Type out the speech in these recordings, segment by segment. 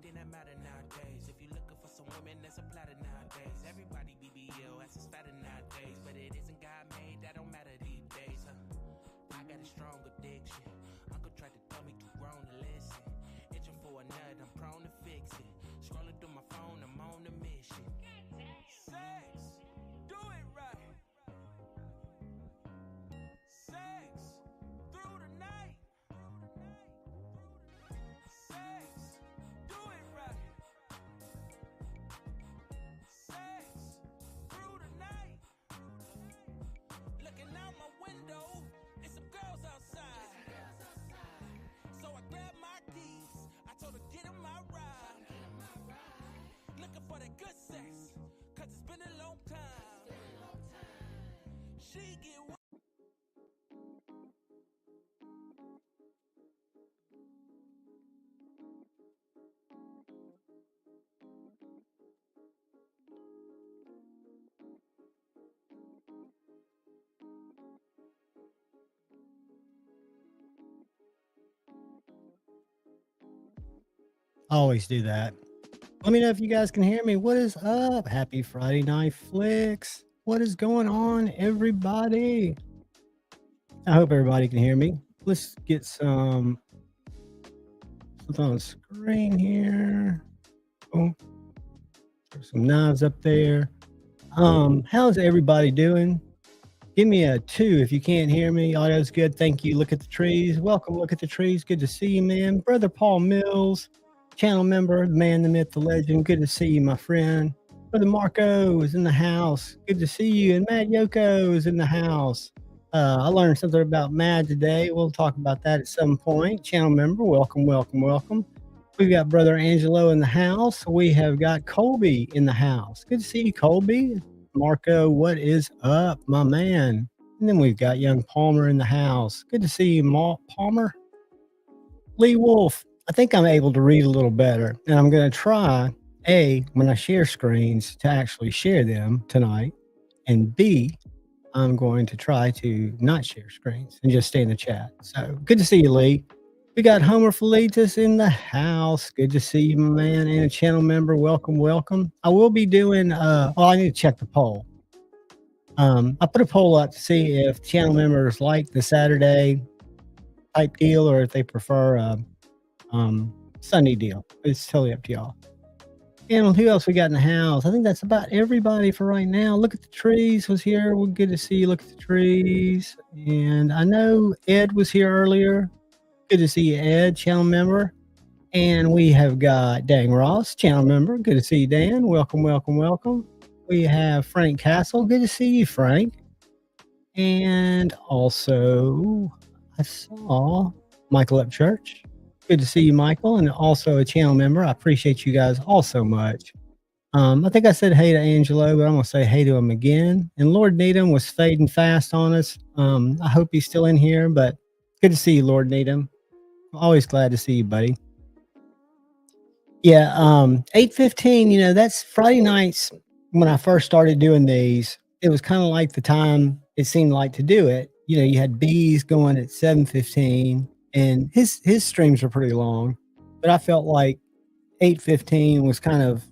thing that matter nowadays. If you're looking for some women, there's a platter nowadays. Everybody BBL, that's a status nowadays. But it isn't God made, that don't matter these days, I got a strong addiction. Uncle tried to tell me too grown to listen. Itching for a nut, I'm prone to fix it. Scrolling through my phone, I'm on a mission. Sex, do it right. Sex, through the night. Sex, do it right. Sex, through the night. Looking out my window, it's some girls outside. So I grabbed my keys, I told her get in my ride. Looking for that good sex, cause it's been a long time. She get Always do that. Let me know if you guys can hear me. What is up? Happy Friday Night Flicks. What is going on, everybody? I hope everybody can hear me. Let's get something on the screen here. Oh, there's some knives up there. How's everybody doing? Give me a 2 if you can't hear me. Audio's good. Thank you. Look at the trees. Welcome. Look at the trees. Good to see you, man. Brother Paul Mills, channel member, the man, the myth, the legend. Good to see you, my friend. Brother Marco is in the house. Good to see you. And Mad Yoko is in the house. I learned something about Mad today. We'll talk about that at some point. Channel member, welcome, welcome, welcome. We've got Brother Angelo in the house. We have got Colby in the house. Good to see you, Colby. Marco, what is up, my man? And then we've got young Palmer in the house. Good to see you, Palmer. Lee Wolf, I think I'm able to read a little better. And I'm going to try, A, when I share screens, to actually share them tonight. And B, I'm going to try to not share screens and just stay in the chat. So good to see you, Lee. We got Homer Felitas in the house. Good to see you, my man, and a channel member. Welcome, welcome. I will be doing, I need to check the poll. I put a poll up to see if channel members like the Saturday type deal or if they prefer Sunday deal. It's totally up to y'all. And who else we got in the house? I think that's about everybody for right now. Look at the trees was here. Well, good to see you. Look at the trees. And I know Ed was here earlier. Good to see you, Ed, channel member. And we have got Dang Ross, channel member. Good to see you, Dan. Welcome, welcome, welcome. We have Frank Castle. Good to see you, Frank. And also, I saw Michael Upchurch. Good to see you, Michael, and also a channel member. I appreciate you guys all so much. I think I said hey to Angelo, but I'm going to say hey to him again. And Lord Needham was fading fast on us. I hope he's still in here, but good to see you, Lord Needham. Always glad to see you, buddy. Yeah, 8:15, you know, that's Friday nights when I first started doing these. It was kind of like the time it seemed like to do it. You know, you had Bees going at 7:15. And his streams are pretty long, but I felt like 8:15 was kind of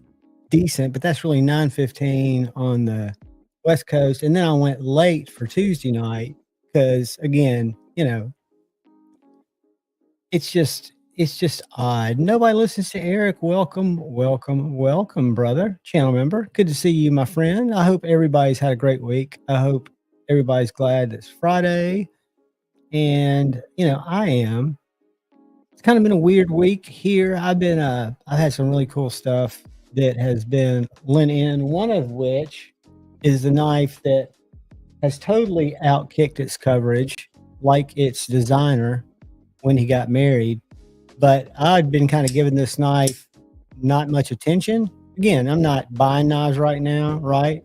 decent, but that's really 9:15 on the West Coast. And then I went late for Tuesday night because, again, you know, it's just odd. Nobody listens to Eric. Welcome, welcome, welcome, brother, channel member. Good to see you, my friend. I hope everybody's had a great week. I hope everybody's glad it's Friday. And, you know, I am. It's kind of been a weird week here. I've had some really cool stuff that has been lent in, one of which is the knife that has totally outkicked its coverage, like its designer when he got married. But I'd been kind of giving this knife not much attention. Again, I'm not buying knives right now, right?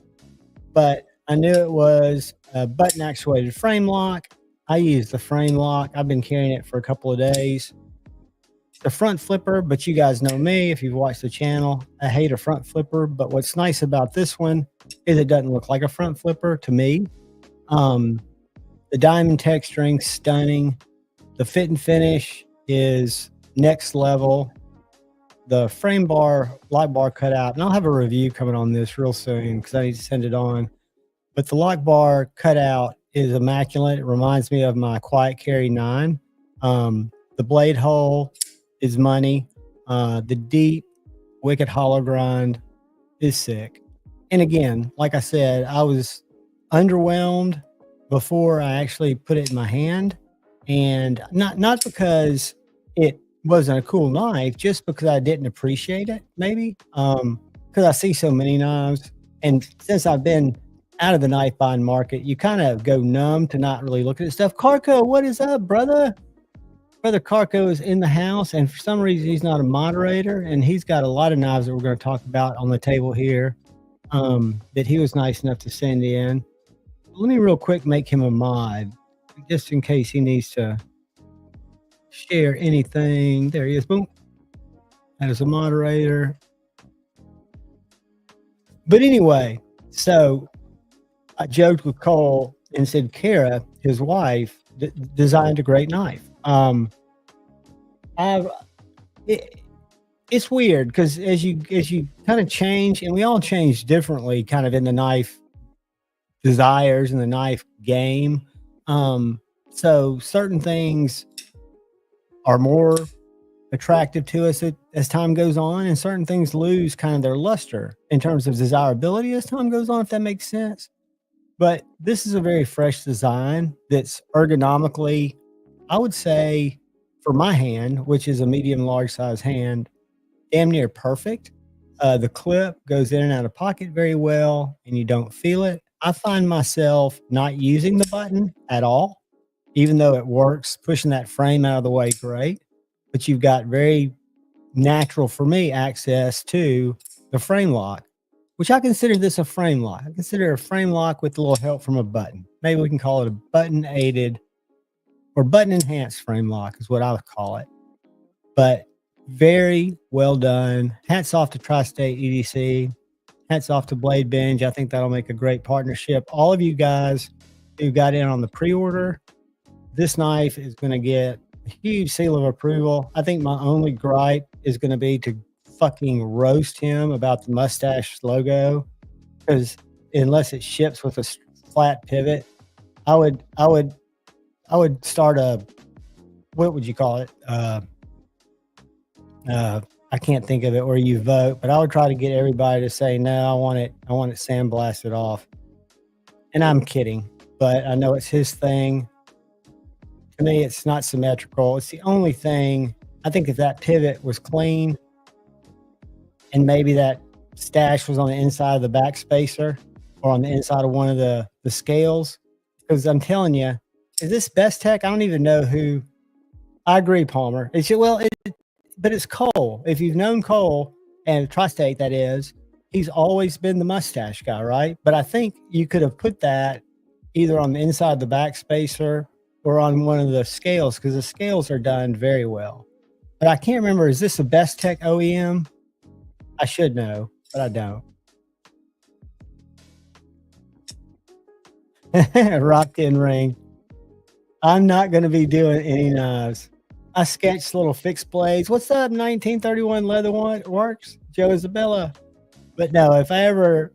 But I knew it was a button actuated frame lock. I use the frame lock. I've been carrying it for a couple of days. The front flipper, but you guys know me if you've watched the channel. I hate a front flipper, but what's nice about this one is it doesn't look like a front flipper to me. The diamond texturing, stunning. The fit and finish is next level. the frame bar, lock bar cut out, and I'll have a review coming on this real soon because I need to send it on. But the lock bar cutout is immaculate. It reminds me of my Quiet Carry 9. The blade hole is money. The deep Wicked Hollow Grind is sick. And again, like I said, I was underwhelmed before I actually put it in my hand. And not because it wasn't a cool knife, just because I didn't appreciate it, maybe. Because I see so many knives. And since I've been out of the knife buying market, you kind of go numb to not really look at this stuff. Carco, what is up, brother? Brother Carco is in the house, and for some reason he's not a moderator, and he's got a lot of knives that we're going to talk about on the table here that he was nice enough to send in. Let me real quick make him a mod, just in case he needs to share anything. There he is. Boom. That is a moderator. But anyway, so I joked with Cole and said Kara, his wife, designed a great knife. It's weird because as you kind of change, and we all change differently, kind of in the knife desires and the knife game. So certain things are more attractive to us as time goes on, and certain things lose kind of their luster in terms of desirability as time goes on, if that makes sense. But this is a very fresh design that's ergonomically, I would say, for my hand, which is a medium large size hand, damn near perfect. The clip goes in and out of pocket very well, and you don't feel it. I find myself not using the button at all, even though it works, pushing that frame out of the way, great. But you've got very natural, for me, access to the frame lock, which I consider this a frame lock. I consider a frame lock with a little help from a button. Maybe we can call it a button-aided or button-enhanced frame lock is what I would call it. But very well done. Hats off to Trate EDC. Hats off to Blade Binge. I think that'll make a great partnership. All of you guys who got in on the pre-order, this knife is going to get a huge seal of approval. I think my only gripe is going to be to fucking roast him about the mustache logo, because unless it ships with a flat pivot, I would start a, what would you call it? I can't think of it, where you vote, but I would try to get everybody to say, no, I want it sandblasted off. And I'm kidding, but I know it's his thing. To me, it's not symmetrical. It's the only thing. I think if that pivot was clean and maybe that stash was on the inside of the back spacer or on the inside of one of the scales, because I'm telling you, is this Best Tech? I don't even know who. I agree, Palmer. But it's Cole. If you've known Cole, and Tri-State, that is, he's always been the mustache guy, right? But I think you could have put that either on the inside of the back spacer or on one of the scales, because the scales are done very well. But I can't remember, is this a Best Tech OEM? I should know, but I don't. Rocked in ring. I'm not going to be doing any knives. I sketched little fixed blades. What's up, 1931 Leather Works? Joe Isabella. But no, if I ever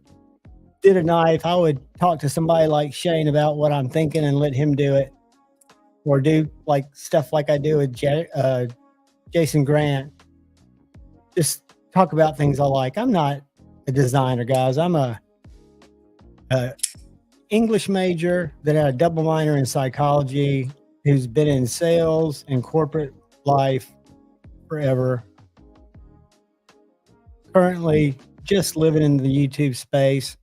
did a knife, I would talk to somebody like Shane about what I'm thinking and let him do it. Or do like stuff like I do with Jason Grant. Just talk about things I like. I'm not a designer, guys. I'm a English major that had a double minor in psychology, who's been in sales and corporate life forever. Currently just living in the YouTube space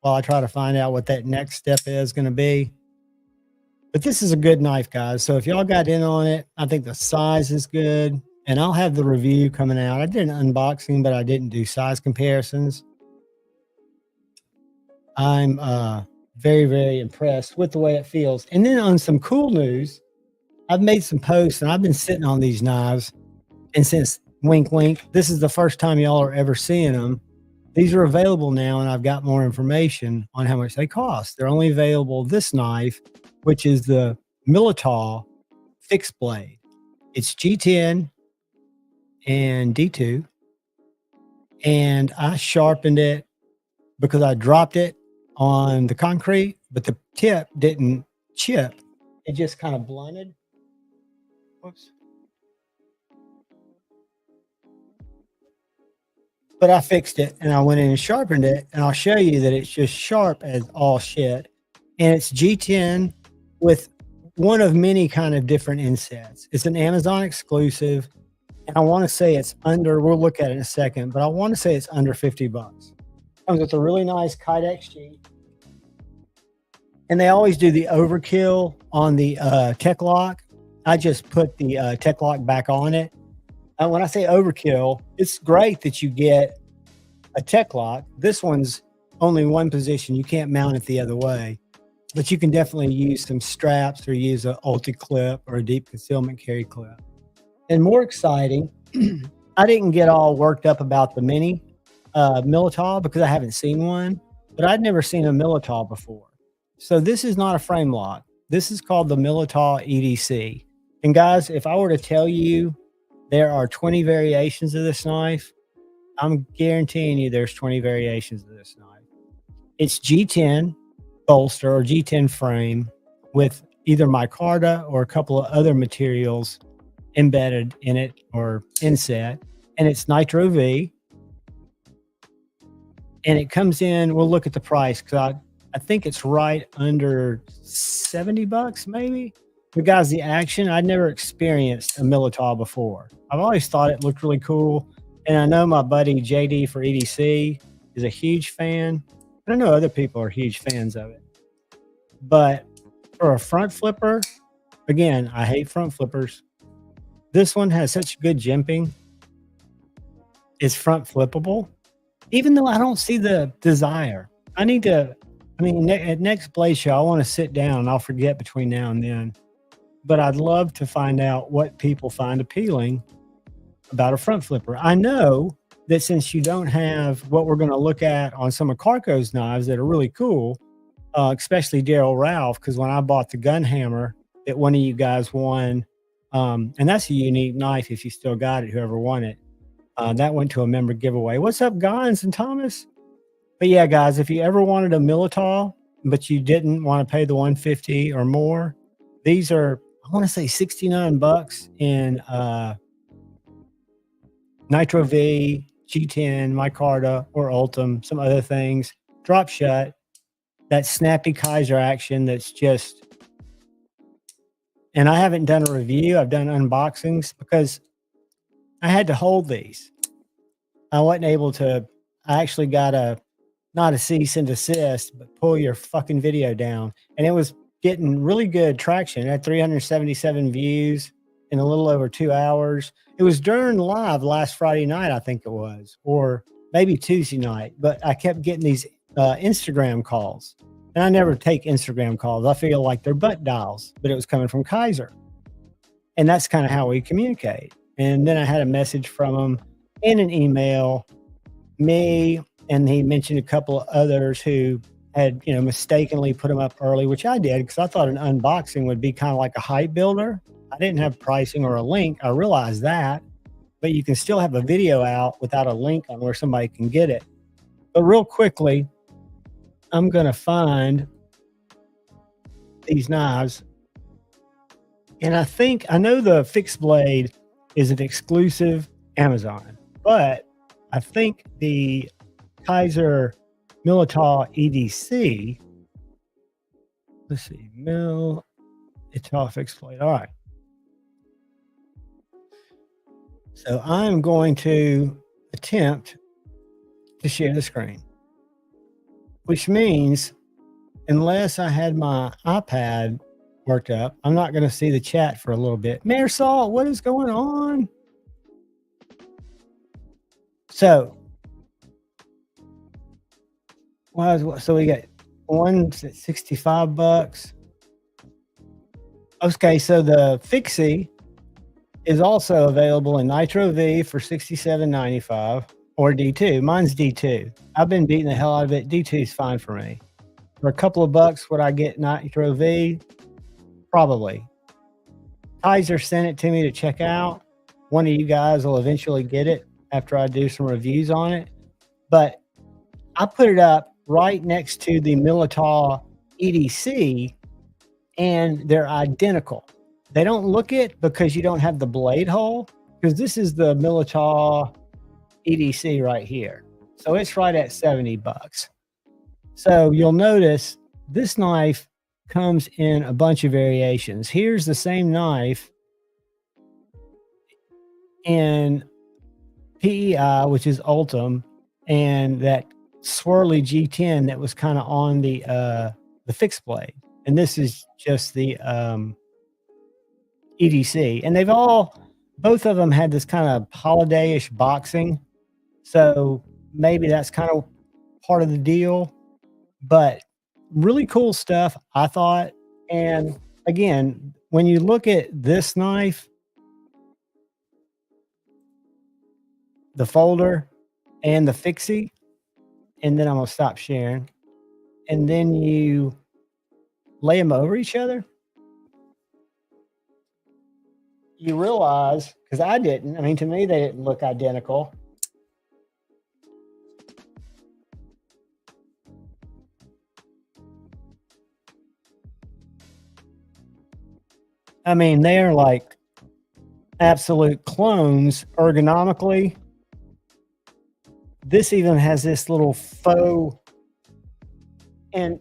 while I try to find out what that next step is going to be. But this is a good knife, guys. So if y'all got in on it, I think the size is good. And I'll have the review coming out. I did an unboxing, but I didn't do size comparisons. I'm very, very impressed with the way it feels. And then on some cool news, I've made some posts, and I've been sitting on these knives. And since wink, wink, this is the first time y'all are ever seeing them. These are available now, and I've got more information on how much they cost. They're only available, this knife, which is the Militaw fixed blade. It's G10 and D2. and I sharpened it because I dropped it on the concrete, but the tip didn't chip. It just kind of blunted. Whoops. But I fixed it and I went in and sharpened it, and I'll show you that it's just sharp as all shit. And it's G10 with one of many kind of different insets. It's an Amazon exclusive, and I want to say it's under, we'll look at it in a second, but I want to say it's under $50. Comes with a really nice Kydex sheet. And they always do the overkill on the tech lock. I just put the tech lock back on it. When I say overkill, it's great that you get a tech lock. This one's only one position. You can't mount it the other way, but you can definitely use some straps or use an ulti clip or a deep concealment carry clip. And more exciting, I didn't get all worked up about the mini Militaw because I haven't seen one, but I'd never seen a Militaw before. So this is not a frame lock. This is called the Militaw EDC. And guys, if I were to tell you there are 20 variations of this knife, I'm guaranteeing you there's 20 variations of this knife. It's G10 bolster or G10 frame with either micarta or a couple of other materials embedded in it or inset. And it's Nitro V. And it comes in, we'll look at the price because I think it's right under $70 maybe. But guys, the action, I'd never experienced a Militaw before. I've always thought it looked really cool. And I know my buddy JD for EDC is a huge fan. I know other people are huge fans of it. But for a front flipper, again, I hate front flippers. This one has such good jimping. It's front flippable. Even though I don't see the desire. At next Blade Show, I want to sit down and I'll forget between now and then. But I'd love to find out what people find appealing about a front flipper. I know that since you don't have what we're going to look at on some of Carco's knives that are really cool, especially Daryl Ralph, because when I bought the gun hammer that one of you guys won, and that's a unique knife if you still got it, whoever won it, that went to a member giveaway. What's up, Gons and Thomas? But yeah, guys, if you ever wanted a Militaw, but you didn't want to pay the $150 or more, these are, I want to say $69 in Nitro V, G10, micarta, or Ultim, some other things. Drop shut, that snappy Kizer action that's just, and I haven't done a review. I've done unboxings because I had to hold these. I wasn't able to, I actually got not a cease and desist, but pull your fucking video down. And it was getting really good traction. It had 377 views in a little over 2 hours. It was during live last Friday night, I think it was, or maybe Tuesday night. But I kept getting these Instagram calls. And I never take Instagram calls. I feel like they're butt dials, but it was coming from Kizer. And that's kind of how we communicate. And then I had a message from him and an email, me, and he mentioned a couple of others who had, mistakenly put them up early, which I did because I thought an unboxing would be kind of like a hype builder. I didn't have pricing or a link. I realized that, but you can still have a video out without a link on where somebody can get it. But real quickly, I'm going to find these knives. And I know the fixed blade is an exclusive Amazon, but I think the Kizer Militaw EDC, let's see, Militaw fixed blade. All right. So I'm going to attempt to share the screen, which means unless I had my iPad worked up, I'm not going to see the chat for a little bit. Marisol, what is going on? So we got one at $65. Okay, so the Fixie is also available in Nitro V for $67.95 or D2. Mine's D2. I've been beating the hell out of it. D2 is fine for me. For a couple of bucks, would I get Nitro V? Probably. Kizer sent it to me to check out. One of you guys will eventually get it after I do some reviews on it. but I put it up right next to the Militaw EDC, and they're identical. They don't look it because you don't have the blade hole, because this is the Militaw EDC right here. So it's right at 70 bucks. So you'll notice this knife comes in a bunch of variations. Here's the same knife in PEI, which is Ultim, and that swirly G10 that was kind of on the fixed blade. And this is just the EDC. And both of them had this kind of holiday-ish boxing. So maybe that's kind of part of the deal. But really cool stuff, I thought. And again, when you look at this knife, the folder and the fixie, and then I'm going to stop sharing, and then you lay them over each other, you realize, because I didn't, I mean, to me, they didn't look identical. I mean, they are like absolute clones ergonomically. This even has this little faux, and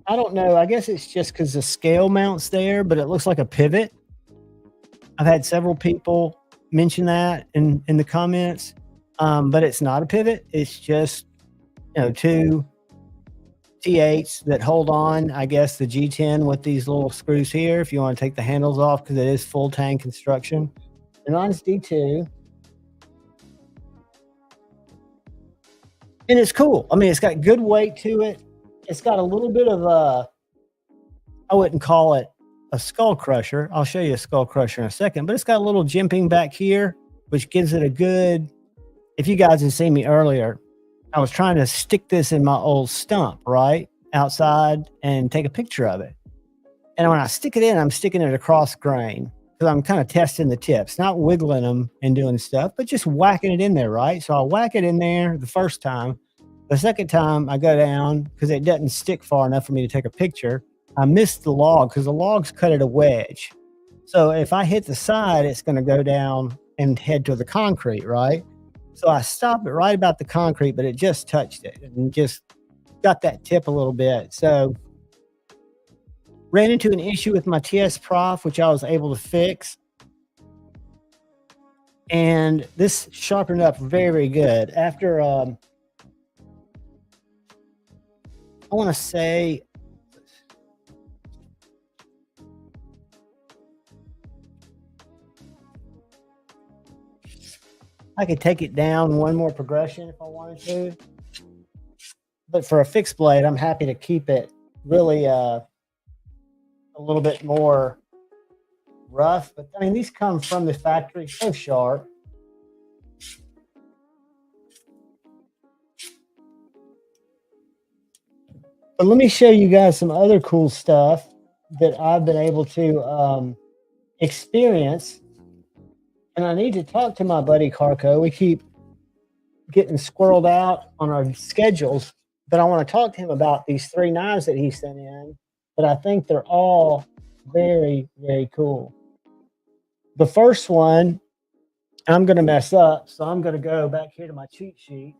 I don't know, I guess it's just because the scale mounts there, but it looks like a pivot. I've had several people mention that in the comments, but it's not a pivot. It's just, two T8s that hold on, I guess, the G10 with these little screws here if you want to take the handles off, because it is full tang construction. And mine's D2. And it's cool. I mean, it's got good weight to it. It's got a little bit of I wouldn't call it a skull crusher. I'll show you a skull crusher in a second, but it's got a little jimping back here, which gives it a good, if you guys had seen me earlier, I was trying to stick this in my old stump, right, outside and take a picture of it. And when I stick it in, I'm sticking it across grain because I'm kind of testing the tips, not wiggling them and doing stuff, but just whacking it in there, right? So I whack it in there the first time. The second time I go down, because it doesn't stick far enough for me to take a picture, I missed the log because the logs cut it a wedge. So if I hit the side, it's going to go down and head to the concrete, right? So I stopped it right about the concrete, but it just touched it and just got that tip a little bit. So ran into an issue with my TS Prof, which I was able to fix. And this sharpened up very, very good. After, I want to say, I could take it down one more progression if I wanted to. But for a fixed blade, I'm happy to keep it really a little bit more rough. But I mean, these come from the factory, so sharp. But let me show you guys some other cool stuff that I've been able to experience. And I need to talk to my buddy Carco. We keep getting squirreled out on our schedules, but I want to talk to him about these 3 knives that he sent in. But I think they're all very, very cool. The first one, I'm going to mess up, so I'm going to go back here to my cheat sheet.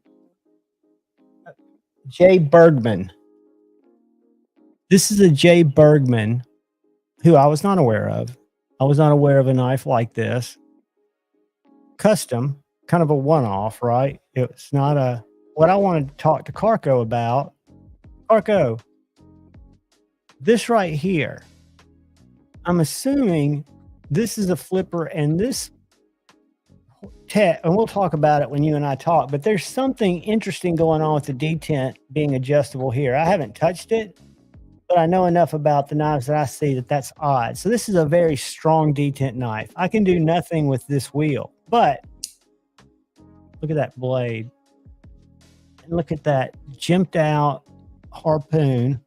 Jay Bergman. This is a Jay Bergman, who I was not aware of. I was not aware of a knife like this. Custom, kind of a one-off, right? It's not a, what I wanted to talk to Carco about. Carco, this right here, I'm assuming this is a flipper, and this and we'll talk about it when you and I talk, but there's something interesting going on with the detent being adjustable here. I haven't touched it, but I know enough about the knives that I see that that's odd. So this is a very strong detent knife. I can do nothing with this wheel, but look at that blade. And look at that jimped out harpoon.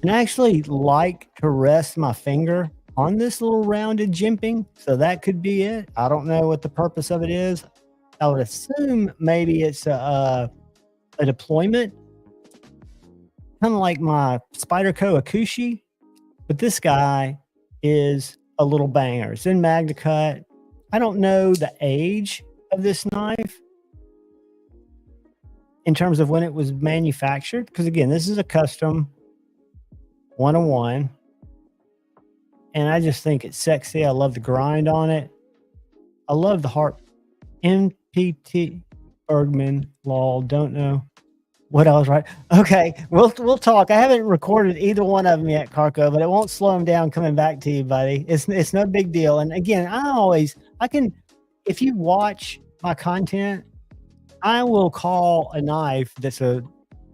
And I actually like to rest my finger on this little rounded jimping. So that could be it. I don't know what the purpose of it is. I would assume maybe it's a deployment, kind of like my Spyderco Akushi, but this guy is a little banger. It's in Magna Cut. I don't know the age of this knife in terms of when it was manufactured, because again, this is a custom 101, and I just think it's sexy. I love the grind on it. I love the heart. NPT Bergman Law. Don't know what I was right. Okay, we'll talk. I haven't recorded either one of them yet, Carco, but it won't slow him down coming back to you, buddy. It's no big deal. And again, I can, if you watch my content, I will call a knife that's a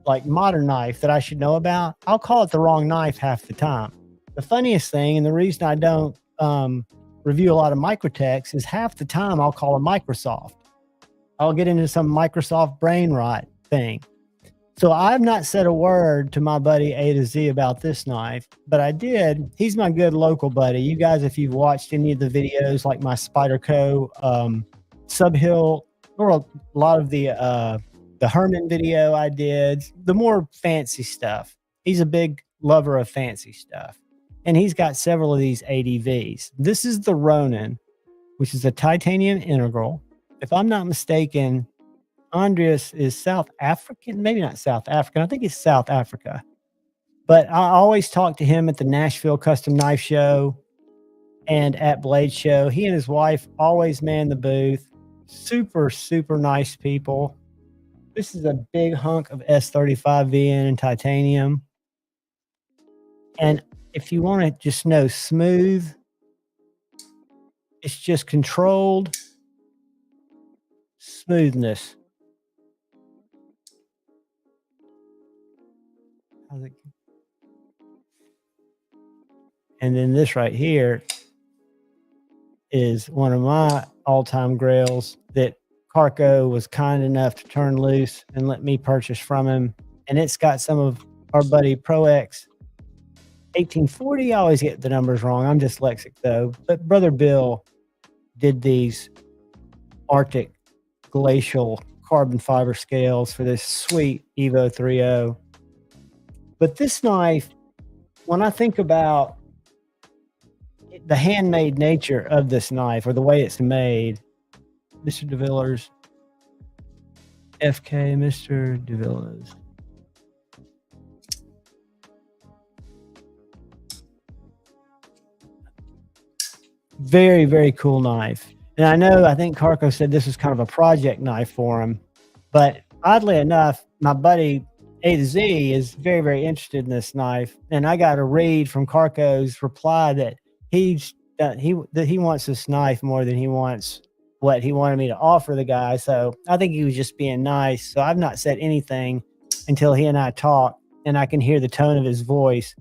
like modern knife that I should know about. I'll call it the wrong knife half the time. The funniest thing, and the reason I don't review a lot of Microtechs, is half the time I'll call a Microsoft. I'll get into some Microsoft brain rot thing. So I've not said a word to my buddy A to Z about this knife, but I did. He's my good local buddy. You guys, if you've watched any of the videos, like my Spyderco Subhill, or a lot of the Herman video I did, the more fancy stuff. He's a big lover of fancy stuff. And he's got several of these ADVs. This is the Ronin, which is a titanium integral. If I'm not mistaken, Andreas is South African, maybe not South African. I think it's South Africa. But I always talk to him at the Nashville Custom Knife Show and at Blade Show. He and his wife always man the booth. Super, super nice people. This is a big hunk of S35 VN in titanium. And if you want to just know smooth, it's just controlled smoothness. And then this right here is one of my all-time grails that Carco was kind enough to turn loose and let me purchase from him. And it's got some of our buddy Pro X 1840. I always get the numbers wrong. I'm dyslexic though. But Brother Bill did these Arctic glacial carbon fiber scales for this sweet Evo 3.0. But this knife, when I think about the handmade nature of this knife or the way it's made, Mr. DeVillers, FK, Mr. DeVillers. Very, very cool knife. And I think Carco said this was kind of a project knife for him. But oddly enough, my buddy A to Z is very, very interested in this knife. And I got a read from Carco's reply that he wants this knife more than he wants what he wanted me to offer the guy. So I think he was just being nice. So I've not said anything until he and I talk, and I can hear the tone of his voice.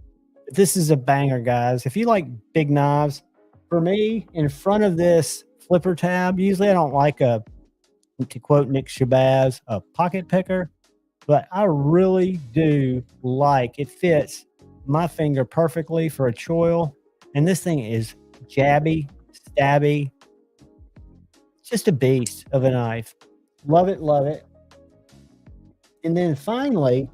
But this is a banger, guys. If you like big knives, for me, in front of this flipper tab, usually I don't like to quote Nick Shabazz, a pocket picker, but I really do like, it fits my finger perfectly for a choil. And this thing is jabby, stabby, just a beast of a knife. Love it, love it. And then finally,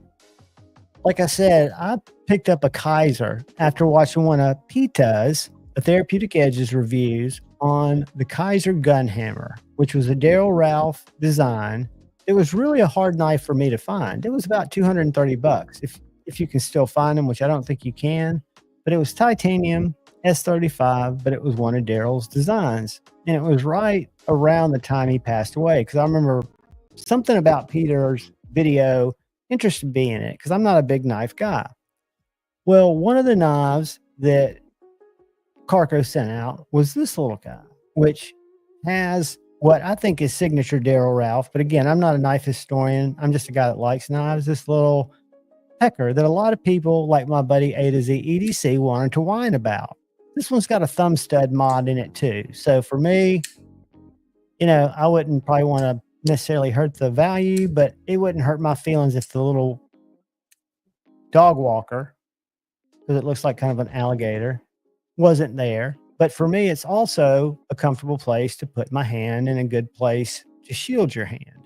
like I said, I picked up a Kizer after watching one of Pita's Therapeutic Edges reviews on the Kizer gun hammer, which was a Daryl Ralph design. It was really a hard knife for me to find. It was about $230 if you can still find them, which I don't think you can. But it was titanium, S35, but it was one of Daryl's designs. And it was right around the time he passed away, because I remember something about Peter's video interested me in it, because I'm not a big knife guy. Well, one of the knives that Carco sent out was this little guy, which has what I think is signature Daryl Ralph. But again, I'm not a knife historian. I'm just a guy that likes knives. This little pecker that a lot of people, like my buddy A to Z EDC, wanted to whine about. This one's got a thumb stud mod in it too. So for me, I wouldn't probably want to necessarily hurt the value, but it wouldn't hurt my feelings if the little dog walker, because it looks like kind of an alligator, wasn't there. But for me, it's also a comfortable place to put my hand, and a good place to shield your hand.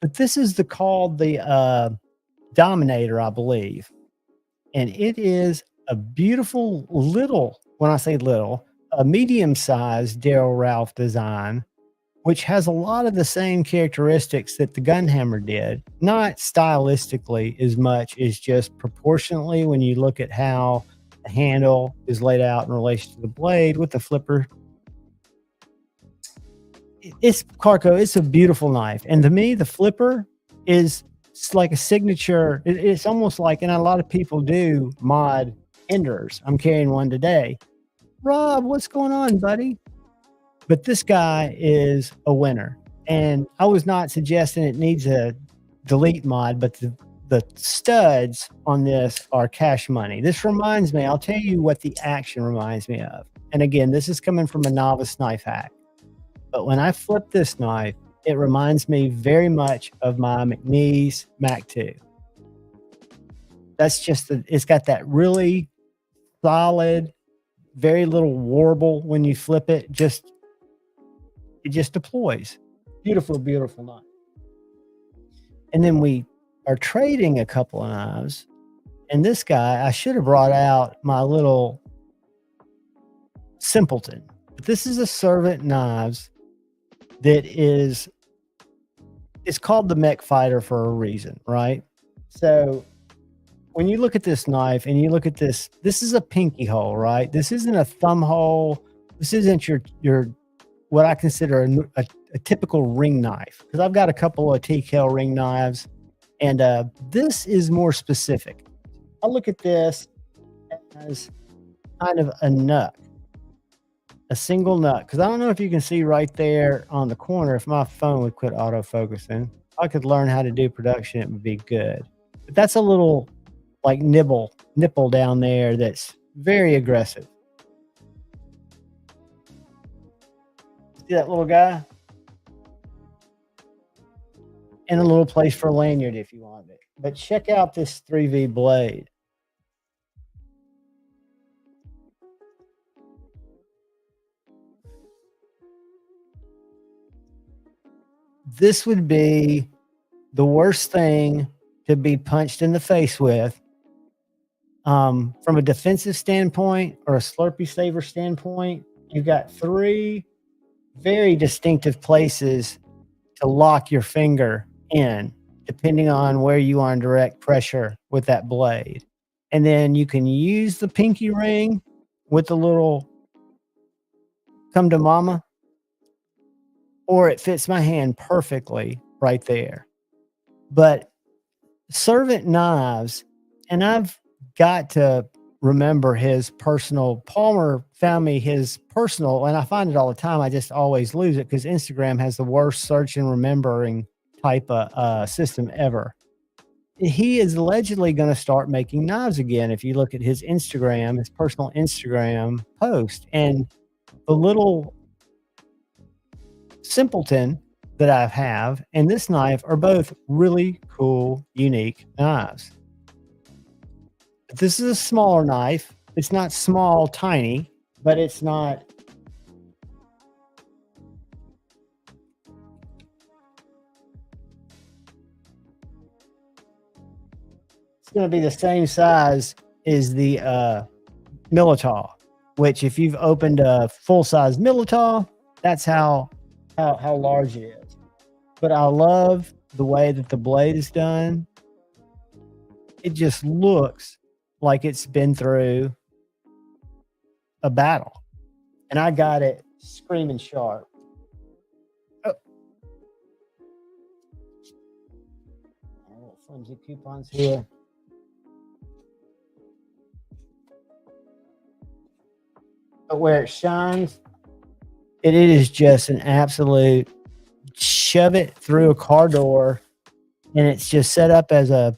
But this is called the Dominator, I believe. And it is a beautiful little, when I say little, a medium-sized Daryl Ralph design, which has a lot of the same characteristics that the Gunhammer did, not stylistically as much as just proportionately when you look at how the handle is laid out in relation to the blade with the flipper. It's Carco. It's a beautiful knife. And to me, the flipper is like a signature. It's almost like, and a lot of people do mod enders. I'm carrying one today. Rob, what's going on, buddy? But this guy is a winner. And I was not suggesting it needs a delete mod, but the studs on this are cash money. This reminds me, I'll tell you what the action reminds me of. And again, this is coming from a novice knife hack. But when I flip this knife, it reminds me very much of my McNeese Mac 2. That's just, it's got that really solid, very little warble when you flip it. It just deploys. Beautiful, beautiful knife. And then we are trading a couple of knives. And this guy, I should have brought out my little Simpleton. But this is a Servant Knives that is, it's called the Mech Fighter for a reason, right? So when you look at this knife and you look at this, this is a pinky hole, right? This isn't a thumb hole. This isn't your what I consider a typical ring knife, because I've got a couple of TKL ring knives, and this is more specific. I look at this as kind of a nut, a single nut, because I don't know if you can see right there on the corner. If my phone would quit autofocusing, if I could learn how to do production, it would be good. But that's a little like nipple down there that's very aggressive. See that little guy? And a little place for a lanyard if you want it. But check out this 3V blade. This would be the worst thing to be punched in the face with. From a defensive standpoint or a Slurpee saver standpoint, you've got three very distinctive places to lock your finger in, depending on where you are in direct pressure with that blade. And then you can use the pinky ring with the little come to mama, or it fits my hand perfectly right there. But Servant Knives, and I've got to remember his personal, Palmer found me his personal, and I find it all the time. I just always lose it because Instagram has the worst search and remembering type of system ever. He is allegedly going to start making knives again. If you look at his Instagram, his personal Instagram post, and the little Simpleton that I have and this knife are both really cool, unique knives. This is a smaller knife. It's not small, tiny, but it's not. It's going to be the same size as the Militaw, which if you've opened a full-size Militaw, that's how large it is. But I love the way that the blade is done. It just looks like it's been through a battle. And I got it screaming sharp. Oh. Little flimsy coupons here. But where it shines, it is just an absolute shove it through a car door, and it's just set up as a,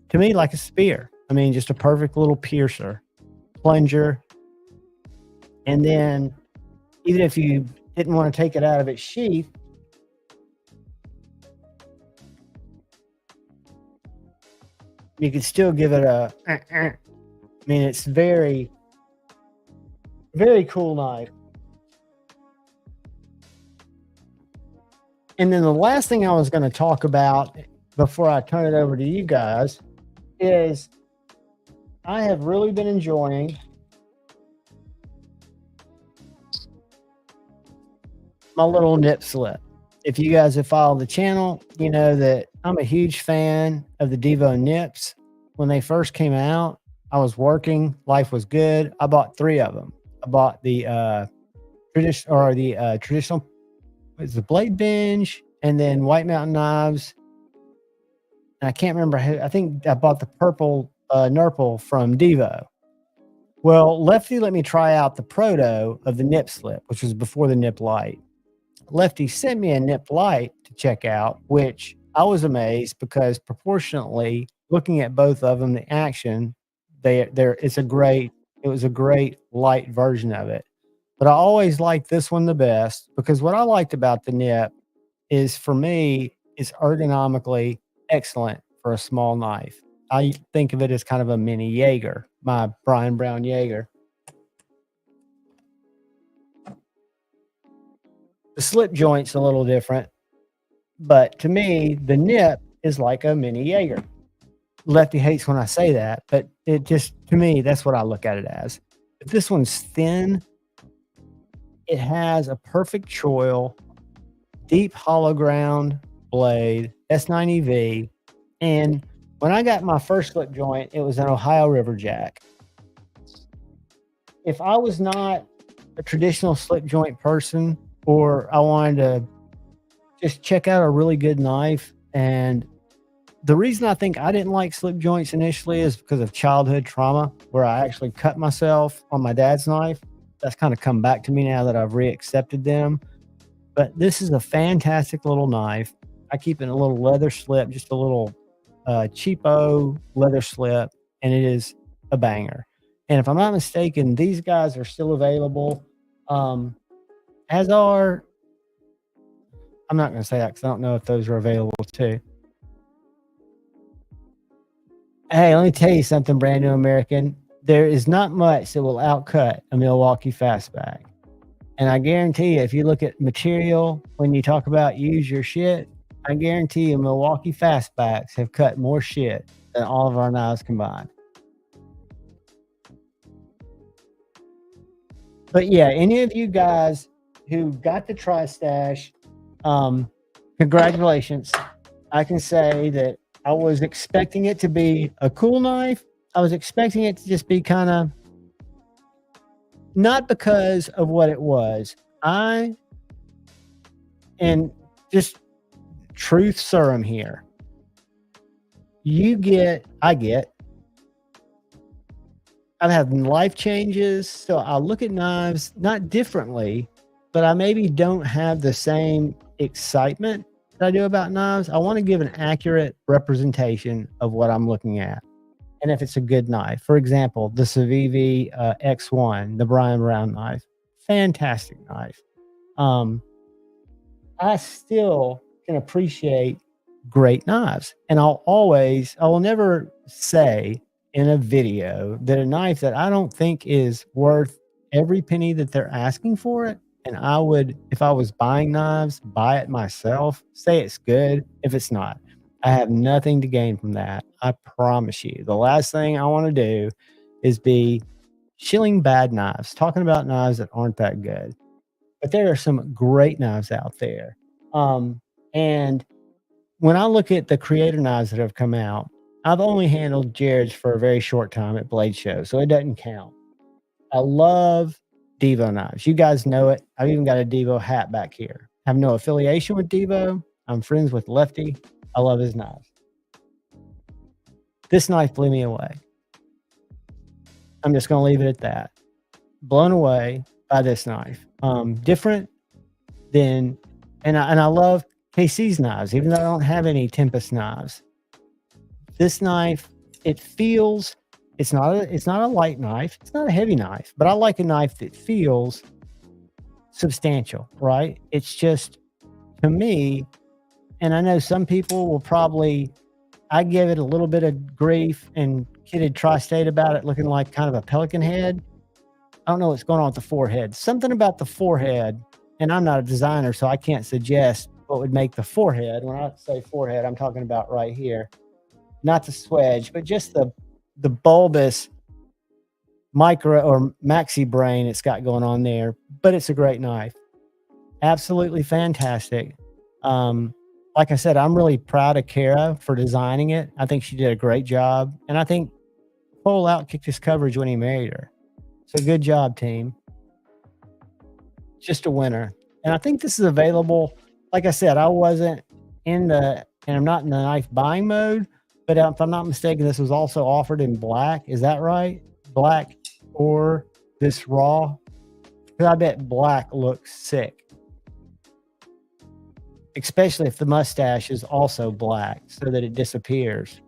to me, like a spear. I mean, just a perfect little piercer, plunger. And then even if you didn't want to take it out of its sheath, you could still give it a, I mean, it's very, very cool knife. And then the last thing I was going to talk about before I turn it over to you guys is I have really been enjoying my little nip slip. If you guys have followed the channel, you know that I'm a huge fan of the Devo nips. When they first came out, I was working, life was good. I bought 3 of them. I bought the traditional, it's the Blade Binge, and then White Mountain Knives. And I can't remember I think I bought the purple Nurple from Devo. Well, Lefty let me try out the proto of the nip slip, which was before the nip light. Lefty sent me a nip light to check out, which I was amazed because proportionately, looking at both of them, the action, it was a great light version of it. But I always liked this one the best because what I liked about the nip is, for me, it's ergonomically excellent for a small knife. I think of it as kind of a mini Jaeger, my Brian Brown Jaeger. The slip joint's a little different, but to me, the nip is like a mini Jaeger. Lefty hates when I say that, but it just, to me, that's what I look at it as. If this one's thin, it has a perfect choil, deep hollow ground blade, S90V, and when I got my first slip joint, it was an Ohio River Jack. If I was not a traditional slip joint person, or I wanted to just check out a really good knife, and the reason I think I didn't like slip joints initially is because of childhood trauma, where I actually cut myself on my dad's knife. That's kind of come back to me now that I've reaccepted them. But this is a fantastic little knife. I keep it in a little leather slip, just a little cheapo leather slip, and it is a banger. And if I'm not mistaken, these guys are still available, as are, I'm not going to say that because I don't know if those are available too. Hey, let me tell you something, brand new American. There is not much that will outcut a Milwaukee Fastback. And I guarantee you, if you look at material, when you talk about use your shit, I guarantee you Milwaukee Fastbacks have cut more shit than all of our knives combined. But yeah, any of you guys who got the Tri-Stash, congratulations. I can say that I was expecting it to be a cool knife. I was expecting it to just be kind of, not because of what it was. And just truth serum here. I've had life changes, so I look at knives not differently, but I maybe don't have the same excitement that I do about knives. I want to give an accurate representation of what I'm looking at, and if it's a good knife. For example, the Civivi X1, the Brian Brown knife, fantastic knife. I still can appreciate great knives, and I will never say in a video that a knife that I don't think is worth every penny that they're asking for it. And I would, if I was buying knives, buy it myself, say it's good. If it's not, I have nothing to gain from that. I promise you. The last thing I want to do is be shilling bad knives, talking about knives that aren't that good. But there are some great knives out there. And when I look at the creator knives that have come out, I've only handled Jared's for a very short time at Blade Show, so it doesn't count. I love Devo knives. You guys know it. I've even got a Devo hat back here. I have no affiliation with Devo. I'm friends with Lefty. I love his knives. This knife blew me away. I'm just going to leave it at that. Blown away by this knife. Different than, and I love KC's knives, even though I don't have any Tempest knives. This knife, it feels, it's not a light knife. It's not a heavy knife, but I like a knife that feels substantial, right? It's just, to me, and I know some people will probably, I give it a little bit of grief and kidded Tri-State about it looking like kind of a pelican head. I don't know what's going on with the forehead. Something about the forehead, and I'm not a designer, so I can't suggest what would make the forehead. When I say forehead, I'm talking about right here, not the swedge, but just the bulbous micro or maxi brain it's got going on there. But it's a great knife, absolutely fantastic. Like I said, I'm really proud of Kara for designing it. I think she did a great job, and I think Cole outkicked his coverage when he married her. So good job, team. Just a winner. And I think this is available. Like I said, I wasn't and I'm not in the knife buying mode, but if I'm not mistaken, this was also offered in black. Is that right? Black or this raw? Because I bet black looks sick, especially if the mustache is also black so that it disappears.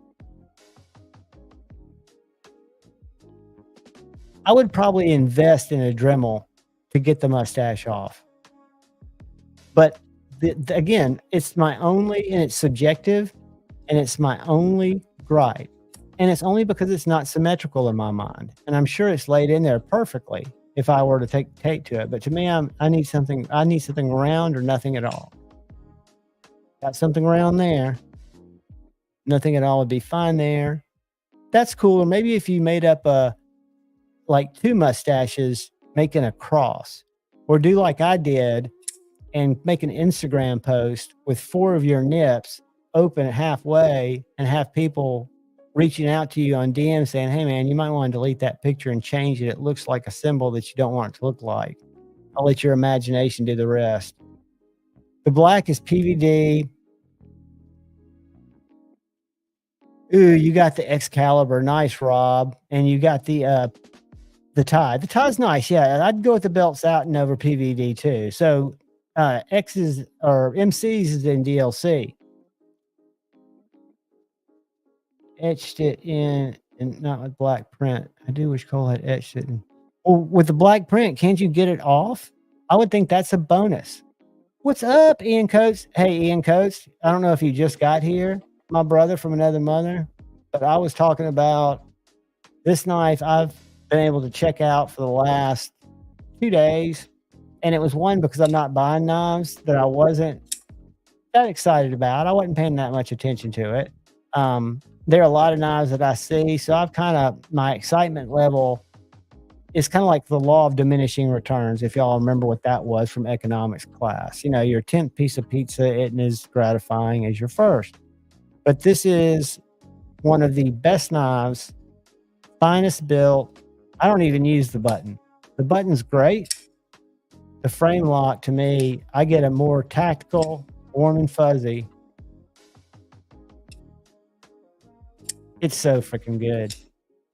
I would probably invest in a Dremel to get the mustache off. But again, it's my only, and it's subjective, and it's my only gripe. And it's only because it's not symmetrical in my mind. And I'm sure it's laid in there perfectly if I were to take to it. But to me, I need something round or nothing at all. Got something around there. Nothing at all would be fine there. That's cool. Or maybe if you made up like two mustaches making a cross, or do like I did and make an Instagram post with 4 of your nips open halfway and have people reaching out to you on DM saying, hey man, you might want to delete that picture and change it. It looks like a symbol that you don't want it to look like. I'll let your imagination do the rest. The black is PVD. Ooh, you got the Excalibur. Nice, Rob. And you got the tie. The tie's nice. Yeah, I'd go with the belts out and over PVD too. So X's or MC's is in DLC. Etched it in, and not with black print. I do wish Cole had etched it in. Well, with the black print, can't you get it off? I would think that's a bonus. What's up, Ian Coates? Hey, Ian Coates. I don't know if you just got here, my brother from another mother, but I was talking about this knife I've been able to check out for the last 2 days. And it was one because I'm not buying knives that I wasn't that excited about. I wasn't paying that much attention to it. There are a lot of knives that I see. So I've my excitement level is kind of like the law of diminishing returns. If y'all remember what that was from economics class, your 10th piece of pizza isn't as gratifying as your first. But this is one of the best knives, finest built. I don't even use the button. The button's great. The frame lock, to me, I get a more tactical, warm and fuzzy. It's so freaking good.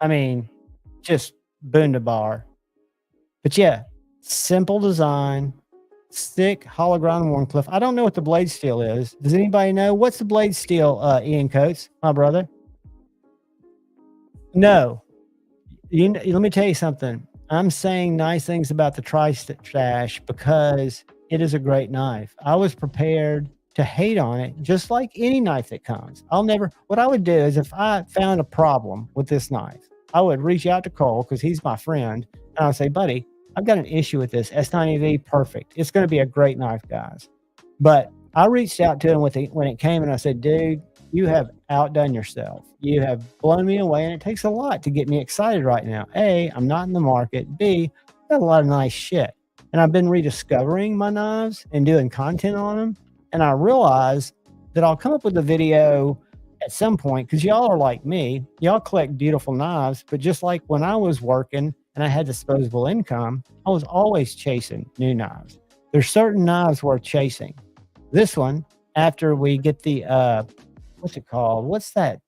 I mean, just boondabar. But yeah, simple design, thick hologram Warncliffe. I don't know what the blade steel is. Does anybody know? What's the blade steel, Ian Coates, my brother? No. Let me tell you something. I'm saying nice things about the Tri-Stash because it is a great knife. I was prepared to hate on it, just like any knife that comes. What I would do is if I found a problem with this knife, I would reach out to Cole because he's my friend. And I would say, buddy, I've got an issue with this S90V. Perfect. It's going to be a great knife, guys. But I reached out to him when it came and I said, dude, you have outdone yourself. You have blown me away, and it takes a lot to get me excited right now. A, I'm not in the market. B, I've got a lot of nice shit. And I've been rediscovering my knives and doing content on them. And I realize that I'll come up with a video at some point because y'all are like me. Y'all collect beautiful knives, but just like when I was working and I had disposable income, I was always chasing new knives. There's certain knives worth chasing. This one, after we get the, what's it called? What's that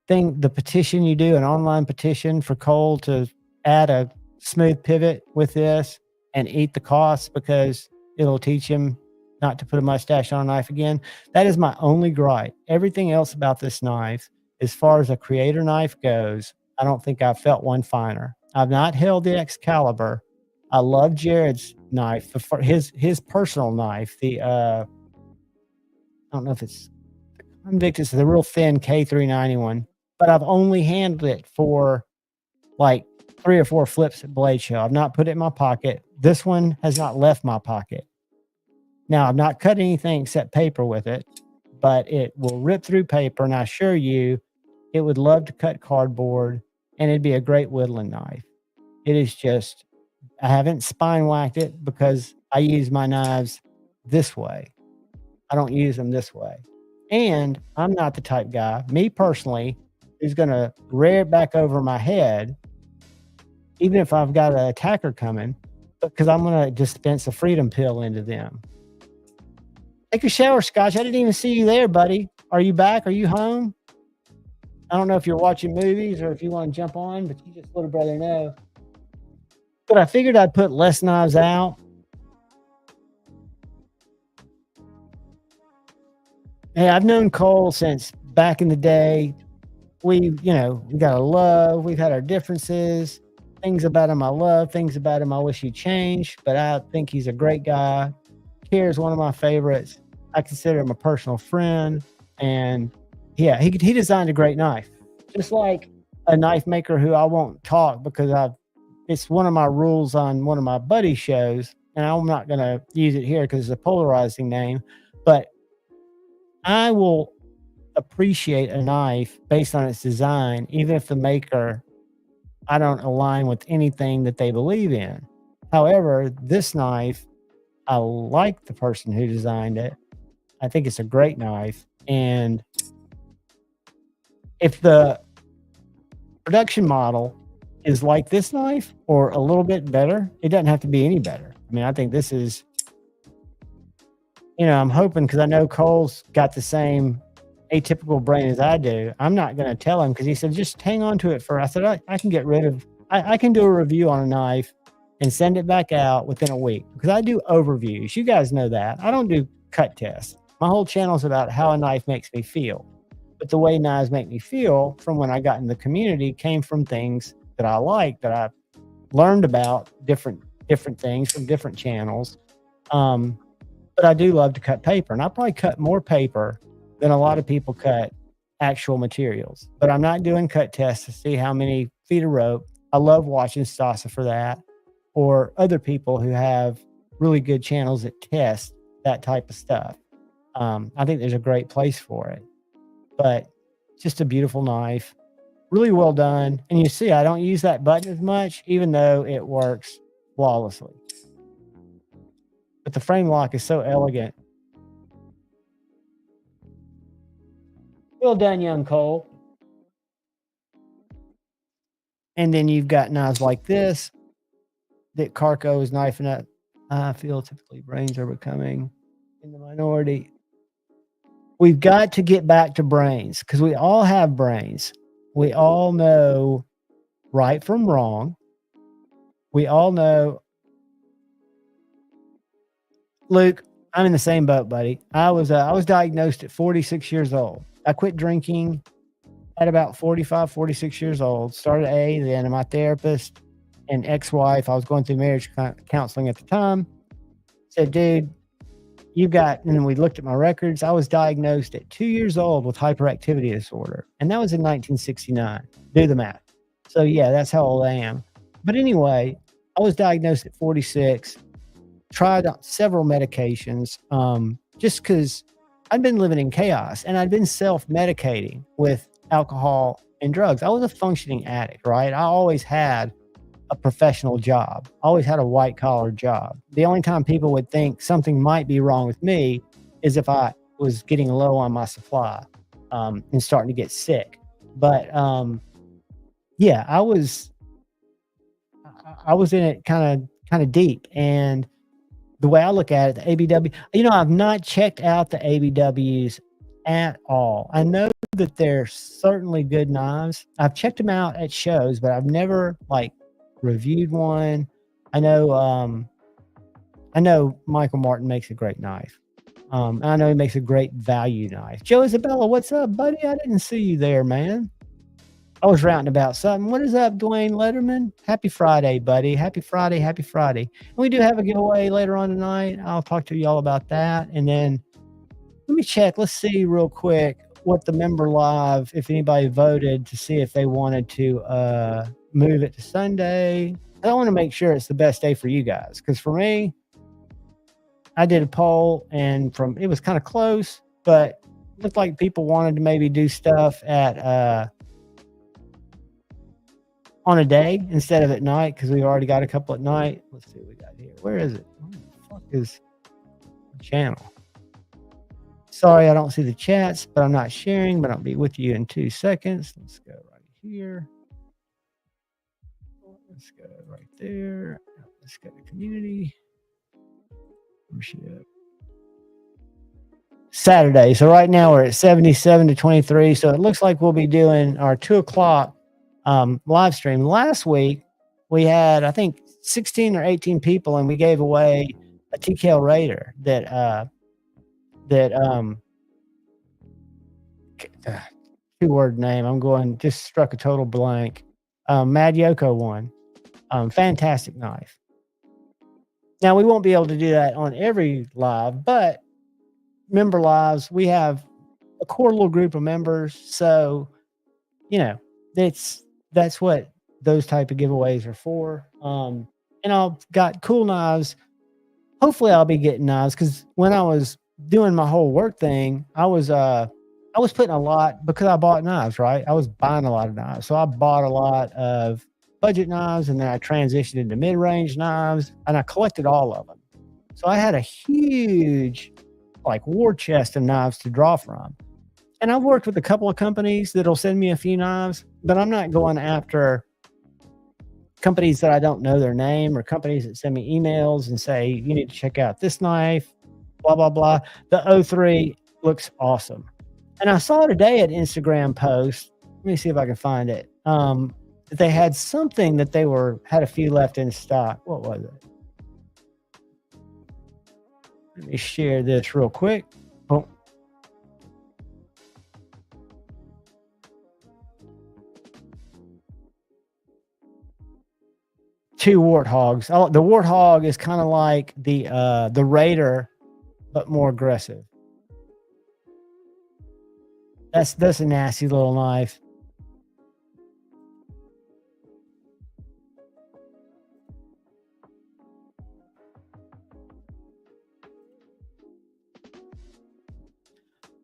thing? The petition you do, an online petition for Cole to add a smooth pivot with this and eat the costs because it'll teach him not to put a mustache on a knife again. That is my only gripe. Everything else about this knife, as far as a creator knife goes, I don't think I've felt one finer. I've not held the Excalibur. I love Jared's knife, his personal knife. I don't know if it's Invictus, the real thin K391, but I've only handled it for like 3 or 4 flips at Blade Show. I've not put it in my pocket. This one has not left my pocket. Now, I've not cut anything except paper with it, but it will rip through paper, and I assure you, it would love to cut cardboard, and it'd be a great whittling knife. It is just, I haven't spine whacked it because I use my knives this way. I don't use them this way. And I'm not the type guy, me personally, who's going to rear it back over my head, even if I've got an attacker coming, because I'm going to dispense a freedom pill into them. Take a shower, Scotch. I didn't even see you there, buddy. Are you back? Are you home? I don't know if you're watching movies or if you want to jump on, but you just let a brother know. But I figured I'd put less knives out. Hey, I've known Cole since back in the day. We got a love. We've had our differences. Things about him I love. Things about him I wish he'd change. But I think he's a great guy. Kizer is one of my favorites. I consider him a personal friend. And yeah, he designed a great knife. Just like a knife maker who I won't talk because it's one of my rules on one of my buddy shows. And I'm not going to use it here because it's a polarizing name. But I will appreciate a knife based on its design, even if the maker, I don't align with anything that they believe in. However, this knife, I like the person who designed it. I think it's a great knife. And if the production model is like this knife or a little bit better, it doesn't have to be any better. I mean, I think this is, I'm hoping, because I know Cole's got the same atypical brain as I do. I'm not going to tell him because he said, just hang on to it for, I said, I can get rid of, I can do a review on a knife and send it back out within a week because I do overviews. You guys know that. I don't do cut tests. My whole channel is about how a knife makes me feel. But the way knives make me feel from when I got in the community came from things that I like, that I learned about different things from different channels. But I do love to cut paper, and I probably cut more paper than a lot of people cut actual materials. But I'm not doing cut tests to see how many feet of rope. I love watching Stasa for that, or other people who have really good channels that test that type of stuff. I think there's a great place for it. But just a beautiful knife, really well done. And you see, I don't use that button as much, even though it works flawlessly. But the frame lock is so elegant. Well done, young Cole. And then you've got knives like this that Carco is knifing up. I feel typically brains are becoming in the minority. We've got to get back to brains because we all have brains. We all know right from wrong. We all know. Luke, I'm in the same boat, buddy. I was diagnosed at 46 years old. I quit drinking at about 45, 46 years old. Started AA, then my therapist and ex-wife, I was going through marriage counseling at the time, said, dude, and then we looked at my records. I was diagnosed at 2 years old with hyperactivity disorder. And that was in 1969. Do the math. So yeah, that's how old I am. But anyway, I was diagnosed at 46, tried several medications, just because I'd been living in chaos and I'd been self-medicating with alcohol and drugs. I was a functioning addict, right? I always had a professional job. I always had a white collar job. The only time people would think something might be wrong with me is if I was getting low on my supply and starting to get sick. But yeah, I was in it kind of deep. And the way I look at it, the ABW, I've not checked out the ABWs at all. I know that they're certainly good knives. I've checked them out at shows, but I've never reviewed one. I know Michael Martin makes a great knife. I know he makes a great value knife. Joe Isabella, what's up, buddy? I didn't see you there, man. I was ranting about something. What is up, Dwayne Letterman? Happy Friday, buddy. Happy Friday. Happy Friday. And we do have a giveaway later on tonight. I'll talk to y'all about that. And then let me check. Let's see real quick what the member live, if anybody voted to see if they wanted to move it to Sunday. I want to make sure it's the best day for you guys. Because for me, I did a poll, and it was kind of close, but looked like people wanted to maybe do stuff at on a day instead of at night, because we already got a couple at night. Let's see what we got here. Where is it? Where the fuck is the channel? Sorry, I don't see the chats, but I'm not sharing, but I'll be with you in 2 seconds. Let's go right here. Let's go right there. Let's go to community. Saturday. So right now we're at 77 to 23. So it looks like we'll be doing our 2 o'clock live stream. Last week we had, I think, 16 or 18 people, and we gave away a TKL Raider that 2-word name. I'm going, just struck a total blank. Mad Yoko won. Fantastic knife. Now, we won't be able to do that on every live, but member lives, we have a core little group of members. So, that's what those type of giveaways are for. And I've got cool knives. Hopefully I'll be getting knives, because when I was doing my whole work thing, I was putting a lot, because I bought knives, right? I was buying a lot of knives. So I bought a lot of budget knives, and then I transitioned into mid-range knives, and I collected all of them. So I had a huge war chest of knives to draw from. And I've worked with a couple of companies that'll send me a few knives, but I'm not going after companies that I don't know their name, or companies that send me emails and say, you need to check out this knife, blah, blah, blah. The 03 looks awesome. And I saw today an Instagram post. Let me see if I can find it. They had something that they had a few left in stock. What was it? Let me share this real quick. Oh. Two warthogs. The warthog is kind of like the Raider, but more aggressive. That's a nasty little knife.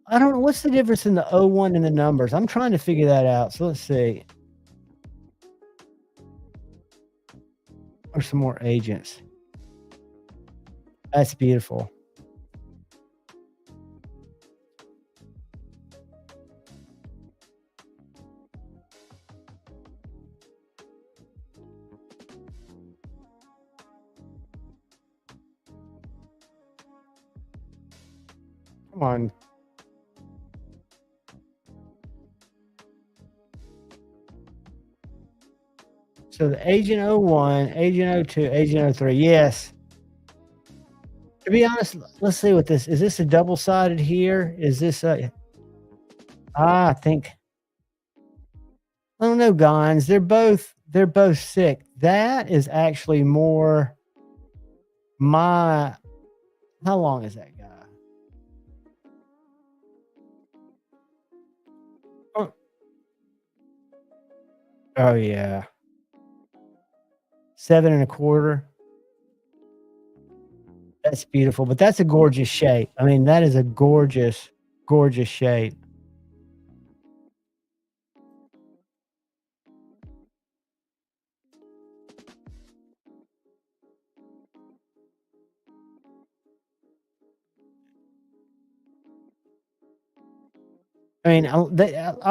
I don't know. What's the difference in the 01 and the numbers? I'm trying to figure that out. So let's see. Or some more agents. That's beautiful. Come on. So the Agent 01, Agent 02, Agent 03. Yes. To be honest, let's see what this is. This a double-sided here? Is this a... I think... I don't know, Gons. They're both sick. That is actually more my... How long is that guy? Oh yeah. 7 1/4. That's beautiful, but that's a gorgeous shape. I mean, that is a gorgeous, gorgeous shape. I mean, I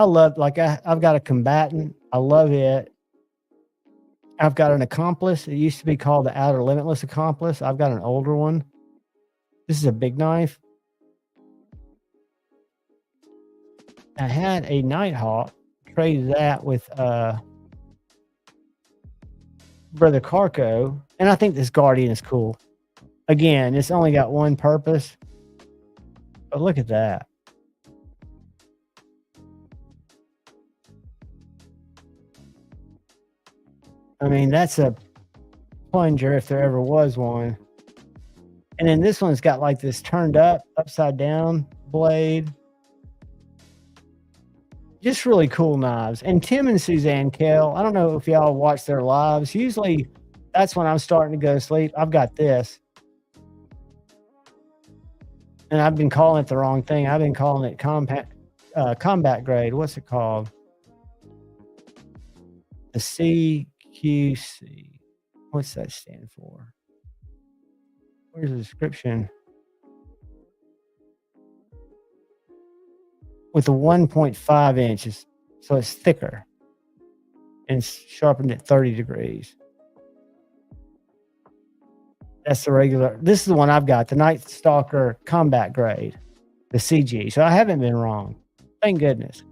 love, I've got a combatant. I love it. I've got an accomplice. It used to be called the Outer Limitless Accomplice. I've got an older one. This is a big knife. I had a Nighthawk. Traded that with Brother Carco. And I think this Guardian is cool. Again, it's only got one purpose. But look at that. I mean, that's a plunger if there ever was one. And then this one's got like this turned up, upside down blade. Just really cool knives. And Tim and Suzanne Kell, I don't know if y'all watch their lives. Usually that's when I'm starting to go to sleep. I've got this. And I've been calling it the wrong thing. I've been calling it combat grade. What's it called? The CQC. What's that stand for? Where's the description? With the 1.5 inches, so it's thicker and it's sharpened at 30 degrees. That's the regular. This is the one I've got, the Night Stalker Combat Grade, the CG. So I haven't been wrong. Thank goodness.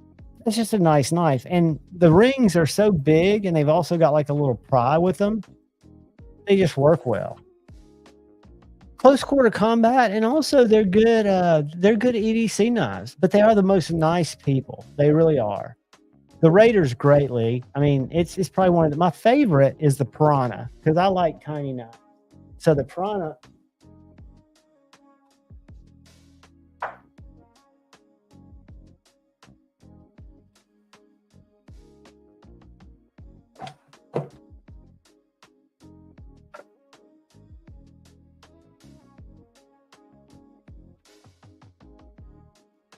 It's just a nice knife. And the rings are so big, and they've also got like a little pry with them. They just work well. Close quarter combat, and also they're good EDC knives, but they are the most nice people. They really are. The Raiders greatly. I mean, it's probably one of my favorite is the Piranha, because I like tiny knives. So the Piranha.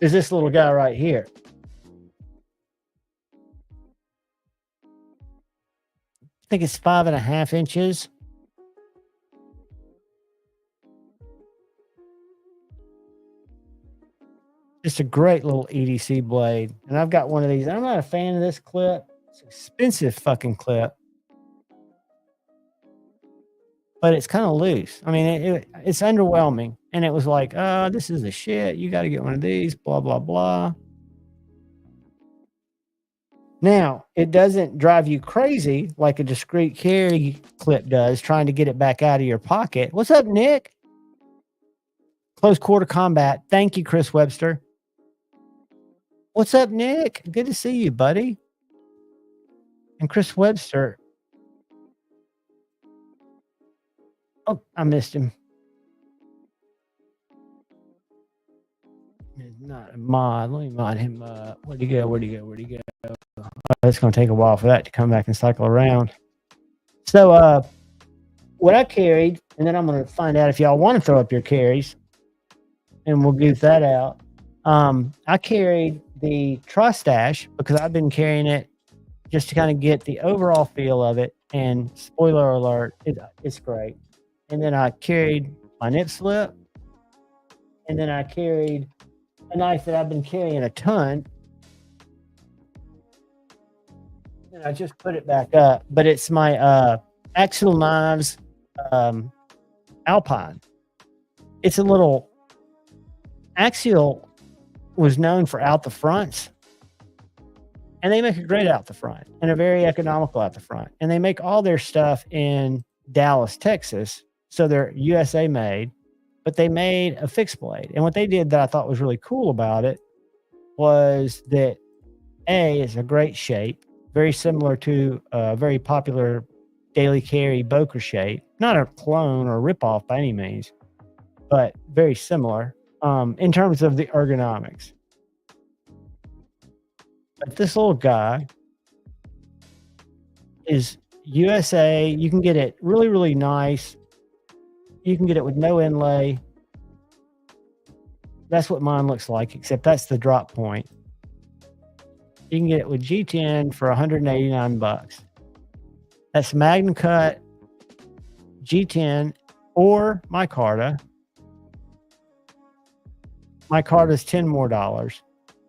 Is this little guy right here. I think it's 5.5 inches. Just a great little EDC blade. And I've got one of these. I'm not a fan of this clip. It's an expensive fucking clip. But it's kind of loose. I mean, it's underwhelming. And it was like, oh, this is the shit. You got to get one of these, blah, blah, blah. Now, it doesn't drive you crazy like a discreet carry clip does, trying to get it back out of your pocket. What's up, Nick? Close quarter combat. Thank you, Chris Webster. What's up, Nick? Good to see you, buddy. And Chris Webster. Oh, I missed him. He's not a mod. Let me mod him up. Where'd he go? Oh, it's going to take a while for that to come back and cycle around. So, what I carried, and then I'm going to find out if y'all want to throw up your carries, and we'll goof that out. I carried the Tri-Stash because I've been carrying it just to kind of get the overall feel of it. And spoiler alert, it's great. And then I carried my nip slip. And then I carried a knife that I've been carrying a ton. And I just put it back up. But it's my Axial Knives Alpine. It's a little... Axial was known for out the fronts. And they make a great out the front. And a very economical out the front. And they make all their stuff in Dallas, Texas. So they're USA made, but they made a fixed blade. And what they did that I thought was really cool about it was that it's a great shape, very similar to a very popular daily carry Boker shape. Not a clone or ripoff by any means, but very similar in terms of the ergonomics. But this little guy is USA. You can get it really, really nice. You can get it with no inlay. That's what mine looks like, except that's the drop point. You can get it with G10 for $189. That's Magnum Cut, G10, or micarta. Micarta's $10 more,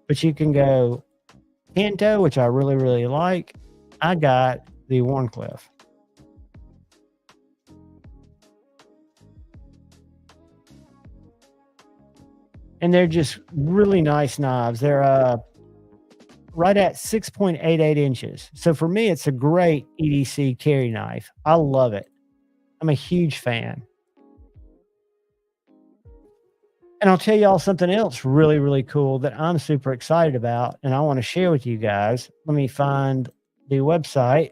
but you can go Pinto, which I really, really like. I got the Warncliffe. And they're just really nice knives. They're right at 6.88 inches. So for me, it's a great EDC carry knife. I love it. I'm a huge fan. And I'll tell y'all something else really, really cool that I'm super excited about, and I want to share with you guys. Let me find the website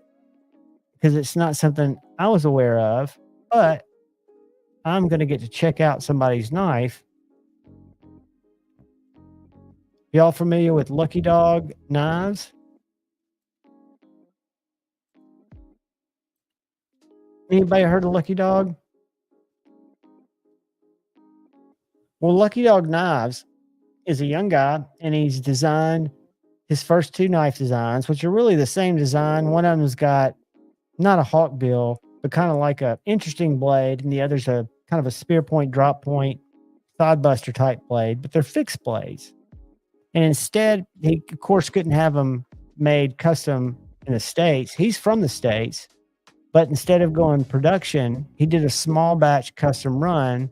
because it's not something I was aware of, but I'm going to get to check out somebody's knife. Y'all familiar with Lucky Dog knives? Anybody heard of Lucky Dog? Well, Lucky Dog Knives is a young guy, and he's designed his first 2 knife designs, which are really the same design. One of them's got not a hawk bill, but kind of like a interesting blade, and the other's a kind of a spear point, drop point, thigh buster type blade, but they're fixed blades. And instead, he of course couldn't have them made custom in the States. He's from the States, but instead of going production, he did a small batch custom run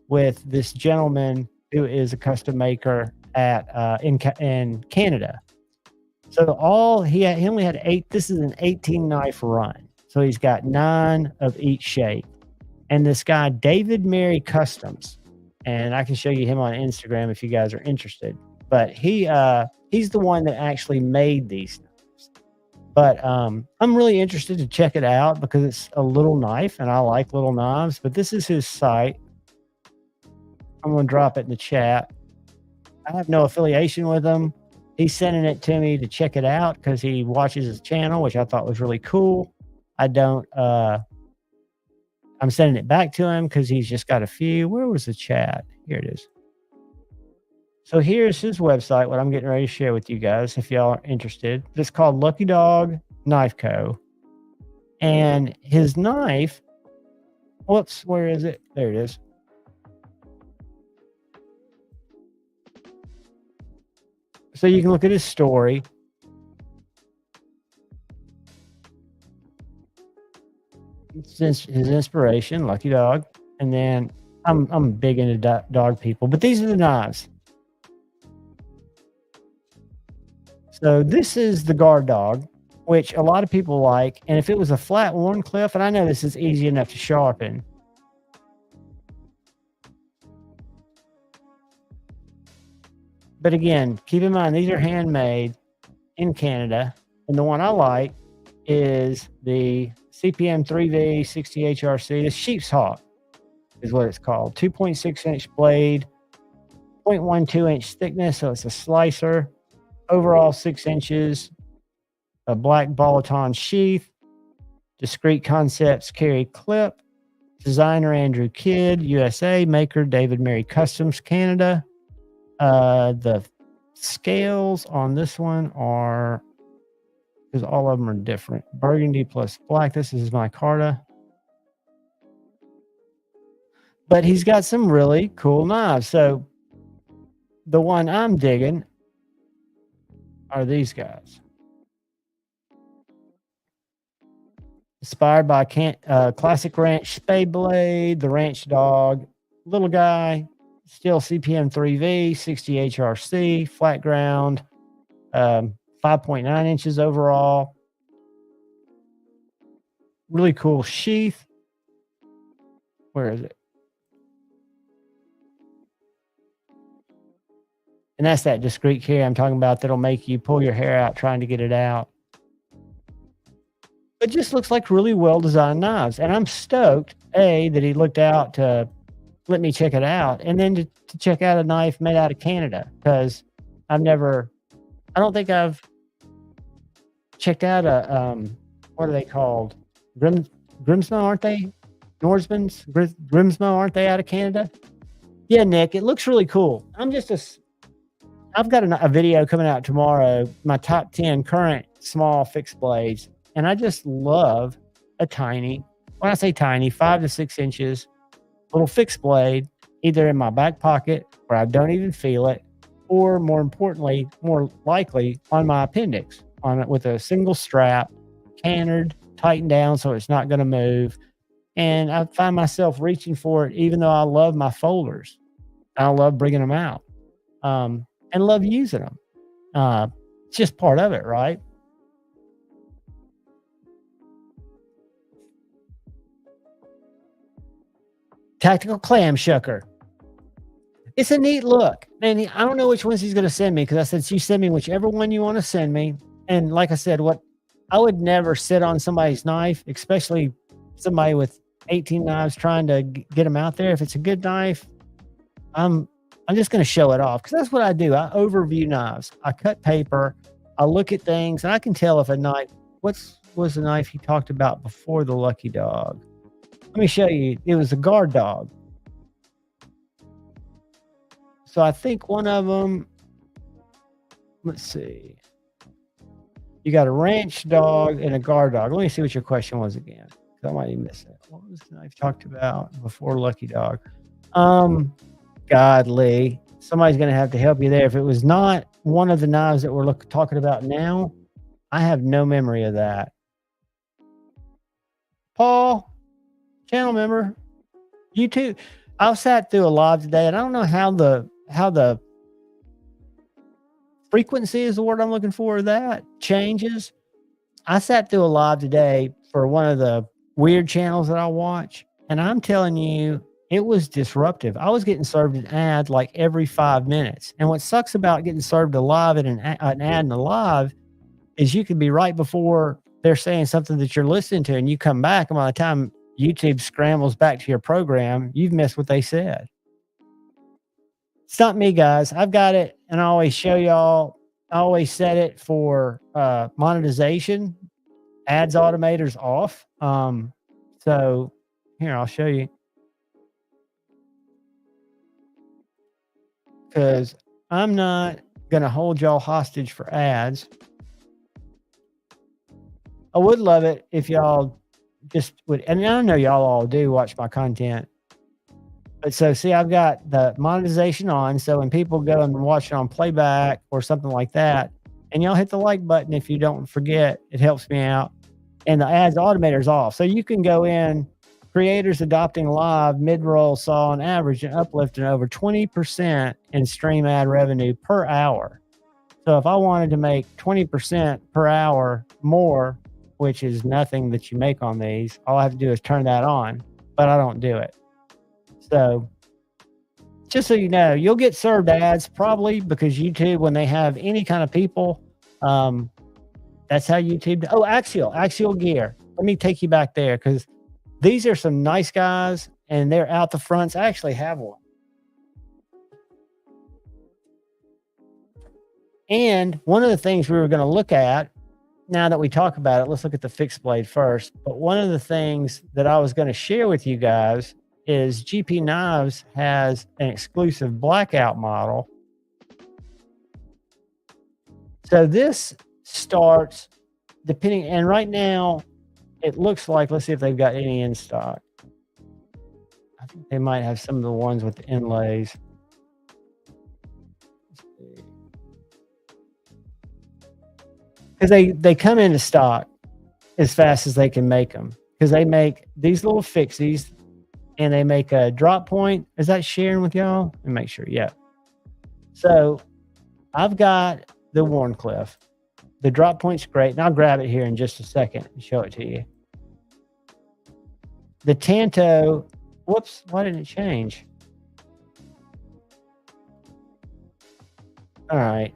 with this gentleman who is a custom maker at in Canada. So he only had 8. This is an 18 knife run. So he's got 9 of each shape. And this guy, David Mary Customs, and I can show you him on Instagram if you guys are interested. But he's the one that actually made these knives. But I'm really interested to check it out because it's a little knife, and I like little knives. But this is his site. I'm going to drop it in the chat. I have no affiliation with him. He's sending it to me to check it out because he watches his channel, which I thought was really cool. I'm sending it back to him because he's just got a few. Where was the chat? Here it is. So here's his website, what I'm getting ready to share with you guys if y'all are interested. It's called Lucky Dog Knife Co. And his knife, whoops, where is it? There it is. So you can look at his story. His inspiration, Lucky Dog. And then I'm big into dog people, but these are the knives. So this is the guard dog, which a lot of people like. And if it was a flat Warncliffe, and I know this is easy enough to sharpen. But again, keep in mind, these are handmade in Canada. And the one I like is the CPM 3V 60HRC. The Sheep's Hawk is what it's called. 2.6 inch blade, 0.12 inch thickness. So it's a slicer. Overall 6 inches. A black Boloton sheath. Discrete Concepts carry clip. Designer Andrew Kidd, USA. Maker David Mary Customs, Canada. The scales on this one are, because all of them are different. Burgundy plus black. This is my Carta. But he's got some really cool knives. So the one I'm digging are these guys. Inspired by classic ranch spade blade, the ranch dog, little guy. Still CPM 3V, 60 HRC, flat ground, 5.9 inches overall. Really cool sheath. Where is it? And that's that discreet carry I'm talking about that'll make you pull your hair out trying to get it out. It just looks like really well-designed knives. And I'm stoked, that he looked out to let me check it out, and then to check out a knife made out of Canada, because I don't think I've checked out a what are they called? Grimsmo, aren't they? Norseman's Grimsmo, aren't they out of Canada? Yeah, Nick, it looks really cool. I've got a video coming out tomorrow, my top 10 current small fixed blades, and I just love a tiny, when I say tiny, 5 to 6 inches, little fixed blade, either in my back pocket where I don't even feel it, or more importantly, more likely on my appendix, on it with a single strap, cantered, tightened down so it's not going to move. And I find myself reaching for it, even though I love my folders. I love bringing them out, and love using them. It's just part of it, right? Tactical clam shucker. It's a neat look. And I don't know which ones he's going to send me, because I said, you send me whichever one you want to send me. And like I said, I would never sit on somebody's knife, especially somebody with 18 knives trying to get them out there. If it's a good knife, I'm just going to show it off, because that's what I do. I overview knives. I cut paper. I look at things, and I can tell if a knife, what was the knife he talked about before the Lucky Dog? Let me show you. It was a guard dog. So I think one of them, let's see. You got a ranch dog and a guard dog. Let me see what your question was again. I might even miss it. What was the I've talked about before Lucky Dog? Godly. Somebody's going to have to help you there. If it was not one of the knives that we're talking about now, I have no memory of that. Paul, channel member, YouTube. I sat through a live today, and I don't know how the frequency is the word I'm looking for. That changes. I sat through a live today for one of the weird channels that I watch, and I'm telling you, it was disruptive. I was getting served an ad like every 5 minutes. And what sucks about getting served a live and an ad in a live is you could be right before they're saying something that you're listening to, and you come back, and by the time YouTube scrambles back to your program, you've missed what they said. It's not me, guys. I've got it, and I always show y'all. I always set it for monetization, ads automators off. So here, I'll show you. Because I'm not going to hold y'all hostage for ads. I would love it if y'all just would, and I know y'all all do watch my content. But so, see, I've got the monetization on. So when people go and watch it on playback or something like that, and y'all hit the like button if you don't forget, it helps me out. And the ads automator's off. So you can go in, creators adopting live mid-roll saw an average and uplift in over 20% in stream ad revenue per hour. So if I wanted to make 20% per hour more, which is nothing that you make on these, all I have to do is turn that on, but I don't do it. So just so you know, you'll get served ads probably because YouTube, when they have any kind of people, that's how YouTube. Oh, Axial gear. Let me take you back there because these are some nice guys and they're out the fronts. I actually have one. And one of the things we were going to look at, now that we talk about it, let's look at the fixed blade first. But one of the things that I was going to share with you guys is GP Knives has an exclusive blackout model. So this starts depending, and right now it looks like, let's see if they've got any in stock. I think they might have some of the ones with the inlays. Because they come into stock as fast as they can make them. Because they make these little fixies and they make a drop point. Is that sharing with y'all? Let me make sure. Yeah. So I've got the Warncliffe. The drop point's great. And I'll grab it here in just a second and show it to you. The Tanto, whoops, why didn't it change? All right.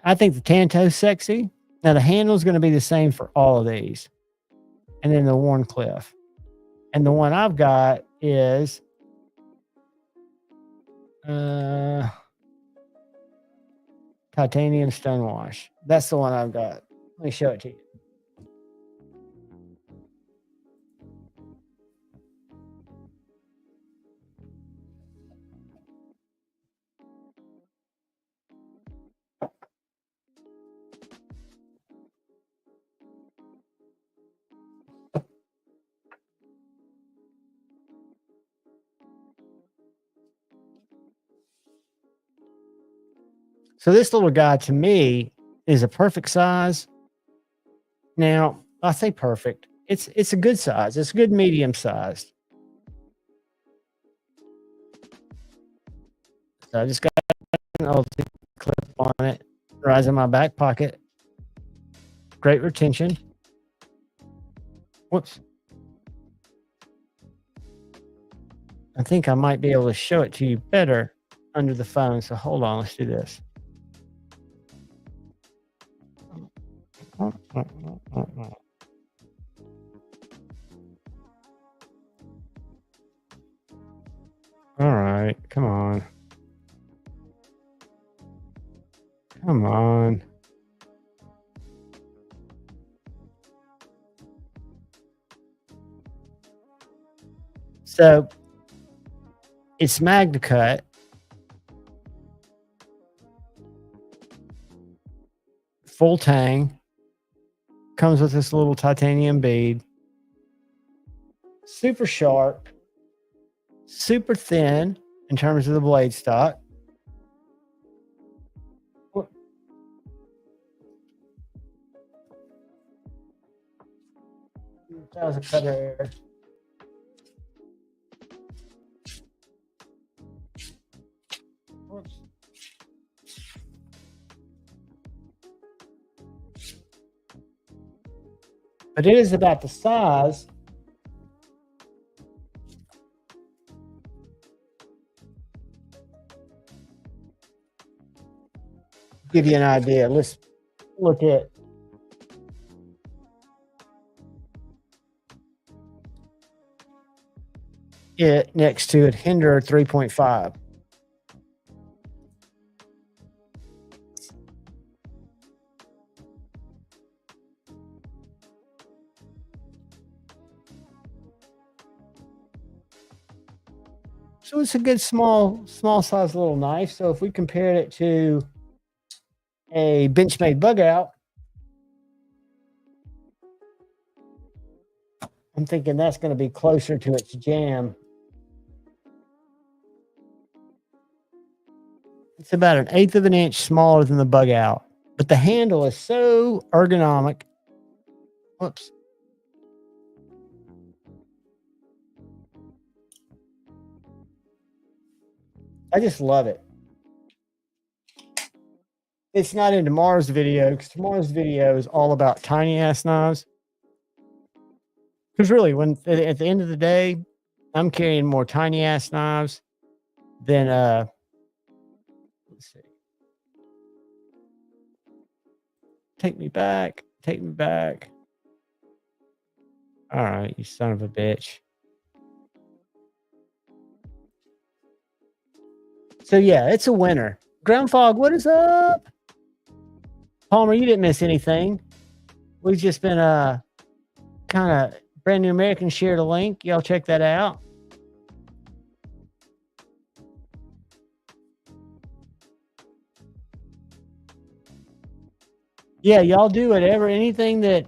I think the Tanto's sexy. Now the handle's going to be the same for all of these. And then the Warncliffe. And the one I've got is titanium stonewash. That's the one I've got. Let me show it to you. So this little guy to me is a perfect size. Now, I say perfect. It's a good size. It's a good medium sized. So I just got an ulti clip on it. Rise in my back pocket. Great retention. Whoops. I think I might be able to show it to you better under the phone. So hold on, let's do this. All right, come on. Come on. So it's Magna Cut. Full tang. Comes with this little titanium bead. Super sharp. Super thin in terms of the blade stock. That was a cutter error. Whoops. But it is about the size give you an idea. Let's look at it next to a Hinder 3.5. So it's a good small size little knife. So if we compared it to a Benchmade bug out, I'm thinking that's going to be closer to its jam. It's about 1/8 of an inch smaller than the bug out, but the handle is so ergonomic. Whoops. I just love it. It's not in tomorrow's video because tomorrow's video is all about tiny ass knives. Because really, when at the end of the day, I'm carrying more tiny ass knives than let's see. Take me back. Take me back. All right, you son of a bitch. So yeah, it's a winner. Ground Fog, what is up? Palmer, you didn't miss anything. We've just been kind of Brand New American shared a link. Y'all check that out. Yeah, y'all do whatever, anything that,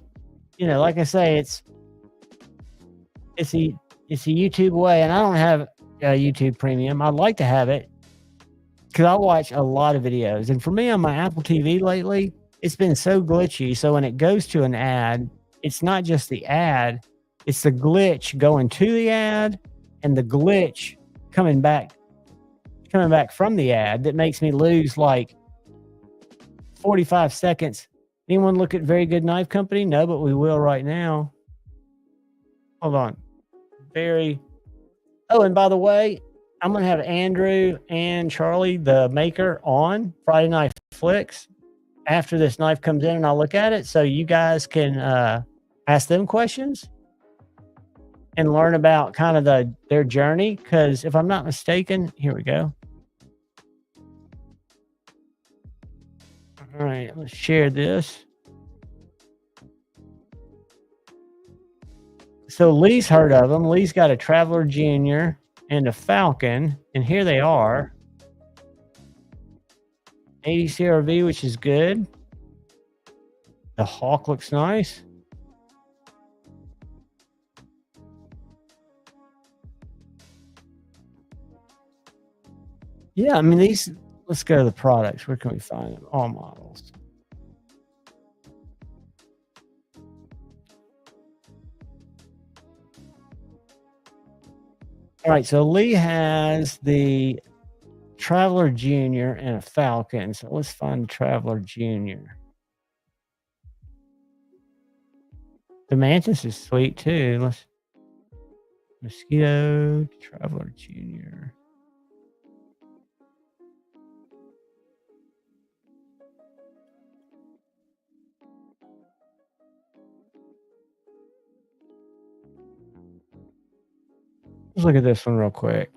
you know, like I say, it's a YouTube way, and I don't have a YouTube Premium. I'd like to have it because I watch a lot of videos, and for me on my Apple TV lately, it's been so glitchy. So when it goes to an ad, it's not just the ad, it's the glitch going to the ad and the glitch coming back from the ad that makes me lose like 45 seconds. Anyone look at Very Good Knife Company? No, but we will right now. Hold on. Oh, and by the way, I'm going to have Andrew and Charlie, the maker, on Friday Night Flicks after this knife comes in, and I'll look at it so you guys can ask them questions and learn about kind of their journey. Because if I'm not mistaken, here we go. All right, let's share this. So Lee's heard of them. Lee's got a Traveler Junior and a Falcon, and here they are. 80 CRV, which is good. The Hawk looks nice. Yeah, I mean, these, let's go to the products. Where can we find them? All models. All right, so Lee has the Traveler Junior and a Falcon. So let's find the Traveler Junior. The Mantis is sweet too. Let's Mosquito, Traveler Junior. Let's look at this one real quick.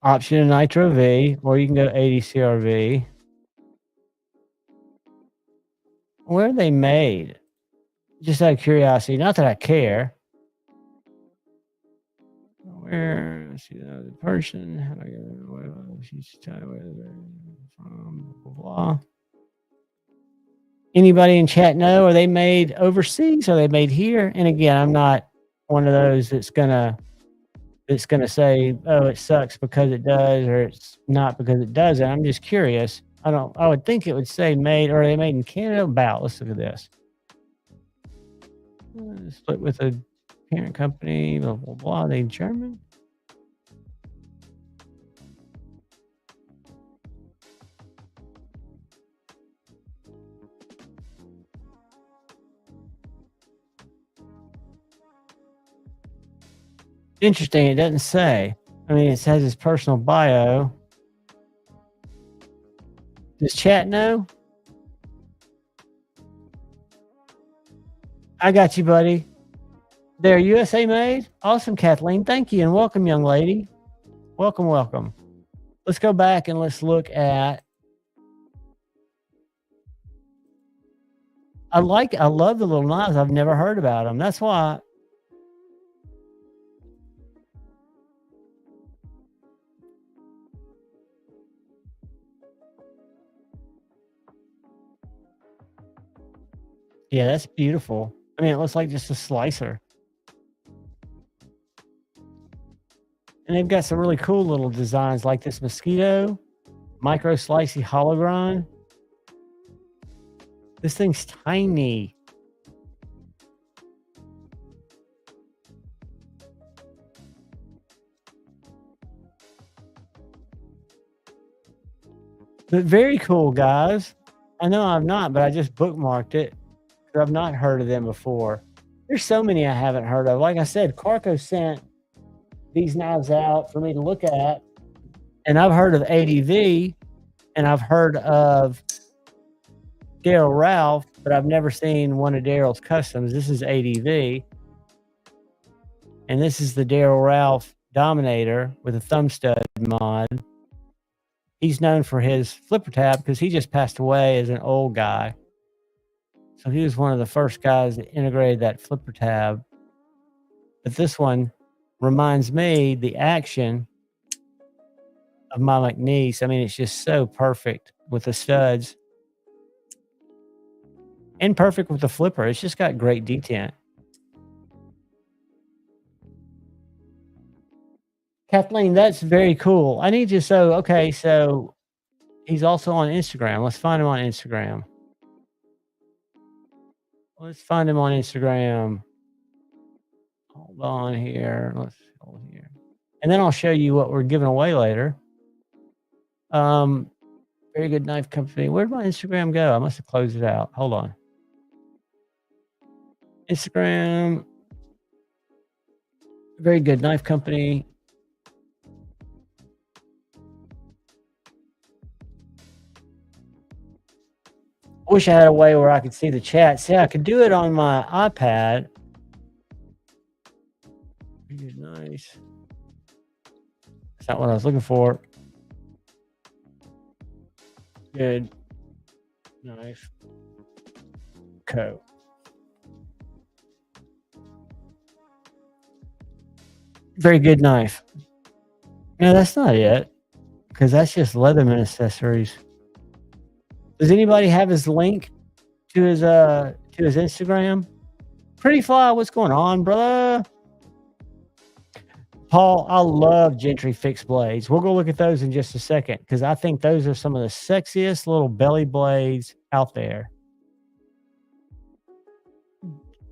Option Nitro V, or you can go 80 CRV. Where are they made? just out of curiosity, not that I care. Where see the person? How do I get she's tied with from blah, blah, blah. Anybody in chat know? Are they made overseas? Or are they made here? And again, I'm not one of those that's gonna say, oh, it sucks because it does, or it's not because it doesn't. I'm just curious. I would think it would say made, or are they made in Canada? About. Let's look at this. Split with a parent company, blah, blah, blah. Are they German? Interesting. It doesn't say. I mean, it says his personal bio. Does chat know? I got you, buddy. They're USA made. Awesome, Kathleen. Thank you, and welcome, young lady. Welcome, welcome. Let's go back and let's look at. I love the little knives. I've never heard about them. That's why. Yeah, that's beautiful. I mean, it looks like just a slicer. And they've got some really cool little designs like this mosquito, micro slicey hologram. This thing's tiny. But very cool, guys. I know I'm not, but I just bookmarked it. I've not heard of them before. There's so many I haven't heard of. Like I said, Carco sent these knives out for me to look at, and I've heard of ADV, and I've heard of Daryl Ralph, but I've never seen one of Daryl's customs. This is ADV, and this is the Daryl Ralph Dominator with a thumb stud mod. He's known for his flipper tab because he just passed away as an old guy. So he was one of the first guys that integrated that flipper tab. But this one reminds me the action of my McNeese. I mean, it's just so perfect with the studs and perfect with the flipper. It's just got great detent. Kathleen, that's very cool. I need you. So he's also on Instagram. Let's find him on Instagram. Let's find him on Instagram. Hold on here. Let's hold here. And then I'll show you what we're giving away later. Very good knife company. Where'd my Instagram go? I must have closed it out. Hold on. Instagram. Very good knife company. I wish I had a way where I could see the chat. See, I could do it on my iPad. Nice. That's not what I was looking for. Good. Knife. Co. Very good knife. No, that's not it. Because that's just Leatherman accessories. Does anybody have his link to his Instagram? Pretty Fly, what's going on, brother? Paul, I love Gentry fixed blades. We'll go look at those in just a second because I think those are some of the sexiest little belly blades out there.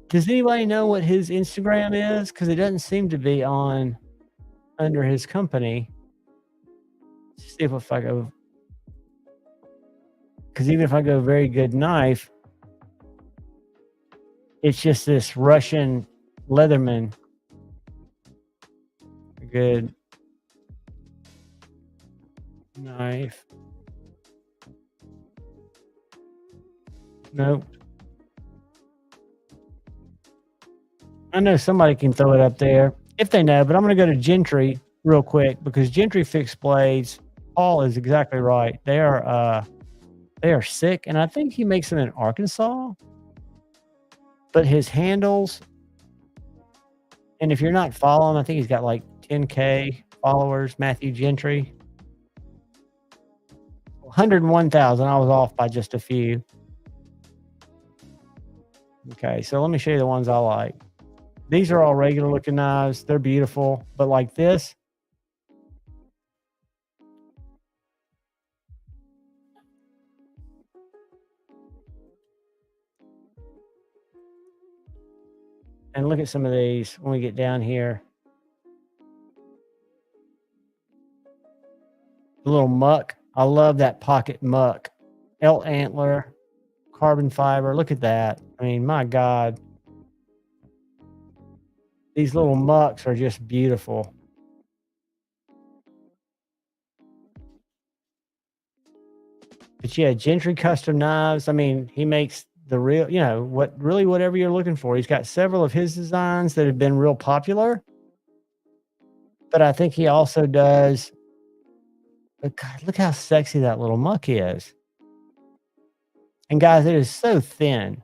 Does anybody know what his Instagram is? Because it doesn't seem to be on under his company. Let's see if I go. Because even if I go very good knife, it's just this Russian Leatherman. Good knife. Nope. I know somebody can throw it up there if they know, but I'm going to go to Gentry real quick because Gentry fixed blades. Paul is exactly right. They are sick, and I think he makes them in Arkansas. But his handles, and if you're not following, I think he's got like 10K followers, Matthew Gentry. 101,000. I was off by just a few. Okay, so let me show you the ones I like. These are all regular looking knives. They're beautiful, but like this, and look at some of these when we get down here. The little muck. I love that pocket muck. L antler, carbon fiber. Look at that. I mean, my God. These little mucks are just beautiful. But yeah, Gentry Custom Knives. I mean, he makes the real, whatever you're looking for. He's got several of his designs that have been real popular. But I think he also does. But God, look how sexy that little muck is. And guys, it is so thin.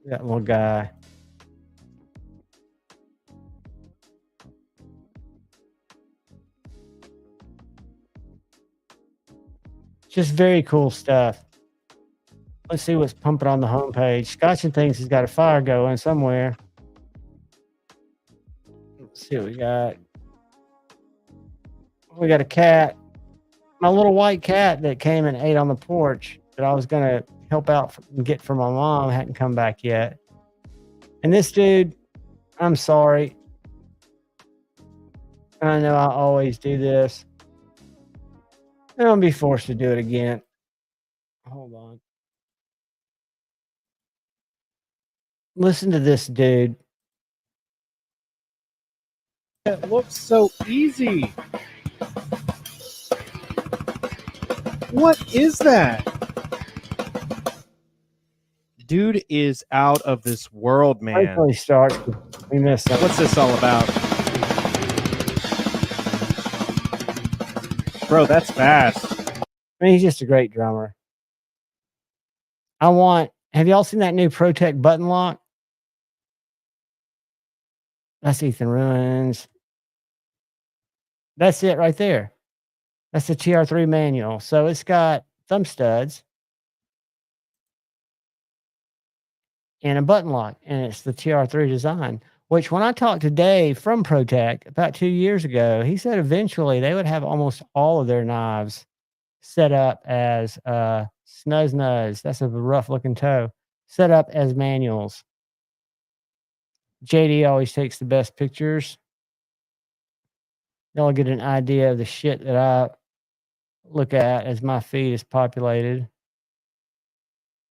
That little guy. Just very cool stuff. Let's see what's pumping on the homepage. Scotchin thinks he's got a fire going somewhere. Let's see what we got. We got a cat. My little white cat that came and ate on the porch that I was going to help out and get for my mom hadn't come back yet. And this dude, I'm sorry. I know I always do this. I'm going to be forced to do it again. Hold on. Listen to this dude. It looks so easy. What is that? Dude is out of this world, man. Hopefully starts. We missed something. What's this all about? Bro, that's fast. I mean, he's just a great drummer. Have y'all seen that new ProTech button lock? That's Ethan Ruins. That's it right there. That's the TR3 manual. So it's got thumb studs and a button lock, and it's the TR3 design, which when I talked to Dave from ProTech about 2 years ago, he said eventually they would have almost all of their knives set up as snuzz. That's a rough looking toe. Set up as manuals. JD always takes the best pictures. Y'all get an idea of the shit that I look at as my feed is populated.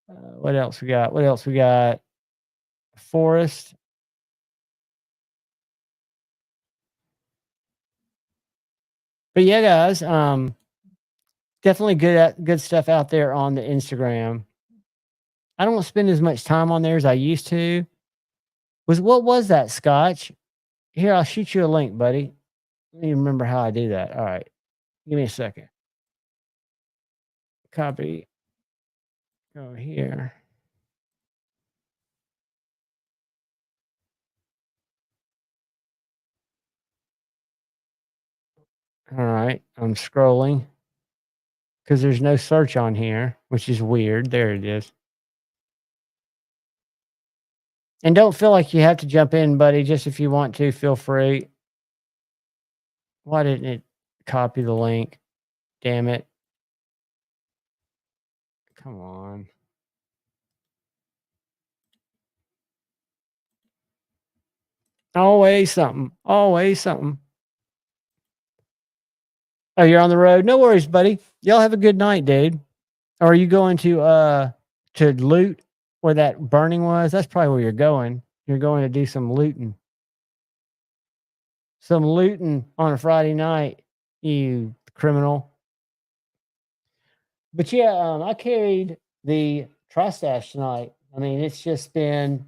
What else we got? Forest. But yeah, guys, definitely good stuff out there on the Instagram. I don't spend as much time on there as I used to. What was that, Scotch? Here, I'll shoot you a link, buddy. Let me remember how I do that. All right. Give me a second. Copy. Go here. All right. I'm scrolling because there's no search on here, which is weird. There it is. And don't feel like you have to jump in, buddy. Just if you want to, feel free. Why didn't it copy the link? Damn it. Come on. Always something. Always something. Oh, you're on the road? No worries, buddy. Y'all have a good night, dude. Or are you going to loot where that burning was? That's probably where you're going. You're going to do some looting. Some looting on a Friday night, you criminal. But yeah, I carried the Tri-Stash tonight. I mean, it's just been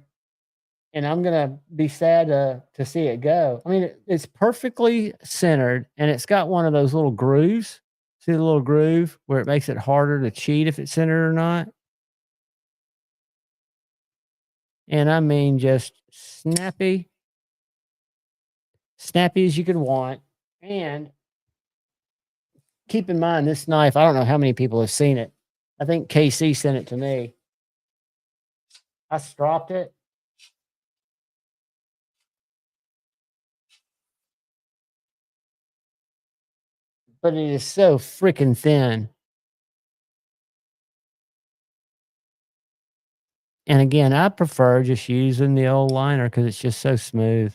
and I'm gonna be sad to see it go. I mean, it's perfectly centered, and it's got one of those little grooves. See the little groove where it makes it harder to cheat if it's centered or not? And I mean just snappy as you could want. And keep in mind, this knife, I don't know how many people have seen it. I think KC sent it to me. I stropped it. But it is so freaking thin. And again, I prefer just using the old liner because it's just so smooth.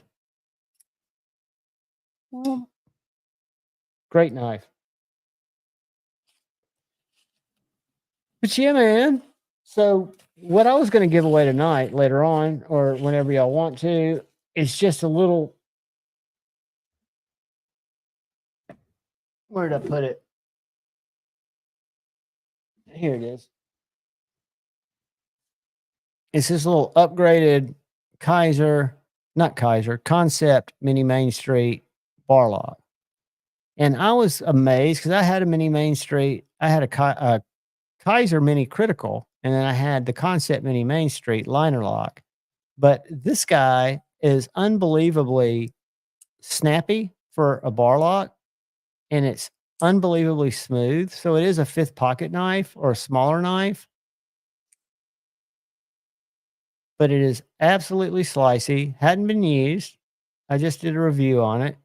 Great knife. But yeah, man. So what I was going to give away tonight, later on, or whenever y'all want to, is just a little. Where did I put it? Here it is. It's this little upgraded Concept Mini Main Street bar lock. And I was amazed because I had a Mini Main Street. I had a Kizer Mini Critical, and then I had the Concept Mini Main Street liner lock. But this guy is unbelievably snappy for a bar lock, and it's unbelievably smooth. So it is a 5th pocket knife or a smaller knife, but it is absolutely slicey. Hadn't been used. I just did a review on it,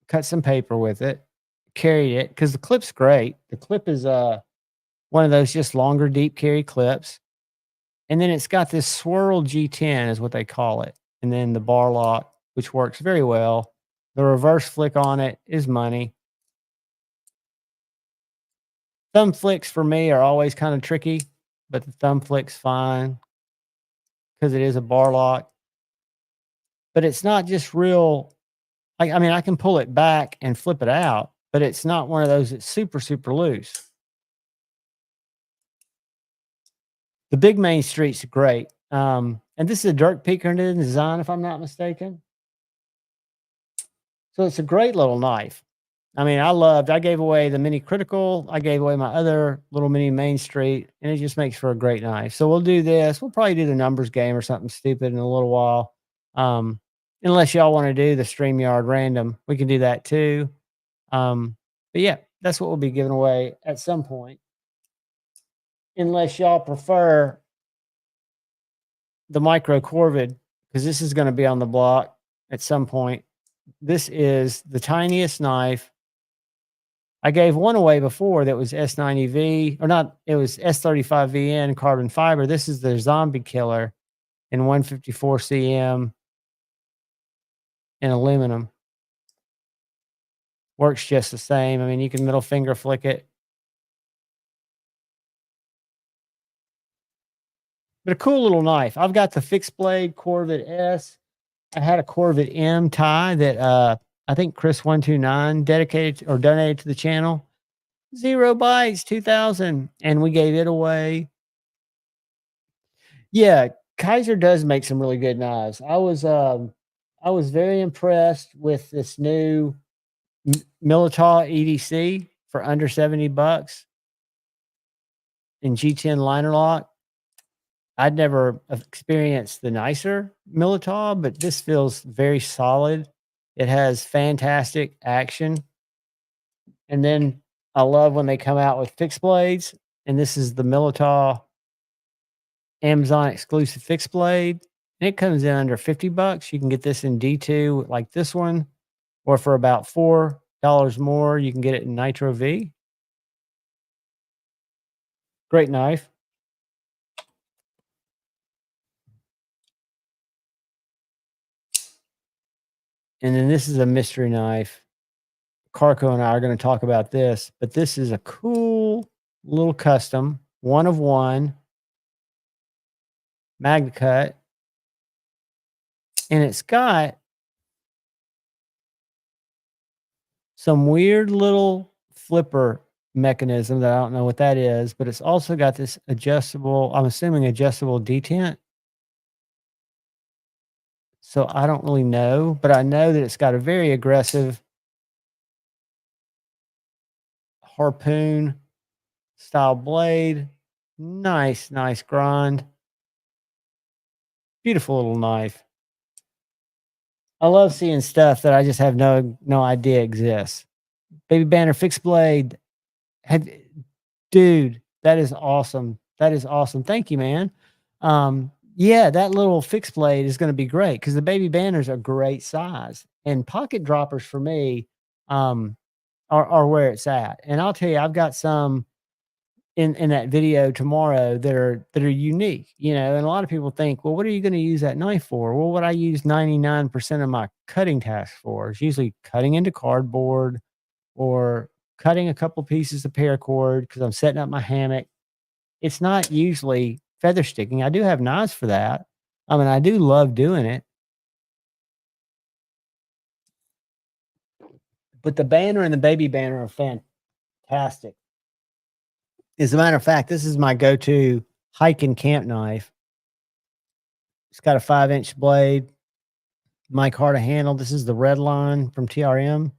cut some paper with it, carried it because the clip's great. The clip is one of those just longer deep carry clips. And then it's got this swirl G10 is what they call it. And then the bar lock, which works very well. The reverse flick on it is money. Thumb flicks for me are always kind of tricky, but the thumb flick's fine because it is a bar lock. But it's not just real. I mean, I can pull it back and flip it out, but it's not one of those that's super, super loose. The big Main Street's great. And this is a Dirk Pinkerton design, if I'm not mistaken. So it's a great little knife. I mean, I gave away the Mini Critical. I gave away my other little Mini Main Street, and it just makes for a great knife. So we'll do this. We'll probably do the numbers game or something stupid in a little while. Unless y'all want to do the StreamYard random, we can do that too. But yeah, that's what we'll be giving away at some point. Unless y'all prefer the Micro Corvid, because this is going to be on the block at some point. This is the tiniest knife. I gave one away before that was S90V, or not, it was S35VN carbon fiber. This is the Zombie Killer in 154 cm in aluminum. Works just the same. I mean, you can middle finger flick it. But a cool little knife. I've got the fixed blade Corvid S. I had a Corvid M tie that I think Chris129 dedicated or donated to the channel. 0 bites, 2000, and we gave it away. Yeah, Kizer does make some really good knives. I was very impressed with this new Militaw EDC for under $70 in G10 liner lock. I'd never experienced the nicer Militaw, but this feels very solid. It has fantastic action. And then I love when they come out with fixed blades. And this is the Militaw Amazon exclusive fixed blade. And it comes in under $50. You can get this in D2 like this one, or for about $4 more, you can get it in Nitro V. Great knife. And then this is a mystery knife. Carco and I are going to talk about this, but this is a cool little custom, one of one, Magna Cut. And it's got some weird little flipper mechanism that I don't know what that is, but it's also got this adjustable, I'm assuming adjustable detent. So I don't really know, but I know that it's got a very aggressive harpoon style blade. Nice grind. Beautiful little knife. I love seeing stuff that I just have no idea exists. Baby Banner fixed blade. Dude, that is awesome. That is awesome. Thank you, man. Yeah, that little fixed blade is going to be great because the Baby Banners are great size, and pocket droppers for me are where it's at. And I'll tell you, I've got some in that video tomorrow that are unique, you know. And a lot of people think, well, what are you going to use that knife for? Well, what I use 99% of my cutting tasks for is usually cutting into cardboard or cutting a couple pieces of paracord because I'm setting up my hammock. It's not usually feather sticking. I do have knives for that. I mean, I do love doing it. But the Banner and the Baby Banner are fantastic. As a matter of fact, this is my go-to hike and camp knife. It's got a 5-inch blade, mic hard to handle. This is the red line from TRM.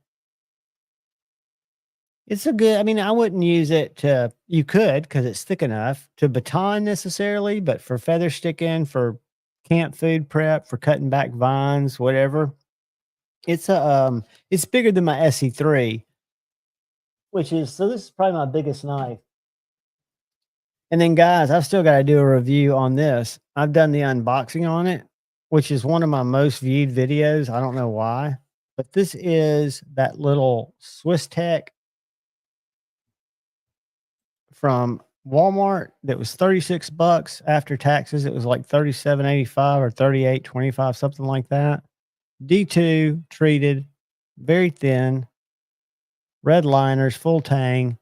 It's a good, I mean, I wouldn't use it to, you could because it's thick enough to baton necessarily, but for feather sticking, for camp food prep, for cutting back vines, whatever. It's it's bigger than my SE3, which is, so this is probably my biggest knife. And then guys, I've still got to do a review on this. I've done the unboxing on it, which is one of my most viewed videos. I don't know why, but this is that little Swiss Tech from Walmart that was $36 after taxes. It was like $37.85 or $38.25, something like that. D2 treated, very thin, red liners, full tang.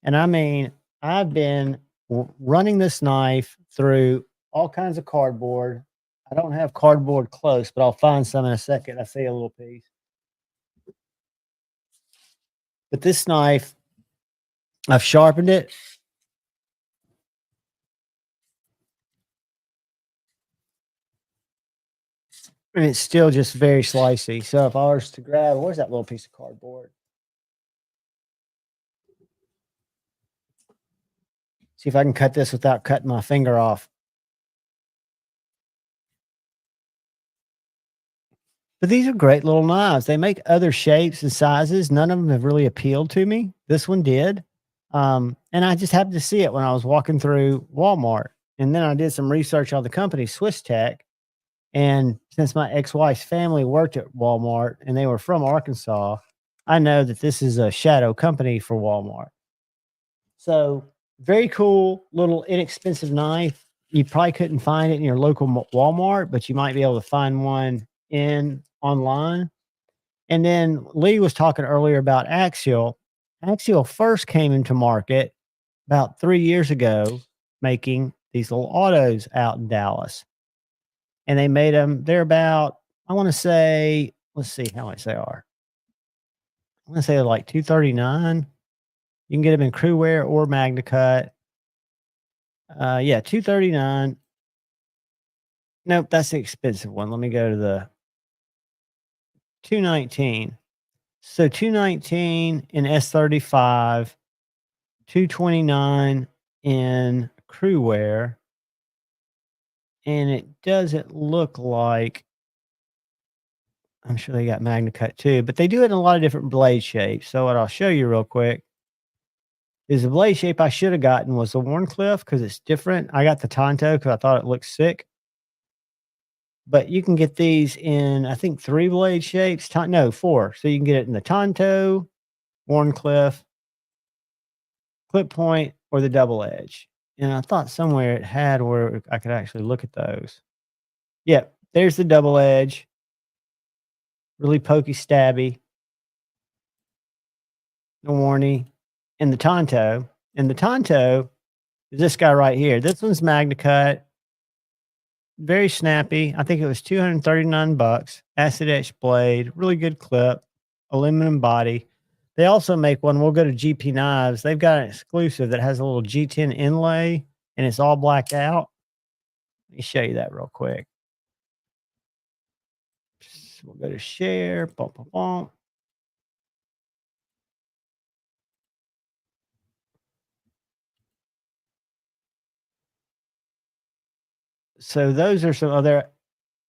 And I mean, I've been running this knife through all kinds of cardboard. I don't have cardboard close, but I'll find some in a second. I see a little piece. But this knife, I've sharpened it. And it's still just very slicey. So if I was to grab, where's that little piece of cardboard? See if I can cut this without cutting my finger off. But these are great little knives. They make other shapes and sizes. None of them have really appealed to me. This one did. And I just happened to see it when I was walking through Walmart. And then I did some research on the company, Swiss Tech. And since my ex-wife's family worked at Walmart and they were from Arkansas, I know that this is a shadow company for Walmart. So very cool, little inexpensive knife. You probably couldn't find it in your local Walmart, but you might be able to find one online. And then Lee was talking earlier about Axial. Axial first came into market about 3 years ago, making these little autos out in Dallas. And they made them, they're about, I want to say, let's see how much they are. I want to say they're like $239. You can get them in crew wear or Magna Cut. Yeah, $239. Nope, that's the expensive one. Let me go to the $219. So $219 in S35, $229 in crew wear. And it doesn't look like, I'm sure they got Magna Cut too, but they do it in a lot of different blade shapes. So what I'll show you real quick is the blade shape I should have gotten was the Warncliffe because it's different. I got the Tonto because I thought it looked sick. But you can get these in, I think, 3 blade shapes. No, 4. So you can get it in the Tonto, Warncliffe, clip point, or the double edge. And I thought somewhere it had where I could actually look at those. Yep, there's the double edge. Really pokey, stabby. No warning. And the Tonto. And the Tonto is this guy right here. This one's Magna Cut. Very snappy. I think it was $239. Acid etched blade. Really good clip. Aluminum body. They also make one. We'll go to GP Knives. They've got an exclusive that has a little G10 inlay and it's all blacked out. Let me show you that real quick. We'll go to share. Bum, bum, bum. So those are some other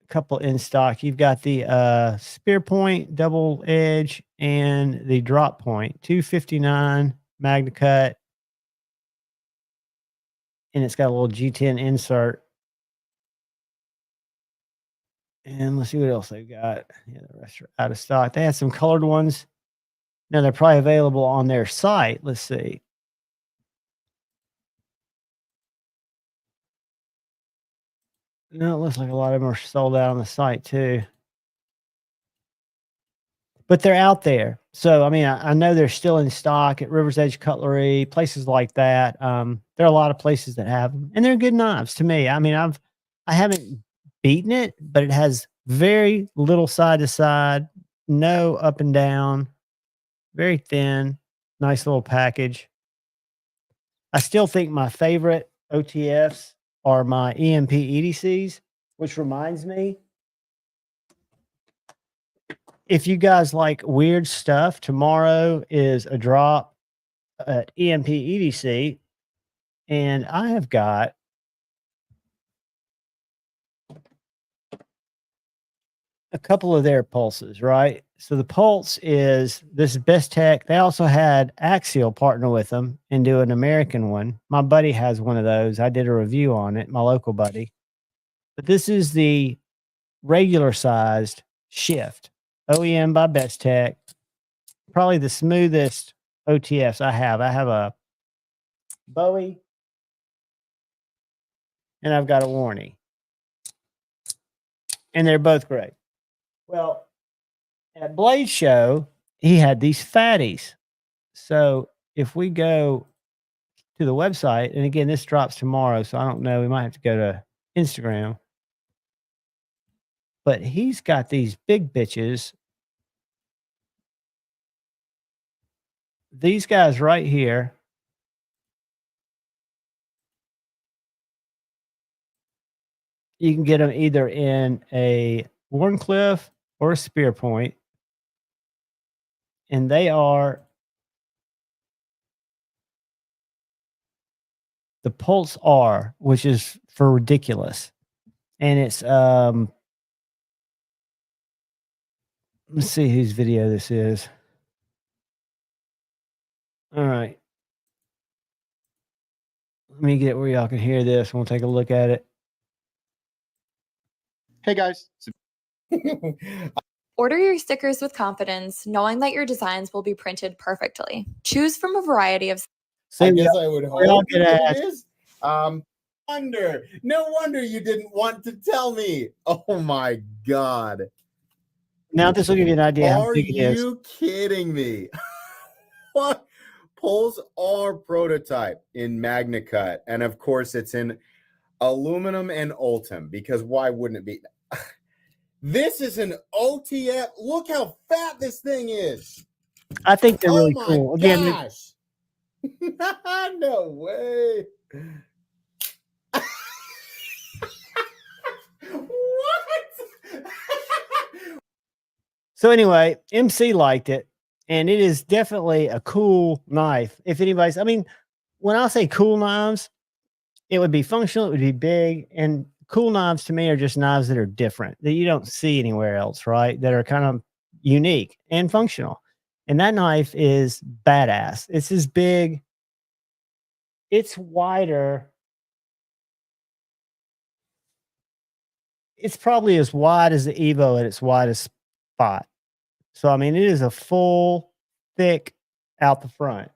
couple in stock. You've got the spear point, double edge, and the drop point. 259 Magna Cut. And it's got a little G10 insert. And let's see what else they've got. Yeah, the rest are out of stock. They had some colored ones. Now they're probably available on their site. Let's see. No, it looks like a lot of them are sold out on the site too. But they're out there. So, I mean, I know they're still in stock at River's Edge Cutlery, places like that. There are a lot of places that have them, and they're good knives to me. I mean, I haven't beaten it, but it has very little side to side, no up and down, very thin, nice little package. I still think my favorite OTFs are my EMP EDCs, which reminds me, if you guys like weird stuff, tomorrow is a drop at EMP EDC, and I have got a couple of their pulses, right? So the pulse is this Best Tech. They also had Axial partner with them and do an American one. My buddy has one of those. I did a review on it, my local buddy. But this is the regular sized shift. OEM by Best Tech. Probably the smoothest OTFs I have. I have a Bowie and I've got a Warney. And they're both great. Well, at Blade Show, he had these fatties. So if we go to the website, and again, this drops tomorrow, so I don't know. We might have to go to Instagram. But he's got these big bitches. These guys right here. You can get them either in a Warncliffe or a spear point. And they are the Pulse R, which is for ridiculous. And it's let's see whose video this is. All right. Let me get where y'all can hear this. We'll take a look at it. Hey guys. Order your stickers with confidence, knowing that your designs will be printed perfectly. Choose from a variety of. I guess I would hope it is. No wonder you didn't want to tell me. Oh my God. Now this will give you an idea how Are big it is. you kidding me? What? Pulls are prototype in Magna Cut. And of course it's in aluminum and Ultim, because why wouldn't it be? This is an OTF. Look how fat this thing is. I think they're really oh my cool. Again, gosh. No way. What? so anyway, MC liked it, and it is definitely a cool knife. If anybody's, I mean, when I say cool knives, it would be functional, it would be big, and cool knives to me are just knives that are different, that you don't see anywhere else, right? That are kind of unique and functional. And that knife is badass. It's as big, it's wider. It's probably as wide as the Evo at its widest spot. So, I mean, it is a full, thick out the front.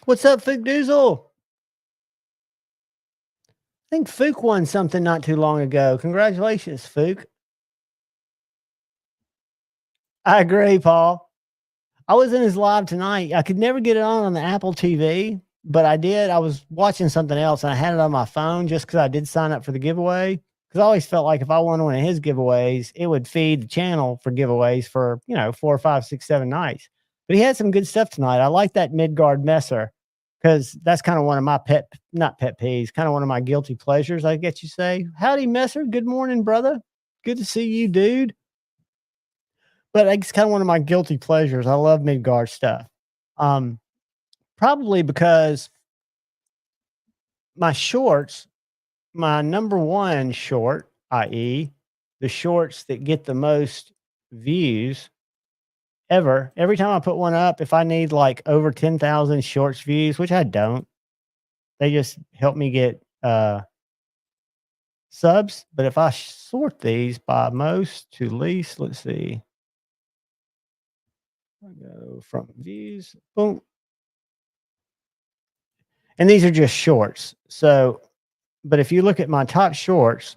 What's up, Fook Doozle? I think Fook won something not too long ago. Congratulations, Fook. I agree, Paul. I was in his live tonight. I could never get it on the Apple TV, but I did. I was watching something else, and I had it on my phone just because I did sign up for the giveaway. Because I always felt like if I won one of his giveaways, it would feed the channel for giveaways for, 4, 5, 6, 7 nights. But he had some good stuff tonight. I like that Midgard Messer. because that's kind of one of my not pet peeves, kind of one of my guilty pleasures, I guess you say. Howdy, Messer. Good morning, brother. Good to see you, dude. But it's kind of one of my guilty pleasures. I love mid-guard stuff. Probably because my shorts, my number one short, i.e., the shorts that get the most views ever, every time I put one up, if I need like over 10,000 shorts views, which I don't, they just help me get subs. But if I sort these by most to least, let's see. I go from views, boom. And these are just shorts. So, but if you look at my top shorts,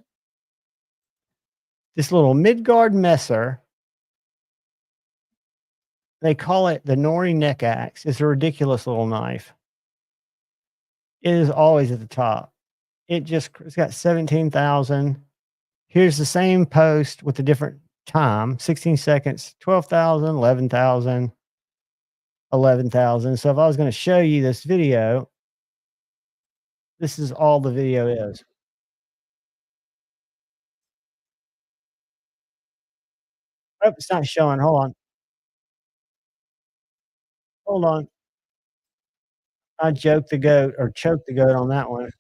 this little mid-guard messer, they call it the Nori neck axe. It's a ridiculous little knife. It is always at the top. It's got 17,000. Here's the same post with a different time, 16 seconds, 12,000, 11,000, 11,000. So if I was going to show you this video, this is all the video is. Oh, it's not showing. Hold on. Hold on. I joked the goat or choked the goat on that one.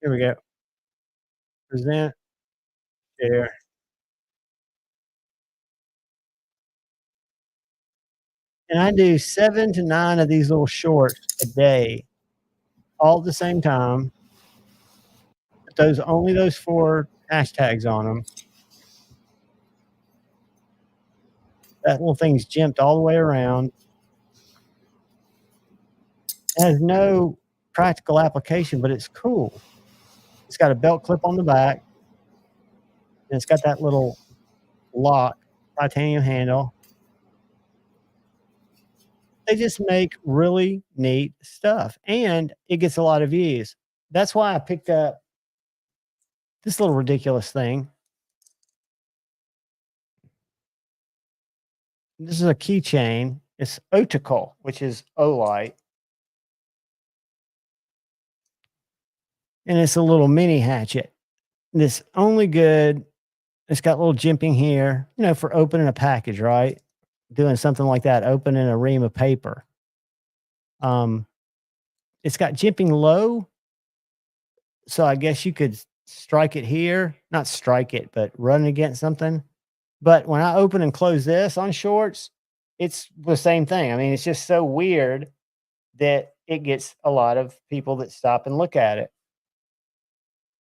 Here we go. Present, share. And I do 7 to 9 of these little shorts a day, all at the same time. With only those 4 hashtags on them. That little thing's jimped all the way around. It has no practical application, but it's cool. It's got a belt clip on the back, and it's got that little lock, titanium handle. They just make really neat stuff, and it gets a lot of views. That's why I picked up this little ridiculous thing. This is a keychain. It's Otical, which is Olight. And it's a little mini hatchet. And it's only good. It's got a little jimping here, for opening a package, right? Doing something like that, opening a ream of paper. It's got jimping low. So I guess you could strike it here, not strike it, but run against something. But when I open and close this on shorts, it's the same thing. I mean, it's just so weird that it gets a lot of people that stop and look at it.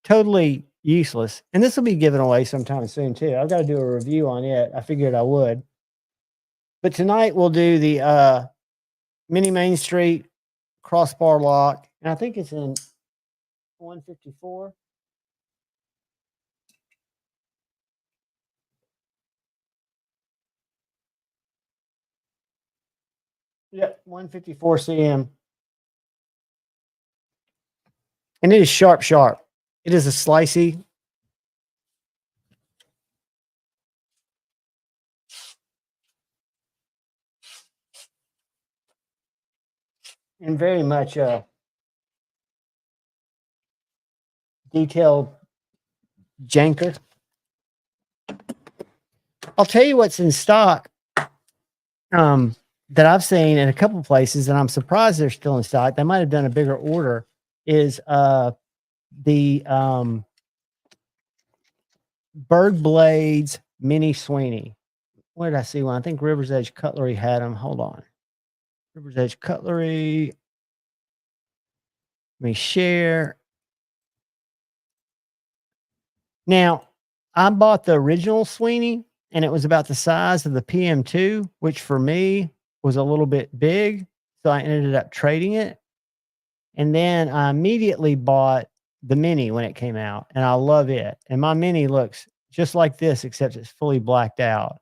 Totally useless. And this will be given away sometime soon too. I've got to do a review on it. I figured I would. But tonight we'll do the Mini Main Street crossbar lock. And I think it's in 154. Yep, 154 cm. And it is sharp. It is a slicey. And very much detailed janker. I'll tell you what's in stock that I've seen in a couple places, and I'm surprised they're still in stock. They might have done a bigger order. Is the Berg Blades Mini Sweeney. Where did I see one? I think River's Edge Cutlery had them. Hold on. River's Edge Cutlery. Let me share. Now, I bought the original Sweeney, and it was about the size of the PM2, which for me was a little bit big. So I ended up trading it. And then I immediately bought the Mini when it came out, and I love it. And my Mini looks just like this, except it's fully blacked out.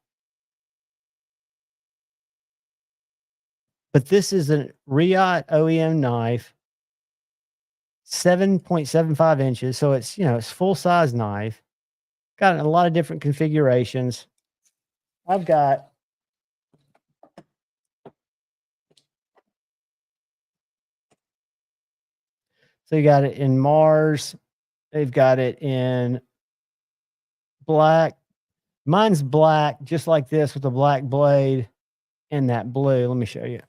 But this is a Riot OEM knife, 7.75 inches. So it's, it's full size knife. Got a lot of different configurations. I've got So you got it in Mars. They've got it in black. Mine's black, just like this, with a black blade and that blue. Let me show you.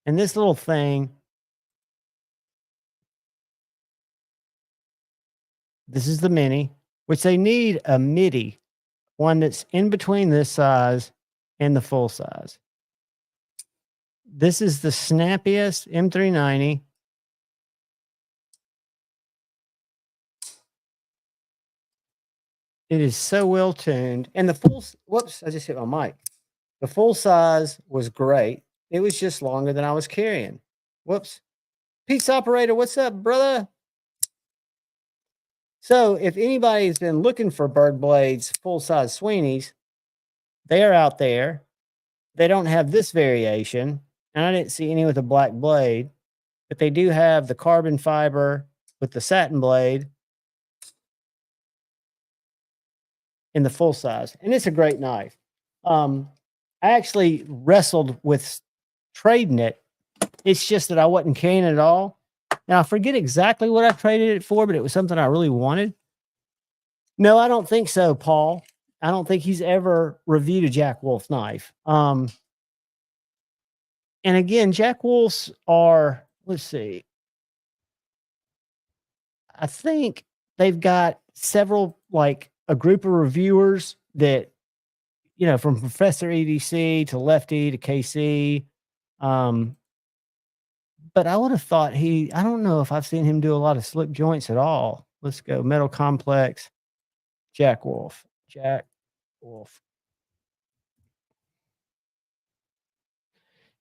And this little thing, this is the mini, which they need a midi, one that's in between this size and the full size. This is the snappiest M390. It is so well tuned. And the full, whoops, I just hit my mic. The full size was great. It was just longer than I was carrying. Whoops. Peace operator, what's up, brother? So if anybody's been looking for Berg Blades full-size Sweeneys, they are out there. They don't have this variation, and I didn't see any with a black blade, but they do have the carbon fiber with the satin blade in the full size, and it's a great knife. I actually wrestled with trading it. It's just that I wasn't carrying it at all. Now, I forget exactly what I traded it for, but it was something I really wanted. No, I don't think so, Paul. I don't think he's ever reviewed a Jack Wolf knife. And again, Jack Wolfs are, let's see. I think they've got several, like a group of reviewers that, you know, from Professor EDC to Lefty to KC. But I would have thought I don't know if I've seen him do a lot of slip joints at all. Let's go. Metal Complex, Jack Wolf. Jack Wolf.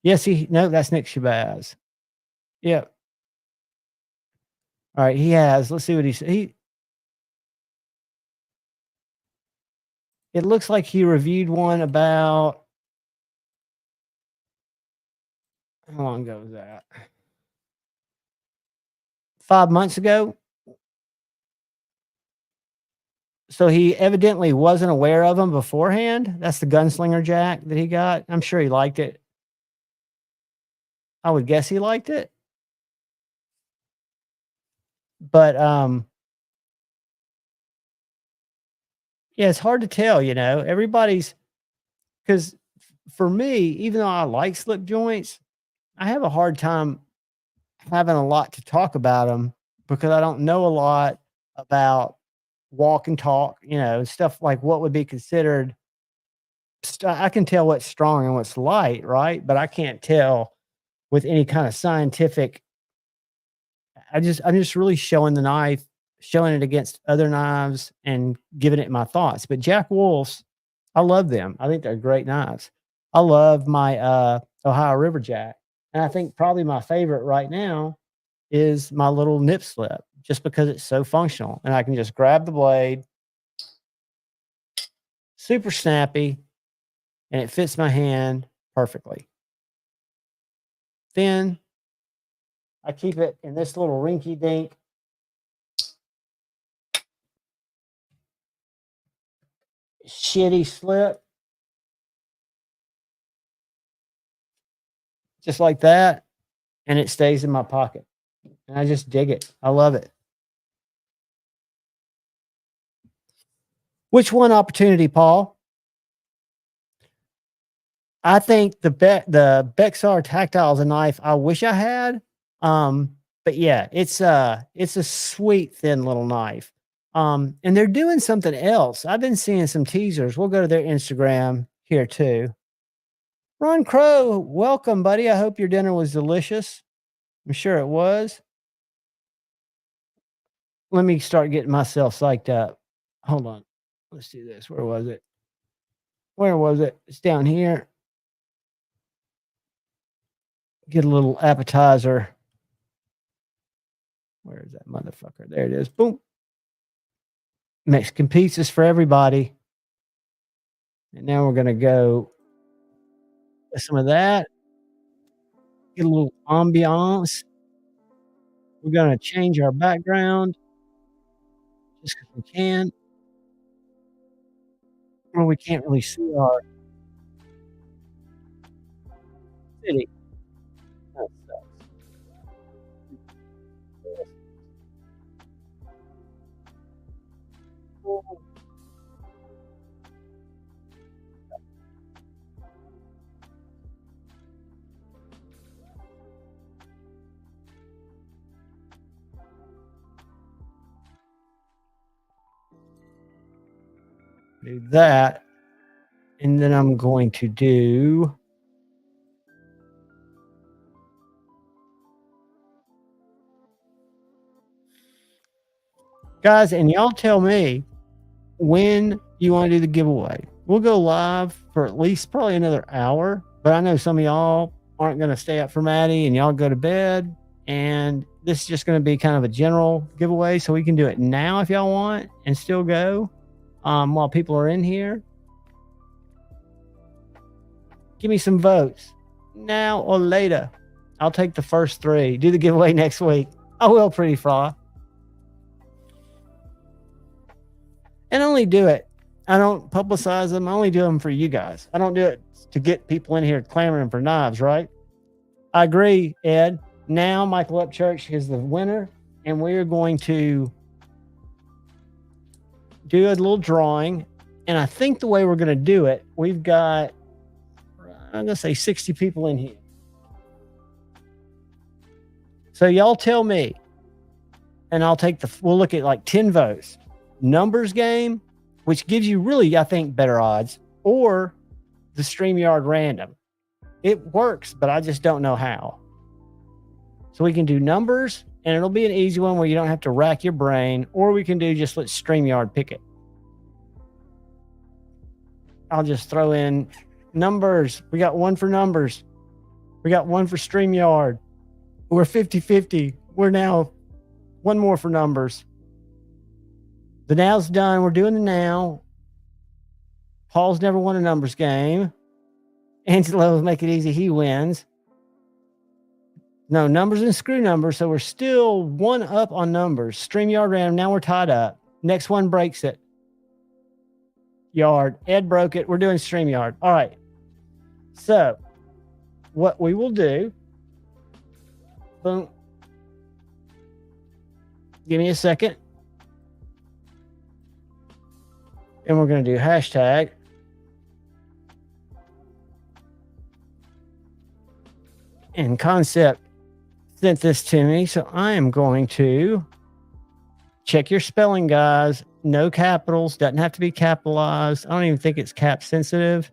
Yes, no, that's Nick Shabazz. Yep. All right, he has. Let's see what he said. It looks like he reviewed one about, how long ago was that? 5 months ago. So he evidently wasn't aware of them beforehand. That's the Gunslinger Jack that he got. I'm sure he liked it. I would guess he liked it. But yeah, it's hard to tell, you know. Everybody's, because for me, even though I like slip joints, I have a hard time having a lot to talk about them because I don't know a lot about walk and talk, you know, stuff like what would be considered. I can tell what's strong and what's light, right? But I can't tell with any kind of scientific. I'm just really showing the knife, showing it against other knives and giving it my thoughts. But Jack Wolf's, I love them. I think they're great knives. I love my Ohio River Jack. And I think probably my favorite right now is my little nip slip, just because it's so functional. And I can just grab the blade, super snappy, and it fits my hand perfectly. Then I keep it in this little rinky dink shitty slip. Just like that. And it stays in my pocket. And I just dig it. I love it. Which one opportunity, Paul? I think the Bexar Tactile is a knife I wish I had. But yeah, it's a sweet, thin little knife. And they're doing something else. I've been seeing some teasers. We'll go to their Instagram here too. Ron Crow, welcome, buddy. I hope your dinner was delicious. I'm sure it was. Let me start getting myself psyched up. Hold on. Let's do this. Where was it? Where was it? It's down here. Get a little appetizer. Where is that motherfucker? There it is. Boom. Mexican pizzas for everybody. And now we're going to go with some of that. Get a little ambiance. We're going to change our background just because we can. Well, we can't really see our city. That sucks. Do that. And then I'm going to do guys, and y'all tell me when you want to do the giveaway. We'll go live for at least probably another hour, but I know some of y'all aren't going to stay up for Maddie and y'all go to bed. And this is just going to be kind of a general giveaway. So we can do it now if y'all want and still go while people are in here. Give me some votes now or later. I'll take the first 3. Do the giveaway next week. I will, Pretty Fly. And only do it. I don't publicize them. I only do them for you guys. I don't do it to get people in here clamoring for knives, right? I agree, Ed. Now Michael Upchurch is the winner, and we're going to do a little drawing. And I think the way we're going to do it, we've got, I'm going to say 60 people in here. So y'all tell me, and we'll look at like 10 votes. Numbers game, which gives you really, I think, better odds, or the StreamYard random. It works, but I just don't know how. So we can do numbers, and it'll be an easy one where you don't have to rack your brain, or we can do just let StreamYard pick it. I'll just throw in numbers. We got 1 for numbers. We got 1 for StreamYard. We're 50-50. We're now 1 more for numbers. The now's done. We're doing the now. Paul's never won a numbers game. Angelo, make it easy. He wins. No, numbers and screw numbers. So we're still 1 up on numbers. StreamYard random. Now we're tied up. Next one breaks it. Yard. Ed broke it. We're doing StreamYard. All right. So what we will do. Boom. Give me a second. And we're going to do hashtag. And Concept sent this to me. So I am going to check your spelling, guys. No capitals. Doesn't have to be capitalized. I don't even think it's cap sensitive.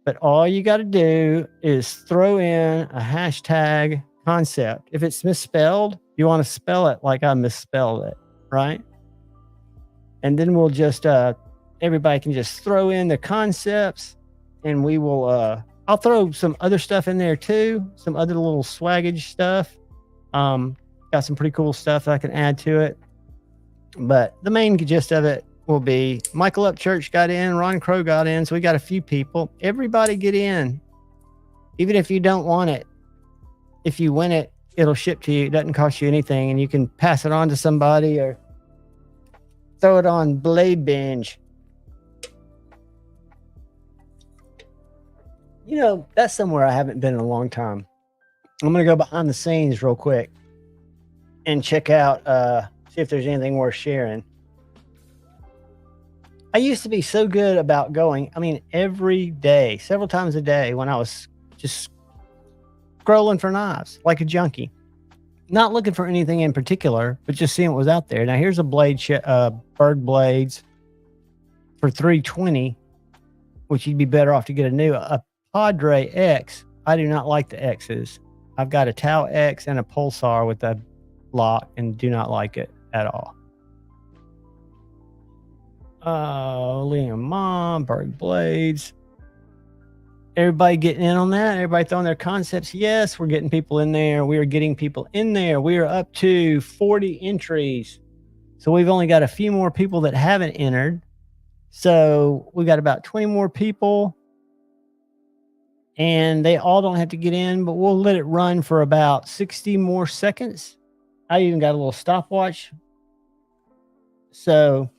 But all you got to do is throw in a hashtag Concept. If it's misspelled, you want to spell it like I misspelled it, right? And then we'll just, everybody can just throw in the concepts, and we will, I'll throw some other stuff in there too. Some other little swaggage stuff. Got some pretty cool stuff that I can add to it. But the main gist of it will be Michael Upchurch got in, Ron Crow got in. So we got a few people. Everybody get in. Even if you don't want it. If you win it, it'll ship to you. It doesn't cost you anything. And you can pass it on to somebody or throw it on Blade Binge. You know, that's somewhere I haven't been in a long time. I'm going to go behind the scenes real quick and check out, see if there's anything worth sharing. I used to be so good about going, every day, several times a day when I was just scrolling for knives like a junkie. Not looking for anything in particular, but just seeing what was out there. Now here's a blade, Berg blades for $320, which you'd be better off to get a Padre X. I do not like the X's. I've got a Tau X and a Pulsar with a lock and do not like it at all. Liam Mom, Berg blades. Everybody getting in on that? Everybody throwing their concepts? Yes, we're getting people in there. We are getting people in there. We are up to 40 entries. So we've only got a few more people that haven't entered. So we got about 20 more people. And they all don't have to get in, but we'll let it run for about 60 more seconds. I even got a little stopwatch. So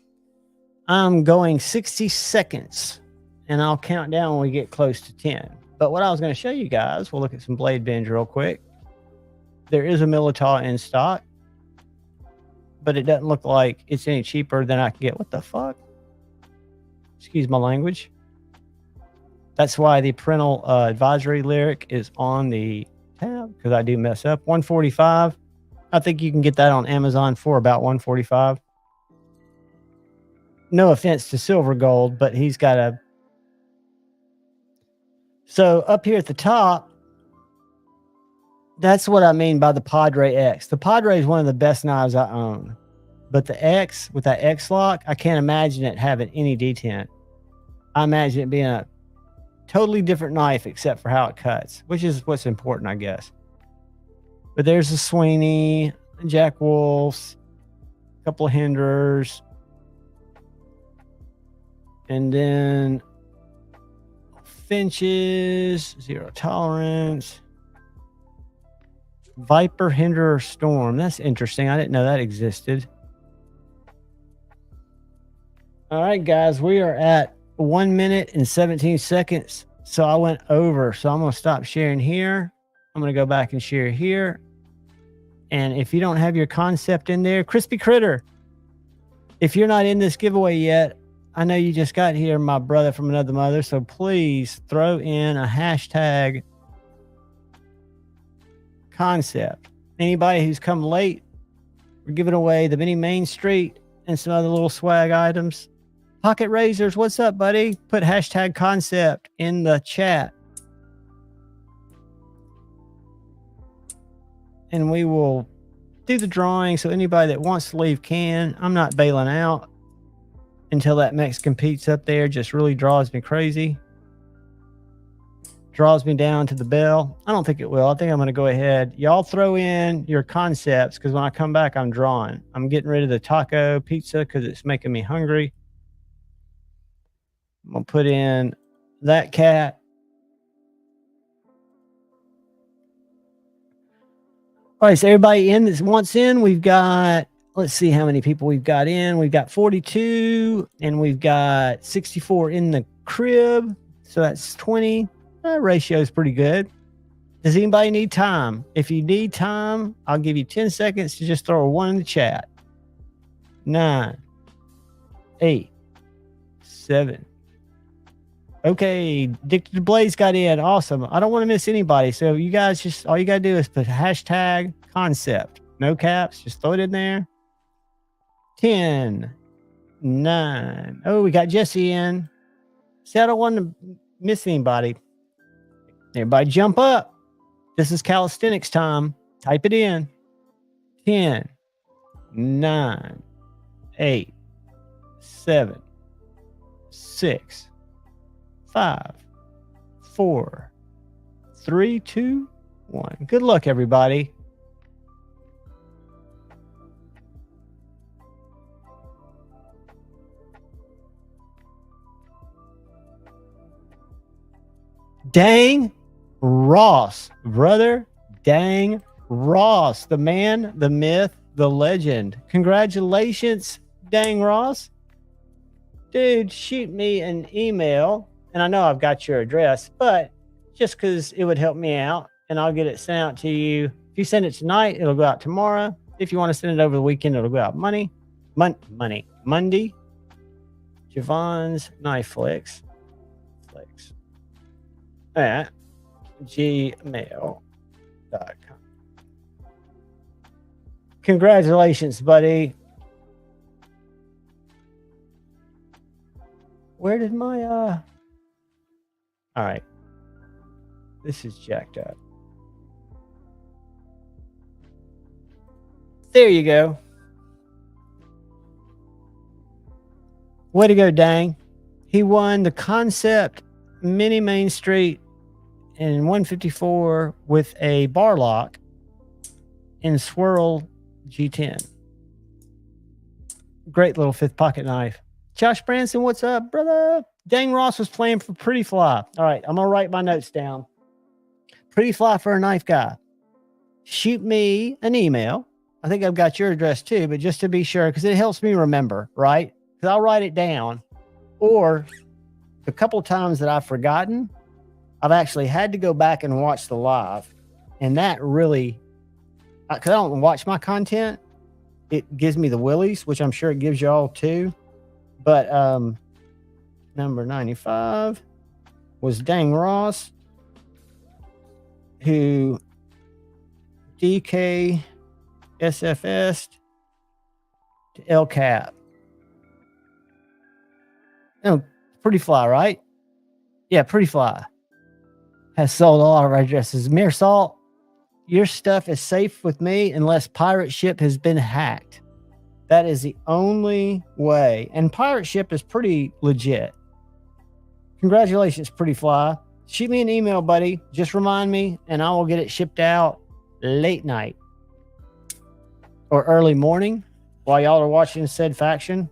I'm going 60 seconds. And I'll count down when we get close to 10. But what I was going to show you guys, we'll look at some Blade Binge real quick. There is a Militaw in stock, but it doesn't look like it's any cheaper than I can get. What the fuck? Excuse my language. That's why the parental advisory lyric is on the tab, because I do mess up. $145. I think you can get that on Amazon for about $145. No offense to Silver Gold, but he's got a. So up here at the top, that's what I mean by the Padre X. The Padre is one of the best knives I own. But the X, with that X lock, I can't imagine it having any detent. I imagine it being a totally different knife except for how it cuts, which is what's important, I guess. But there's the Sweeney, Jack Wolf's, a couple of Hinders, and then Finches, Zero Tolerance, Viper, Hinder, Storm. That's interesting. I didn't know that existed. All right, guys, we are at 1 minute and 17 seconds. So I went over. So I'm going to stop sharing here. I'm going to go back and share here. And if you don't have your concept in there, Crispy Critter, if you're not in this giveaway yet, I know you just got here, my brother from another mother. So please throw in a hashtag concept. Anybody who's come late, we're giving away the mini Main Street and some other little swag items. Pocket Razors, what's up, buddy? Put hashtag concept in the chat. And we will do the drawing. So anybody that wants to leave can. I'm not bailing out until that Mexican pizza up there just really draws me crazy. Draws me down to the bell. I don't think it will. I think I'm going to go ahead. Y'all throw in your concepts because when I come back, I'm drawing. I'm getting rid of the taco pizza because it's making me hungry. I'm going to put in that cat. All right, so everybody in that wants in, we've got, let's see how many people we've got in. We've got 42 and we've got 64 in the crib. So that's 20. Ratio is pretty good. Does anybody need time? If you need time, I'll give you 10 seconds to just throw a 1 in the chat. 9, 8, 7. Okay, Dick the Blaze got in. Awesome. I don't want to miss anybody. So you guys just, all you got to do is put hashtag concept. No caps. Just throw it in there. 10, 9. Oh, we got Jesse in. See, I don't want to miss anybody. Everybody jump up. This is calisthenics time. Type it in. 10, 9, 8, 7, 6, 5, 4, 3, 2, 1. Good luck, everybody. Dang Ross, brother. Dang Ross, the man, the myth, the legend. Congratulations, Dang Ross. Dude, shoot me an email. And I know I've got your address, but just because it would help me out, and I'll get it sent out to you. If you send it tonight, it'll go out tomorrow. If you want to send it over the weekend, it'll go out Monday. Javon's Knife Flicks at gmail.com. Congratulations, buddy. Where did my all right. This is jacked up. There you go. Way to go, Dang. He won the concept mini Main Street in 154 with a bar lock in Swirl G10. Great little fifth pocket knife. Josh Branson, what's up, brother? Dang Ross was playing for Pretty Fly. All right, I'm going to write my notes down. Pretty Fly for a knife guy. Shoot me an email. I think I've got your address too, but just to be sure, because it helps me remember, right? Because I'll write it down. Or a couple of times that I've forgotten, I've actually had to go back and watch the live. And that really, because I don't watch my content, it gives me the willies, which I'm sure it gives y'all too. But number 95 was Dang Ross, who DK SFS to LCAP. No, Pretty Fly, right? Yeah, Pretty Fly has sold all our addresses. Mere Salt, your stuff is safe with me unless pirate ship has been hacked. That is the only way. And pirate ship is pretty legit. Congratulations, Pretty Fly. Shoot me an email, buddy. Just remind me, and I will get it shipped out late night or early morning while y'all are watching said faction.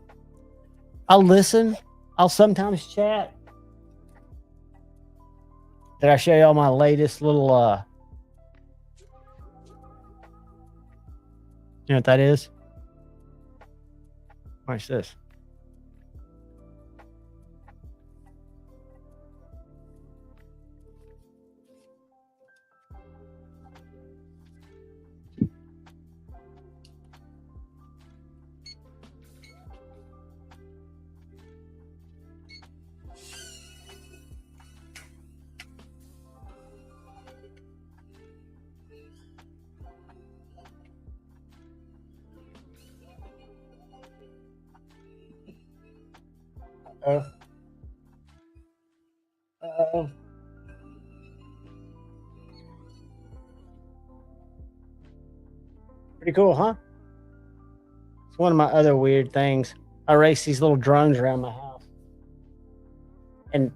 I'll listen. I'll sometimes chat. Did I show y'all my latest little you know what that is? Watch this. Pretty cool, huh? It's one of my other weird things. I race these little drones around my house. And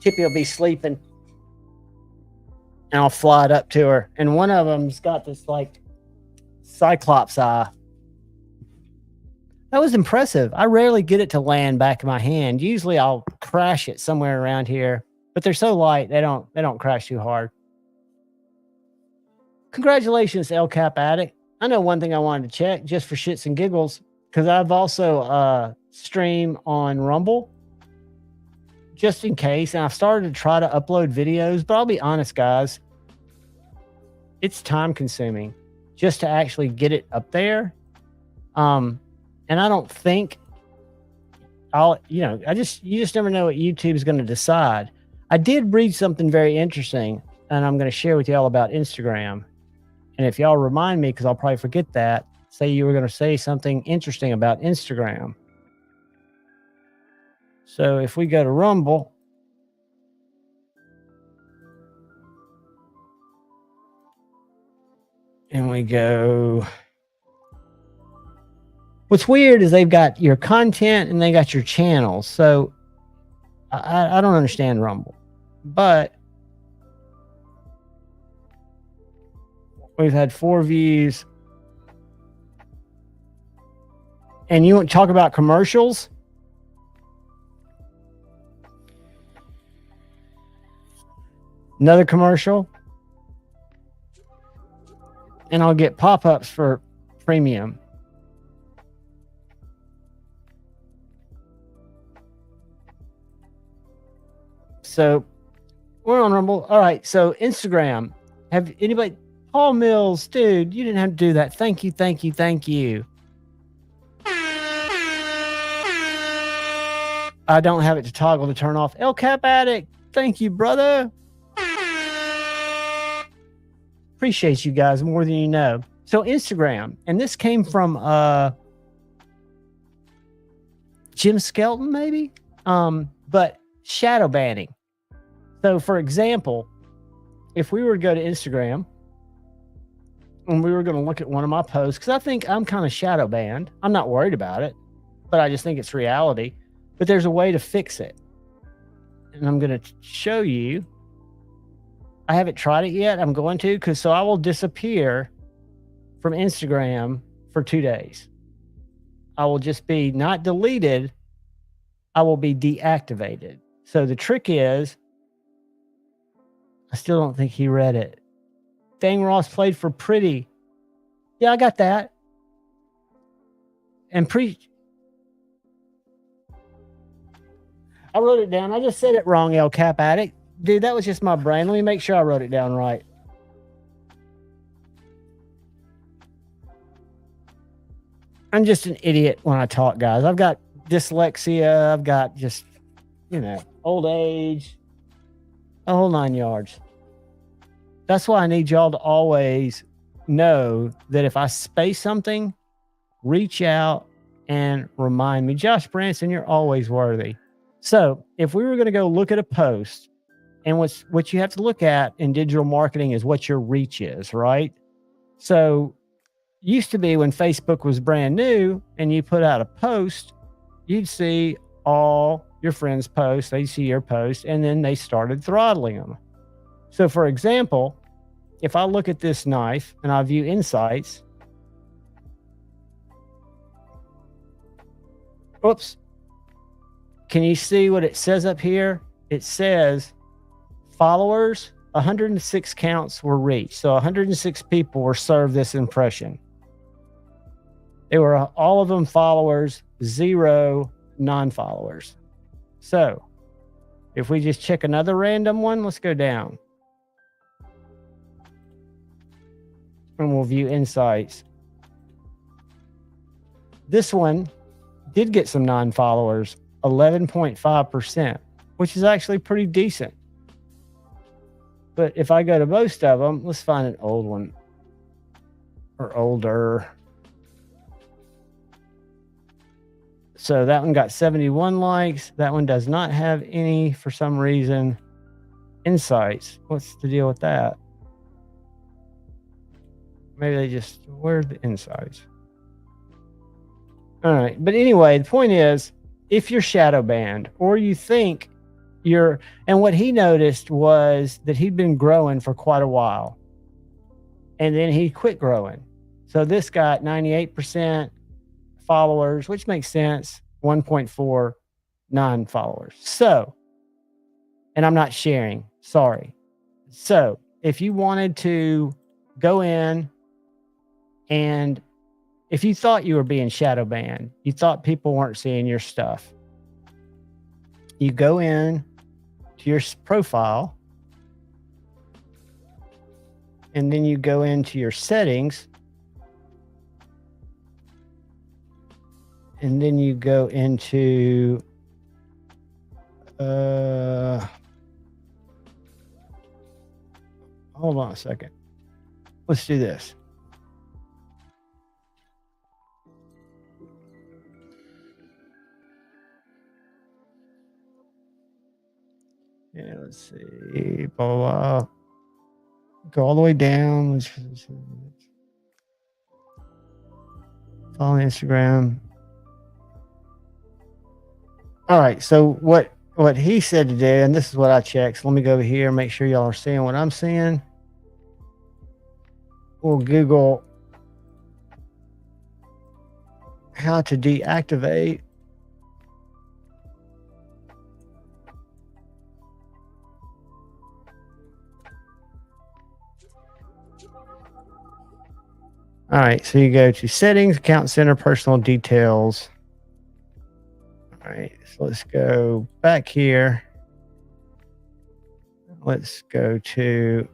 Chippy will be sleeping. And I'll fly it up to her. And one of them's got this like Cyclops eye. That was impressive. I rarely get it to land back in my hand. Usually I'll crash it somewhere around here, but they're so light they don't crash too hard. Congratulations, El Cap Addict. I know one thing I wanted to check just for shits and giggles, because I've also stream on Rumble just in case, and I've started to try to upload videos, but I'll be honest, guys, it's time consuming just to actually get it up there. And I don't think you just never know what YouTube is going to decide. I did read something very interesting, and I'm going to share with y'all about Instagram. And if y'all remind me, because I'll probably forget that, say you were going to say something interesting about Instagram. So if we go to Rumble, and we go, what's weird is they've got your content and they got your channels. So I don't understand Rumble, but we've had 4 views. And you want to talk about commercials? Another commercial. And I'll get pop-ups for premium. So we're on Rumble. All right. So Instagram. Have anybody? Paul Mills, dude, you didn't have to do that. Thank you. Thank you. Thank you. I don't have it to toggle to turn off. El Cap Addict. Thank you, brother. Appreciate you guys more than you know. So Instagram, and this came from Jim Skelton, maybe. But shadow banning. So for example, if we were to go to Instagram and we were going to look at one of my posts, because I think I'm kind of shadow banned. I'm not worried about it, but I just think it's reality. But there's a way to fix it. And I'm going to show you. I haven't tried it yet. I'm going to, so I will disappear from Instagram for 2 days. I will just be not deleted. I will be deactivated. So the trick is, I still don't think he read it. Dang Ross played for Pretty. Yeah, I got that. And I wrote it down. I just said it wrong, El Cap Addict. Dude, that was just my brain. Let me make sure I wrote it down right. I'm just an idiot when I talk, guys. I've got dyslexia. I've got just, old age. A whole 9 yards. That's why I need y'all to always know that if I space something, reach out and remind me. Josh Branson, you're always worthy. So if we were going to go look at a post, and what you have to look at in digital marketing is what your reach is, right? So used to be when Facebook was brand new and you put out a post, you'd see all your friends' posts, they'd see your post, and then they started throttling them. So for example, if I look at this knife and I view insights, oops, can you see what it says up here? It says followers, 106 counts were reached. So 106 people were served this impression. They were all of them followers, 0 non-followers. So if we just check another random one, let's go down. And we'll view insights. This one did get some non-followers, 11.5%, which is actually pretty decent. But if I go to most of them, let's find an old one or older. So that one got 71 likes. That one does not have any for some reason. Insights. What's the deal with that? Maybe they just, where's the insights? All right. But anyway, the point is, if you're shadow banned or you think you're, and what he noticed was that he'd been growing for quite a while and then he quit growing. So this got 98% followers, which makes sense, 1.4 non-followers. So, and I'm not sharing, sorry. So if you wanted to go in and if you thought you were being shadow banned, you thought people weren't seeing your stuff, you go in to your profile and then you go into your settings and then you go into hold on a second. Let's do this. Yeah, let's see. Blah, blah, blah. Go all the way down. Follow Instagram. All right. So what he said to do, and this is what I checked. So let me go over here and make sure y'all are seeing what I'm seeing. We'll Google how to deactivate. All right, so you go to settings, account center, personal details. All right, so let's go back here. Let's go to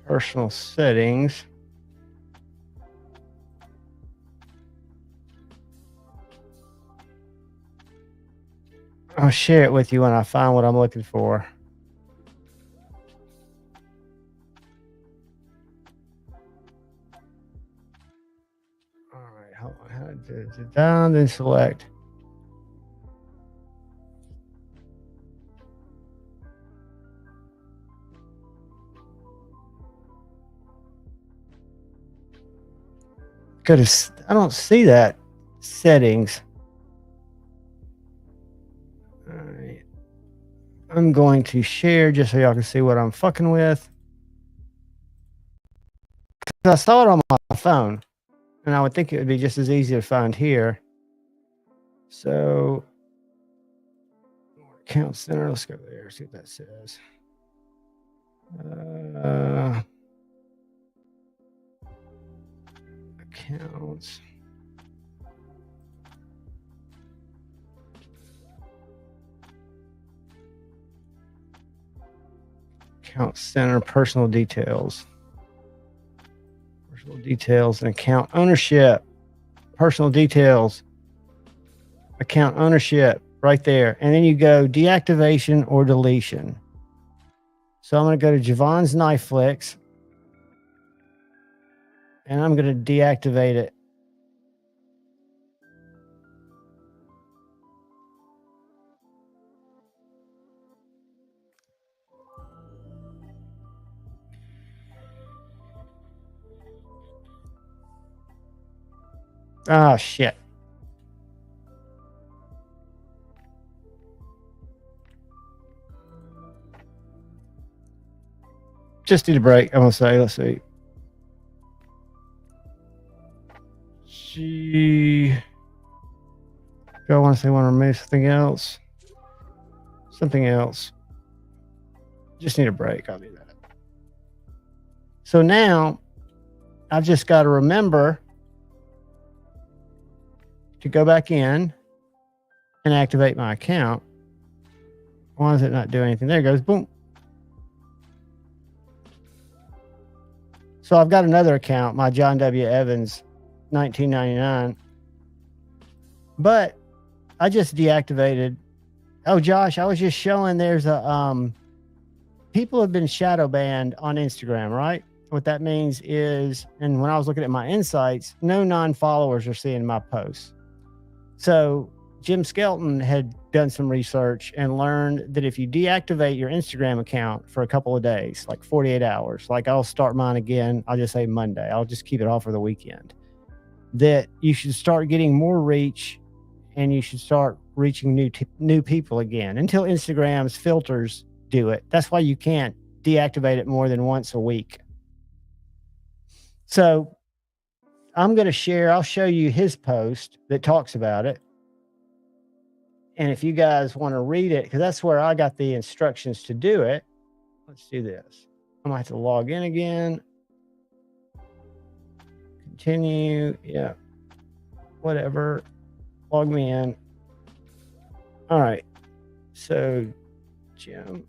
personal settings. I'll share it with you when I find what I'm looking for. All right, hold on. How to do it? Down, then select. Go to, I don't see that settings. All right. I'm going to share just so y'all can see what I'm fucking with. I saw it on my phone, and I would think it would be just as easy to find here. So, account center, let's go there, see what that says. Accounts. Account center, personal details. Personal details and account ownership. Personal details. Account ownership right there. And then you go deactivation or deletion. So I'm going to go to Javon's Knife Flicks. and I'm going to deactivate it. Oh, shit. Just need a break, I'm going to say. Let's see. Do I want to say want to remove something else? Something else. Just need a break. I'll do that. So now I've just got to remember to go back in and activate my account. Why does it not do anything? There it goes. Boom. So I've got another account, my John W. Evans 1999. But I just deactivated. Oh, Josh, I was just showing there's a people have been shadow banned on Instagram, right? What that means is, and when I was looking at my insights, no non-followers are seeing my posts. So Jim Skelton had done some research and learned that if you deactivate your Instagram account for a couple of days, like 48 hours, like I'll start mine again, I'll just say Monday, I'll just keep it off for the weekend, that you should start getting more reach and you should start reaching new people again until Instagram's filters do it. That's why you can't deactivate it more than once a week. So I'm going to share, I'll show you his post that talks about it. And if you guys want to read it, because that's where I got the instructions to do it. Let's do this. I'm going to have to log in again. Continue. Yeah. Whatever. Log me in. All right. So, Jim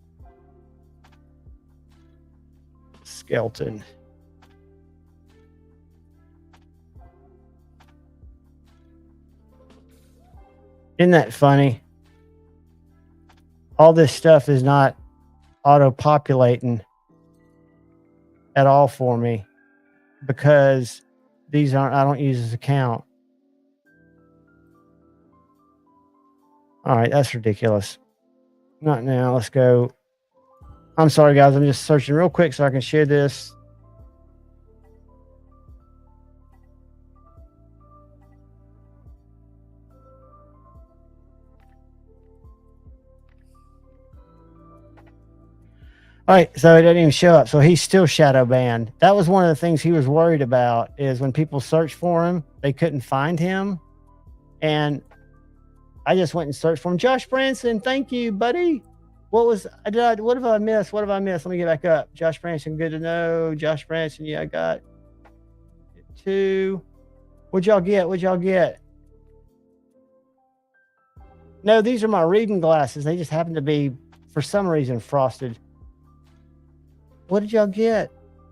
Skelton. Isn't that funny? All this stuff is not auto-populating at all for me because these aren't, I don't use this account. All right, that's ridiculous. Not now. Let's go. I'm sorry, guys. I'm just searching real quick so I can share this. All right, so it didn't even show up. So he's still shadow banned. That was one of the things he was worried about, is when people searched for him, they couldn't find him. And I just went and searched for him. Josh Branson, thank you, buddy. What have I missed? What have I missed? Let me get back up. Josh Branson, good to know. Josh Branson, yeah, I got it too. What'd y'all get? No, these are my reading glasses. They just happen to be, for some reason, frosted. What did y'all get?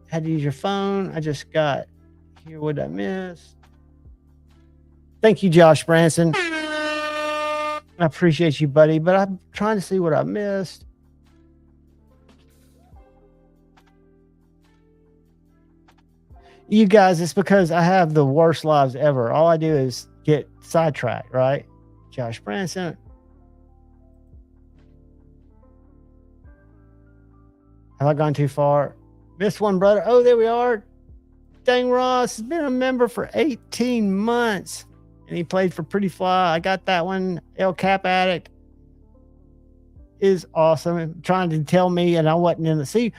Had to use your phone. I just got here. What did I miss? Thank you, Josh Branson. I appreciate you, buddy, but I'm trying to see what I missed. You guys, it's because I have the worst lives ever. All I do is get sidetracked, right? Josh Branson. Have I gone too far? Missed one, brother. Oh, there we are. Dang, Ross has been a member for 18 months. And he played for Pretty Fly. I got that one. El Cap Addict is awesome. Trying to tell me, and I wasn't in the... See,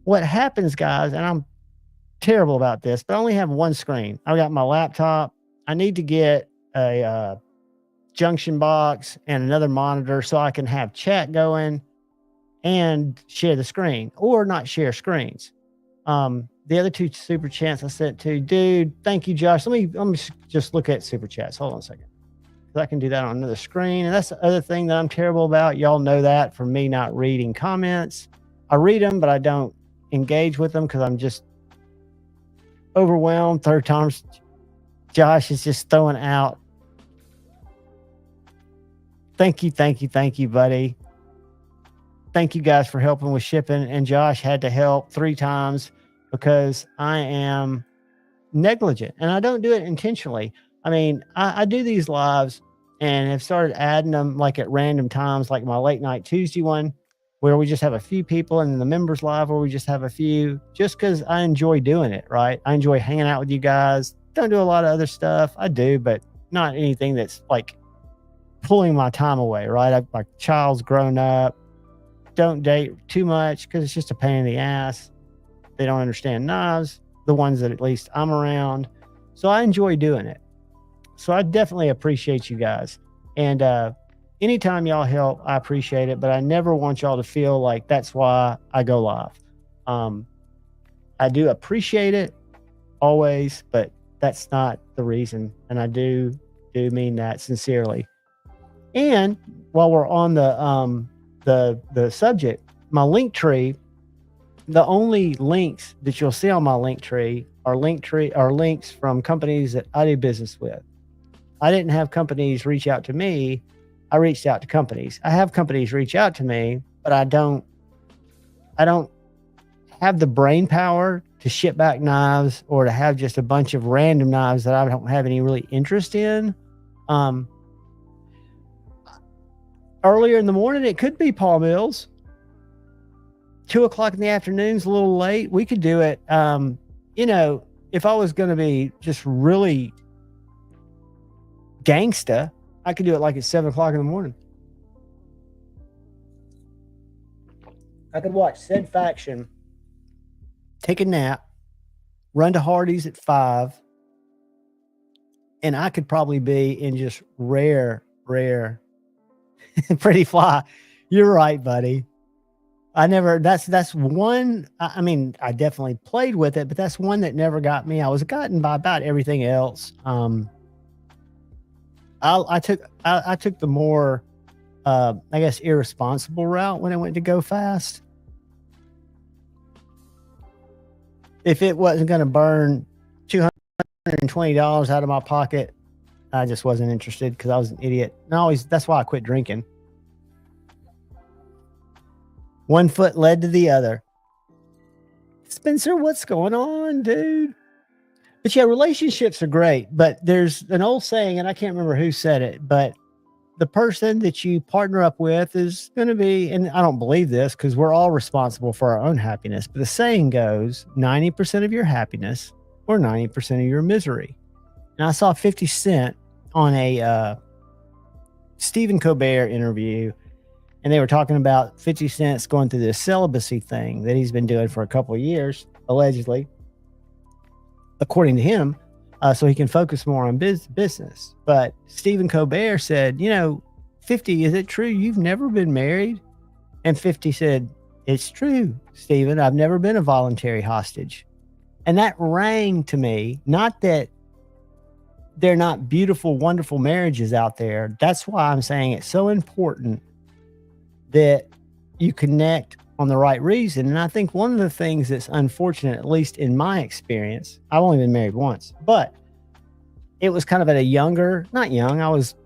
what happens, guys, and I'm terrible about this, but I only have one screen. I got my laptop. I need to get a junction box and another monitor so I can have chat going and share the screen, or not share screens. The other two super chats I sent to, dude, thank you, Josh. Let me just look at super chats. Hold on a second. I can do that on another screen. And that's the other thing that I'm terrible about. Y'all know that from me not reading comments. I read them, but I don't engage with them because I'm just overwhelmed. Third time, Josh is just throwing out. Thank you, buddy. Thank you guys for helping with shipping. And Josh had to help 3 times because I am negligent, and I don't do it intentionally. I mean, I do these lives and have started adding them like at random times, like my late night Tuesday one, where we just have a few people, and then the members live where we just have a few, just because I enjoy doing it, right? I enjoy hanging out with you guys. Don't do a lot of other stuff. I do, but not anything that's like pulling my time away, right? My child's grown up. Don't date too much because it's just a pain in the ass. They don't understand knives, the ones that at least I'm around. So I enjoy doing it. So I definitely appreciate you guys. And anytime y'all help, I appreciate it. But I never want y'all to feel like that's why I go live. I do appreciate it always, but that's not the reason. And I do mean that sincerely. And while we're on the subject, my link tree, the only links that you'll see on my link tree are links from companies that I do business with. I didn't have companies reach out to me. I reached out to companies. I have companies reach out to me, but I don't have the brain power to ship back knives or to have just a bunch of random knives that I don't have any really interest in. Earlier in the morning, it could be Paul Mills. 2:00 in the afternoon's a little late. We could do it. If I was going to be just really gangsta, I could do it like at 7:00 in the morning. I could watch said faction, take a nap, run to Hardee's at 5, and I could probably be in just rare pretty fly. You're right, buddy. That's one. I mean, I definitely played with it, but that's one that never got me. I was gotten by about everything else. I took the more, I guess, irresponsible route when I went to go fast. If it wasn't going to burn $220 out of my pocket, I just wasn't interested because I was an idiot. And that's why I quit drinking. One foot led to the other. Spencer, what's going on, dude? But yeah, relationships are great, but there's an old saying, and I can't remember who said it, but the person that you partner up with is going to be, and I don't believe this because we're all responsible for our own happiness, but the saying goes 90% of your happiness or 90% of your misery. And I saw 50 Cent on a Stephen Colbert interview, and they were talking about 50 Cent's going through this celibacy thing that he's been doing for a couple of years, allegedly, according to him, so he can focus more on business. But Stephen Colbert said, 50, is it true you've never been married? And 50 said, it's true, Stephen. I've never been a voluntary hostage. And that rang to me, not that they're not beautiful, wonderful marriages out there. That's why I'm saying it's so important that you connect on the right reason. And I think one of the things that's unfortunate, at least in my experience, I've only been married once, but it was kind of at a younger, not young, I was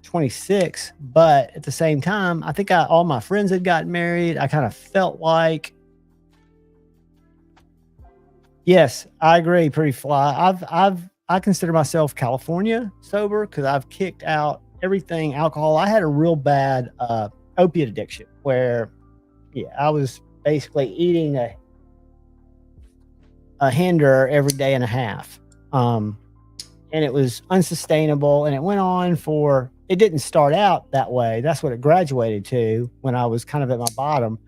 26, but at the same time, I think all my friends had gotten married. I kind of felt like, yes, I agree, Pretty Fly. I consider myself California sober because I've kicked out everything alcohol. I had a real bad opiate addiction where, I was basically eating a Hinder every day and a half. And it was unsustainable, and it went on it didn't start out that way. That's what it graduated to when I was kind of at my bottom.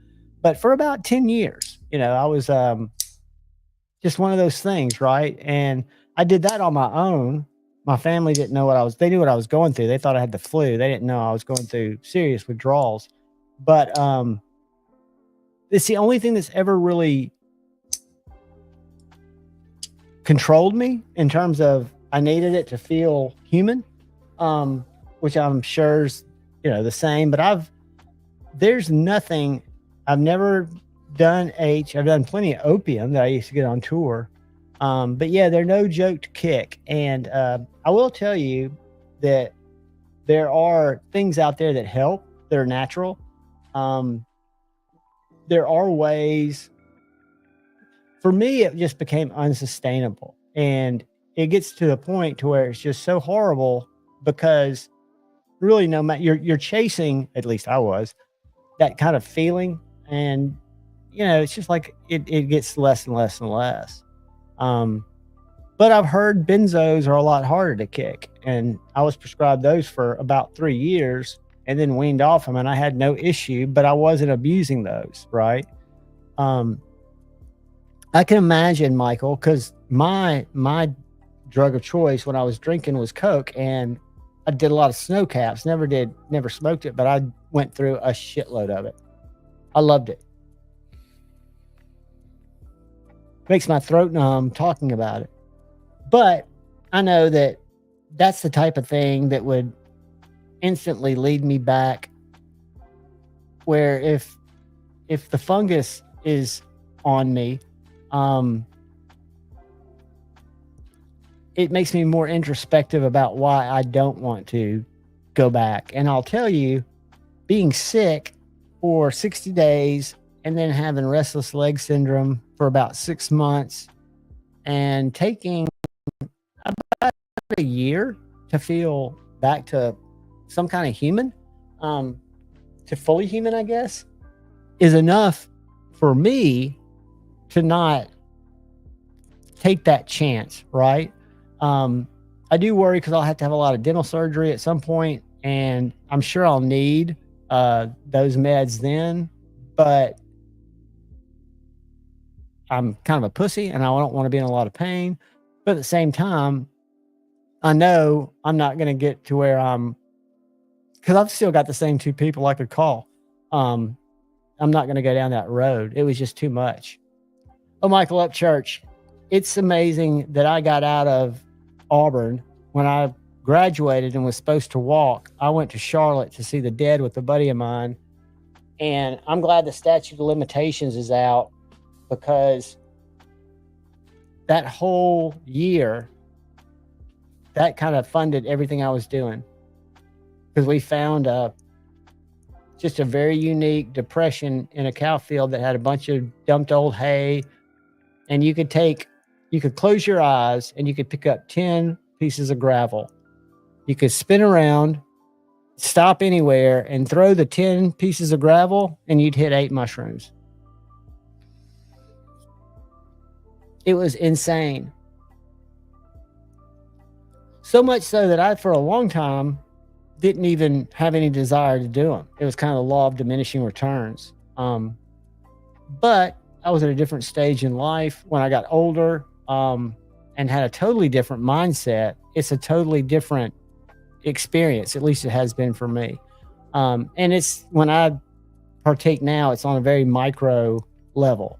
But for about 10 years, I was just one of those things, right? And I did that on my own. My family didn't know they knew what I was going through. They thought I had the flu. They didn't know I was going through serious withdrawals. But it's the only thing that's ever really controlled me in terms of I needed it to feel human, which I'm sure is, the same. But there's nothing, I've never done I've done plenty of opium that I used to get on tour. But yeah, they're no joke to kick. And I will tell you that there are things out there that help, that are natural. There are ways. for me, it just became unsustainable. And it gets to the point to where it's just so horrible because really no matter you're chasing, at least I was, that kind of feeling. And, it's just like it gets less and less and less. But I've heard benzos are a lot harder to kick. And I was prescribed those for about 3 years and then weaned off them, and I had no issue, but I wasn't abusing those, right? I can imagine, Michael, because my drug of choice when I was drinking was Coke, and I did a lot of snow caps. Never smoked it, but I went through a shitload of it. I loved it. Makes my throat numb talking about it. But I know that that's the type of thing that would instantly lead me back, where if the fungus is on me, it makes me more introspective about why I don't want to go back. And I'll tell you, being sick for 60 days and then having restless leg syndrome for about 6 months and taking about a year to feel back to some kind of human, to fully human, I guess, is enough for me to not take that chance, right? I do worry because I'll have to have a lot of dental surgery at some point, and I'm sure I'll need those meds then, but I'm kind of a pussy and I don't want to be in a lot of pain. But at the same time, I know I'm not going to get to where because I've still got the same 2 people I could call. I'm not going to go down that road. It was just too much. Oh, Michael Upchurch, it's amazing that I got out of Auburn. When I graduated and was supposed to walk, I went to Charlotte to see The Dead with a buddy of mine. And I'm glad the statute of limitations is out, because that whole year, that kind of funded everything I was doing. Because we found just a very unique depression in a cow field that had a bunch of dumped old hay. And you could close your eyes and you could pick up 10 pieces of gravel. You could spin around, stop anywhere, and throw the 10 pieces of gravel, and you'd hit 8 mushrooms. It was insane. So much so that I, for a long time, didn't even have any desire to do them. It was kind of the law of diminishing returns. But I was at a different stage in life when I got older, and had a totally different mindset. It's a totally different experience. At least it has been for me. And it's when I partake now, it's on a very micro level.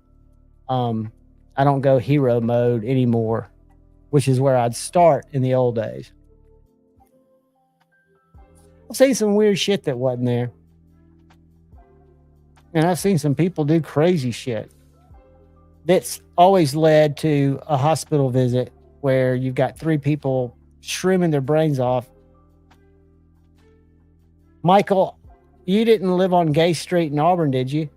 I don't go hero mode anymore, which is where I'd start in the old days. I've seen some weird shit that wasn't there. And I've seen some people do crazy shit that's always led to a hospital visit where you've got 3 people shrooming their brains off. Michael, you didn't live on Gay Street in Auburn, did you?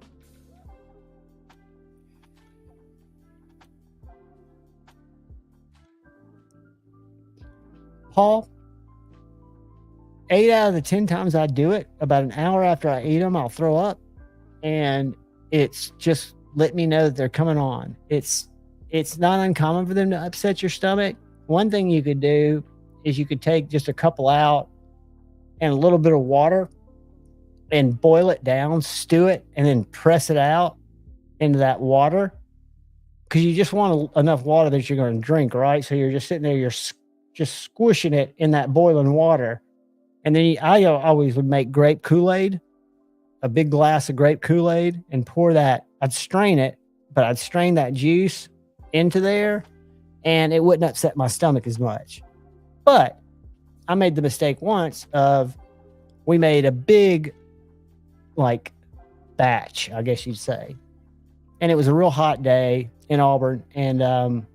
Paul, 8 out of the 10 times I do it, about an hour after I eat them, I'll throw up. And it's just let me know that they're coming on. It's not uncommon for them to upset your stomach. One thing you could do is you could take just a couple out and a little bit of water and boil it down, stew it, and then press it out into that water. Because you just want enough water that you're going to drink, right? So you're just sitting there, you're just squishing it in that boiling water. And then I always would make grape Kool-Aid, a big glass of grape Kool-Aid, and pour that. I'd strain it, but I'd strain that juice into there, and it wouldn't upset my stomach as much. But I made the mistake once of, we made a big, batch, I guess you'd say. And it was a real hot day in Auburn, and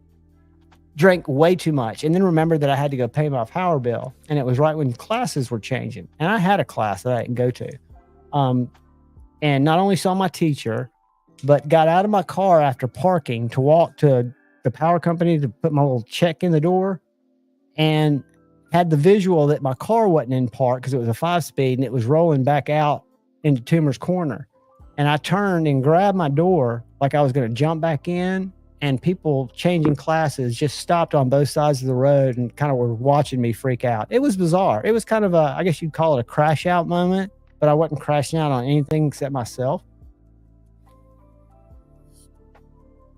drank way too much. And then remembered that I had to go pay my power bill. And it was right when classes were changing. And I had a class that I didn't go to. And not only saw my teacher, but got out of my car after parking to walk to the power company to put my little check in the door, and had the visual that my car wasn't in park because it was a 5-speed and it was rolling back out into Toomer's Corner. And I turned and grabbed my door like I was going to jump back in, and people changing classes just stopped on both sides of the road and kind of were watching me freak out. It was bizarre. It was kind of I guess you'd call it a crash out moment, but I wasn't crashing out on anything except myself.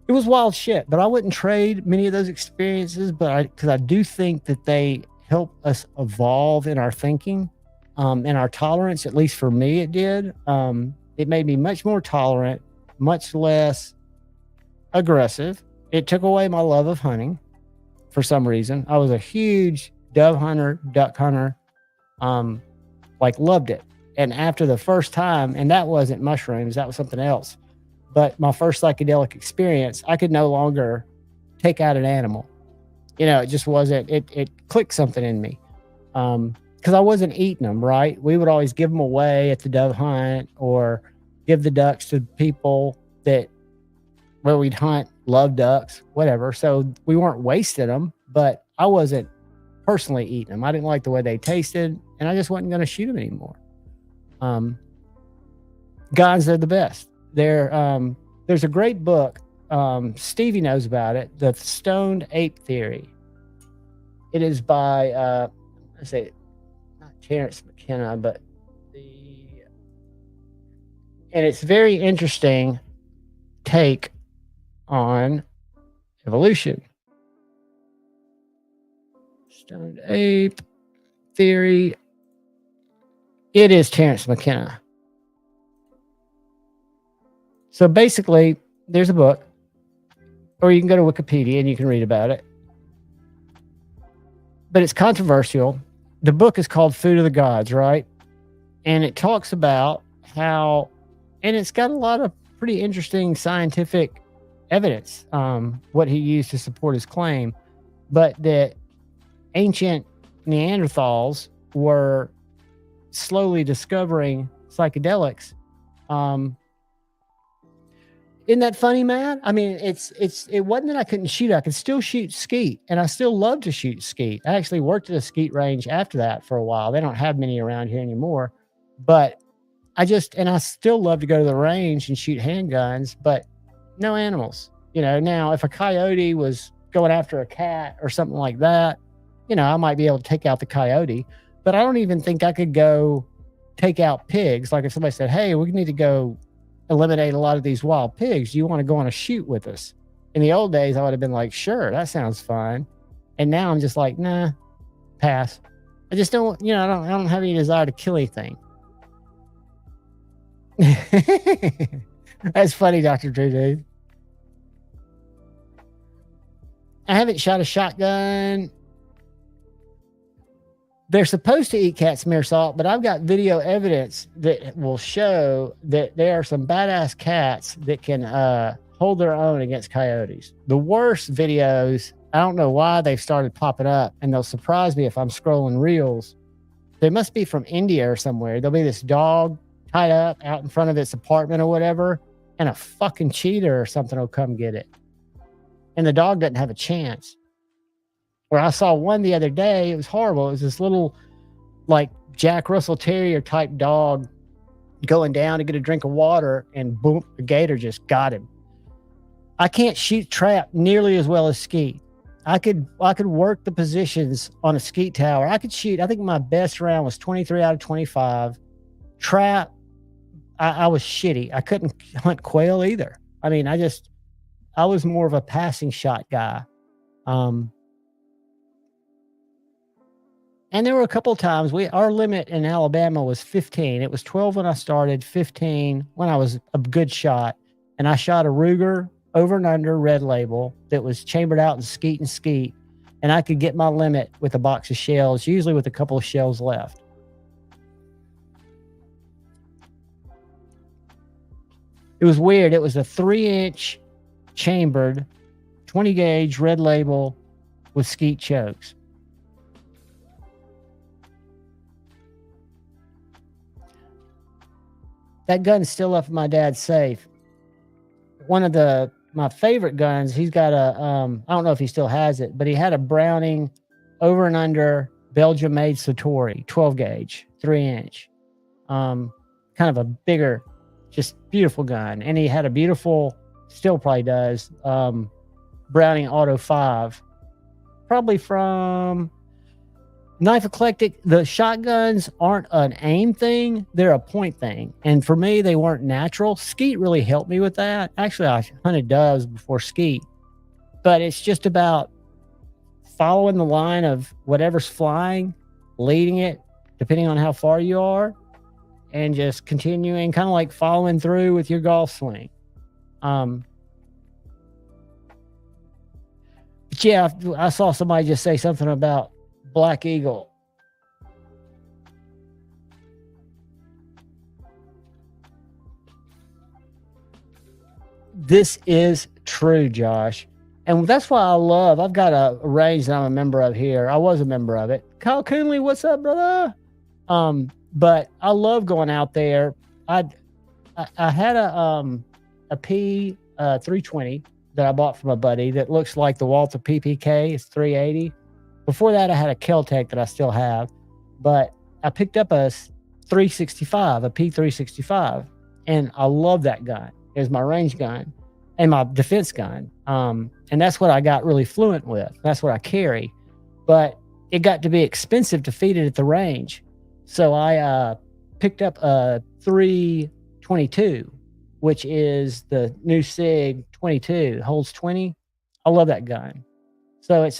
It was wild shit, but I wouldn't trade many of those experiences, because I do think that they help us evolve in our thinking, and our tolerance. At least for me, it did. It made me much more tolerant, much less aggressive. It took away my love of hunting for some reason. I was a huge dove hunter, duck hunter, loved it. And after the first time, and that wasn't mushrooms, that was something else. But my first psychedelic experience, I could no longer take out an animal. It just wasn't, it clicked something in me. Because I wasn't eating them, right? We would always give them away at the dove hunt or give the ducks to people where we'd hunt, love ducks, whatever. So we weren't wasting them, but I wasn't personally eating them. I didn't like the way they tasted, and I just wasn't going to shoot them anymore. Guns, they're the best. There's a great book. Stevie knows about it. The Stoned Ape Theory. It is by, not Terrence McKenna, and it's very interesting take on evolution. Stoned Ape Theory. It is Terrence McKenna. So basically, there's a book, or you can go to Wikipedia and you can read about it. But it's controversial. The book is called Food of the Gods, right? And it talks about how, and it's got a lot of pretty interesting scientific evidence, what he used to support his claim, but that ancient Neanderthals were slowly discovering psychedelics. Isn't that funny, Matt? I mean, it wasn't that I couldn't shoot. I could still shoot skeet, and I still love to shoot skeet. I actually worked at a skeet range after that for a while. They don't have many around here anymore, but I still love to go to the range and shoot handguns, but no animals. Now if a coyote was going after a cat or something like that, I might be able to take out the coyote, but I don't even think I could go take out pigs. Like if somebody said, hey, we need to go eliminate a lot of these wild pigs. Do you want to go on a shoot with us? In the old days, I would have been like, sure, that sounds fun. And now I'm just like, nah, pass. I just don't, I don't have any desire to kill anything. That's funny, Dr. Drew, dude. I haven't shot a shotgun. They're supposed to eat cat smear salt, but I've got video evidence that will show that there are some badass cats that can hold their own against coyotes. The worst videos, I don't know why they've started popping up, and they'll surprise me if I'm scrolling reels. They must be from India or somewhere. There'll be this dog tied up out in front of its apartment or whatever, and a fucking cheetah or something will come get it. And the dog doesn't have a chance. Where I saw one the other day, it was horrible. It was this little, like, Jack Russell Terrier type dog going down to get a drink of water, and boom, the gator just got him. I can't shoot trap nearly as well as skeet. I could work the positions on a skeet tower. I could shoot. I think my best round was 23 out of 25. Trap, I was shitty. I couldn't hunt quail either. I mean, I was more of a passing shot guy. And there were a couple of times our limit in Alabama was 15. It was 12 when I started, 15 when I was a good shot. And I shot a Ruger over and under red label that was chambered out in skeet. And I could get my limit with a box of shells, usually with a couple of shells left. It was weird. It was a 3-inch chambered 20 gauge red label with skeet chokes. That gun's still up in my dad's safe. one of my favorite guns. He's got a I don't know if he still has it, but he had a Browning over and under Belgium made Satori 12 gauge 3-inch, kind of a bigger, just beautiful gun. And he had a beautiful, still probably does, Browning Auto 5, probably from Knife Eclectic. The shotguns aren't an aim thing, they're a point thing. And for me, they weren't natural. Skeet really helped me with that. Actually, I hunted doves before Skeet, but it's just about following the line of whatever's flying, leading it, depending on how far you are, and just continuing, kind of like following through with your golf swing. But yeah, I saw somebody just say something about Black Eagle. This is true, Josh. And that's why I've got a range that I'm a member of here. I was a member of it. Kyle Coonley, what's up, brother? But I love going out there. I had a P 320 that I bought from a buddy that looks like the Walther PPK. It's 380. Before that, I had a Kel-Tec that I still have, but I picked up a 365, a P365, and I love that gun. It was my range gun and my defense gun. And that's what I got really fluent with. That's what I carry. But it got to be expensive to feed it at the range. So I picked up a 322, which is the new SIG 22. It holds 20. I love that gun. So it's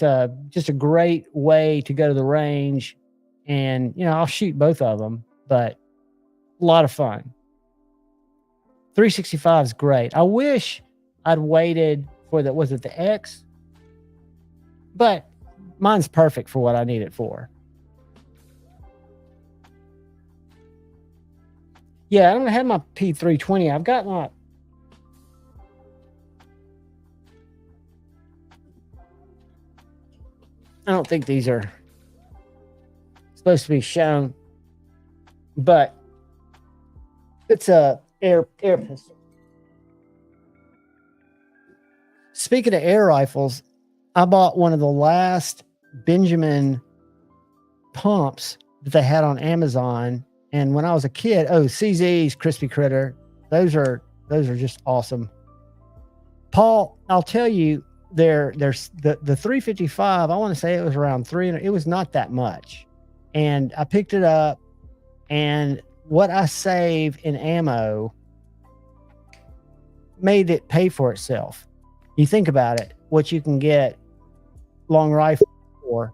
just a great way to go to the range. And, I'll shoot both of them, but a lot of fun. 365 is great. I wish I'd waited for was it the X? But mine's perfect for what I need it for. Yeah, I don't have my P320. I've got my... I don't think these are supposed to be shown, but it's a air pistol. Speaking of air rifles, I bought one of the last Benjamin pumps that they had on Amazon. And when I was a kid, CZ's Crispy Critter, those are just awesome. Paul, I'll tell you, there's the 355. I want to say it was around $300. It was not that much, and I picked it up, and what I save in ammo made it pay for itself. You think about it, what you can get long rifle for.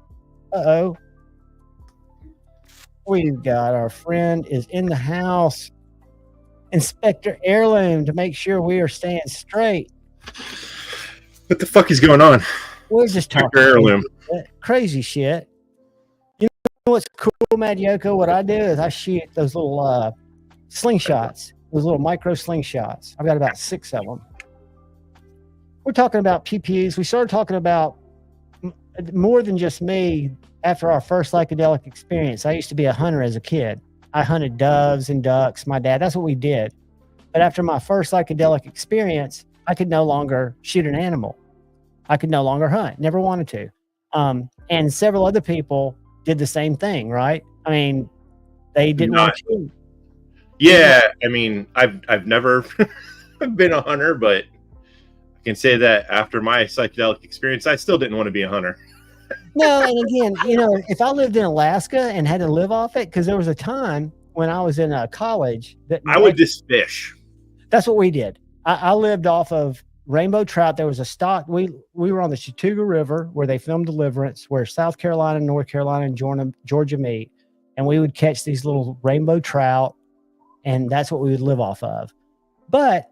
We've got our friend is in the house, Inspector Heirloom, to make sure we are staying straight. What the fuck is going on? We're just talking Heirloom. Crazy shit. You know what's cool, Mad Yoko? What I do is I shoot those little slingshots, those little micro slingshots. I've got about 6 of them. We're talking about PPs. We started talking about more than just me after our first psychedelic experience. I used to be a hunter as a kid. I hunted doves and ducks. My dad, that's what we did. But after my first psychedelic experience, I could no longer shoot an animal. I could no longer hunt. Never wanted to. And several other people did the same thing, right? I mean, they didn't want to shoot. Yeah, I mean, I've never been a hunter, but I can say that after my psychedelic experience, I still didn't want to be a hunter. No, and again, if I lived in Alaska and had to live off it, because there was a time when I was in college that I would just fish. That's what we did. I lived off of rainbow trout. There was a stock. We were on the Chattooga River where they filmed Deliverance, where South Carolina, North Carolina, and Georgia meet, and we would catch these little rainbow trout, and that's what we would live off of. But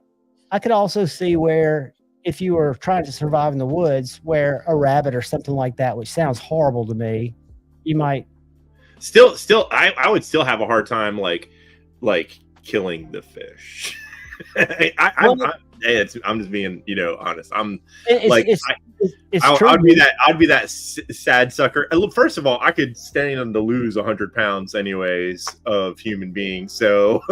I could also see where, if you were trying to survive in the woods, where a rabbit or something like that, which sounds horrible to me, you might still I would still have a hard time like killing the fish. I'm just being honest. I'd be that sad sucker. First of all, I could stand to lose 100 pounds anyways of human being, so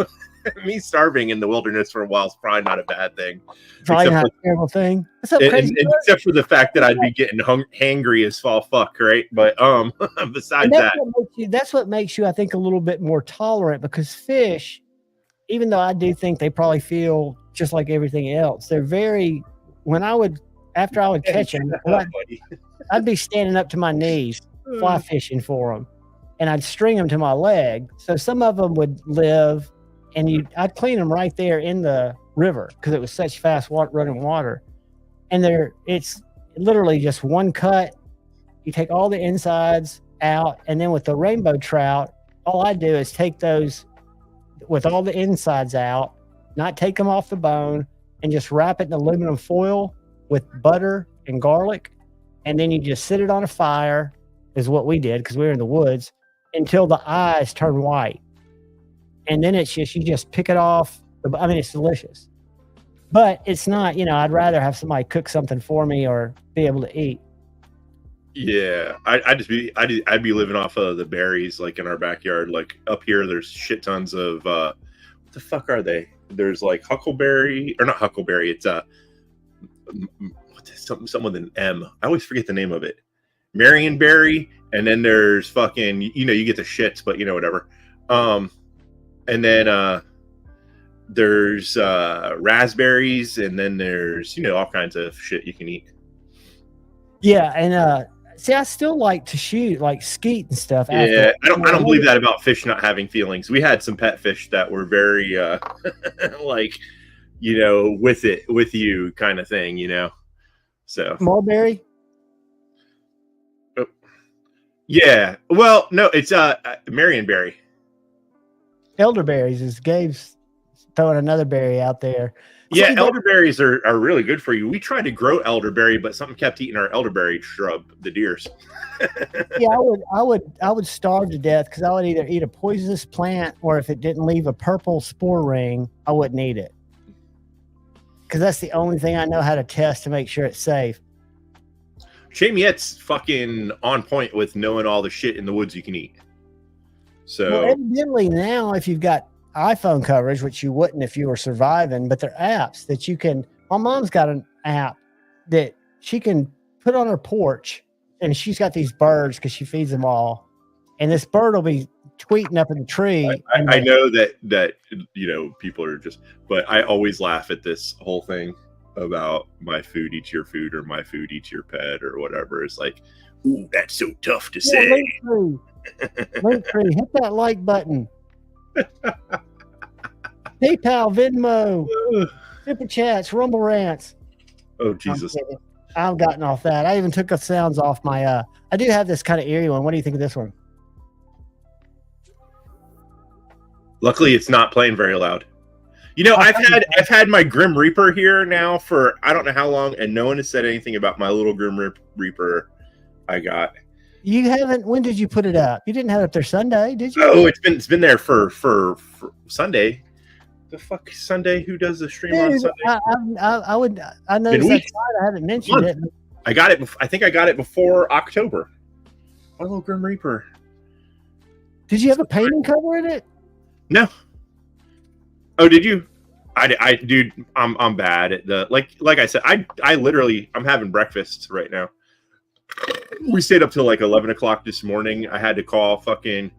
Me starving in the wilderness for a while is probably not a bad thing. Probably Except not for- a terrible thing. What's up, crazy? except for the fact that I'd be getting hangry as fuck, right? But besides that, That's what makes you, I think, a little bit more tolerant, because fish, even though I do think they probably feel just like everything else, they're very. After I would catch them, I'd be standing up to my knees fly fishing for them, and I'd string them to my leg. So some of them would live, and I'd clean them right there in the river because it was such fast running water. And it's literally just one cut. You take all the insides out, and then with the rainbow trout, all I do is take those with all the insides out, not take them off the bone, and just wrap it in aluminum foil with butter and garlic. And then you just sit it on a fire, is what we did because we were in the woods, until the eyes turn white. And then it's just, you just pick it off. I mean, it's delicious. But it's not, I'd rather have somebody cook something for me or be able to eat. Yeah, I'd be living off of the berries like in our backyard. Like up here, there's shit tons of what the fuck are they? There's like huckleberry, or not huckleberry. It's something with an M. I always forget the name of it. Marionberry, and then there's fucking you get the shits, but whatever. And then there's raspberries, and then there's all kinds of shit you can eat. Yeah, and see, I still like to shoot like skeet and stuff. Yeah, I don't believe that about fish not having feelings. We had some pet fish that were very like with you kind of thing, So mulberry. Oh. Yeah, well, no, it's Marionberry. Elderberries is Gabe's throwing another berry out there. Yeah, elderberries are really good for you. We tried to grow elderberry, but something kept eating our elderberry shrub, the deers. Yeah, I would starve to death because I would either eat a poisonous plant, or if it didn't leave a purple spore ring, I wouldn't eat it. Because that's the only thing I know how to test to make sure it's safe. Chamiette's fucking on point with knowing all the shit in the woods you can eat. So well, evidently now, if you've got iPhone coverage, which you wouldn't if you were surviving, but they're apps that you can. My mom's got an app that she can put on her porch, and she's got these birds because she feeds them all, and this bird will be tweeting up in the tree. I know that people are just, but I always laugh at this whole thing about my food eats your food, or my food eats your pet, or whatever. It's like, ooh, that's so tough to say. Link tree, hit that like button. PayPal, Venmo, Super Chats, Rumble Rants. Oh, Jesus. I've gotten off that. I even took the sounds off my I do have this kind of eerie one. What do you think of this one? Luckily it's not playing very loud. I've had my Grim Reaper here now for I don't know how long, and no one has said anything about my little Grim Reaper I got. You haven't. When did you put it up? You didn't have it up there Sunday, did you? Oh, it's been there for Sunday. The fuck Sunday? Who does the stream on Sunday? I noticed that slide. I haven't mentioned it. I got it. I think I got it before October. My little Grim Reaper. Did you have a painting cover in it? No. Oh, did you? Dude, I'm bad at the like I said. I literally I'm having breakfast right now. We stayed up till like 11 o'clock this morning. I had to call fucking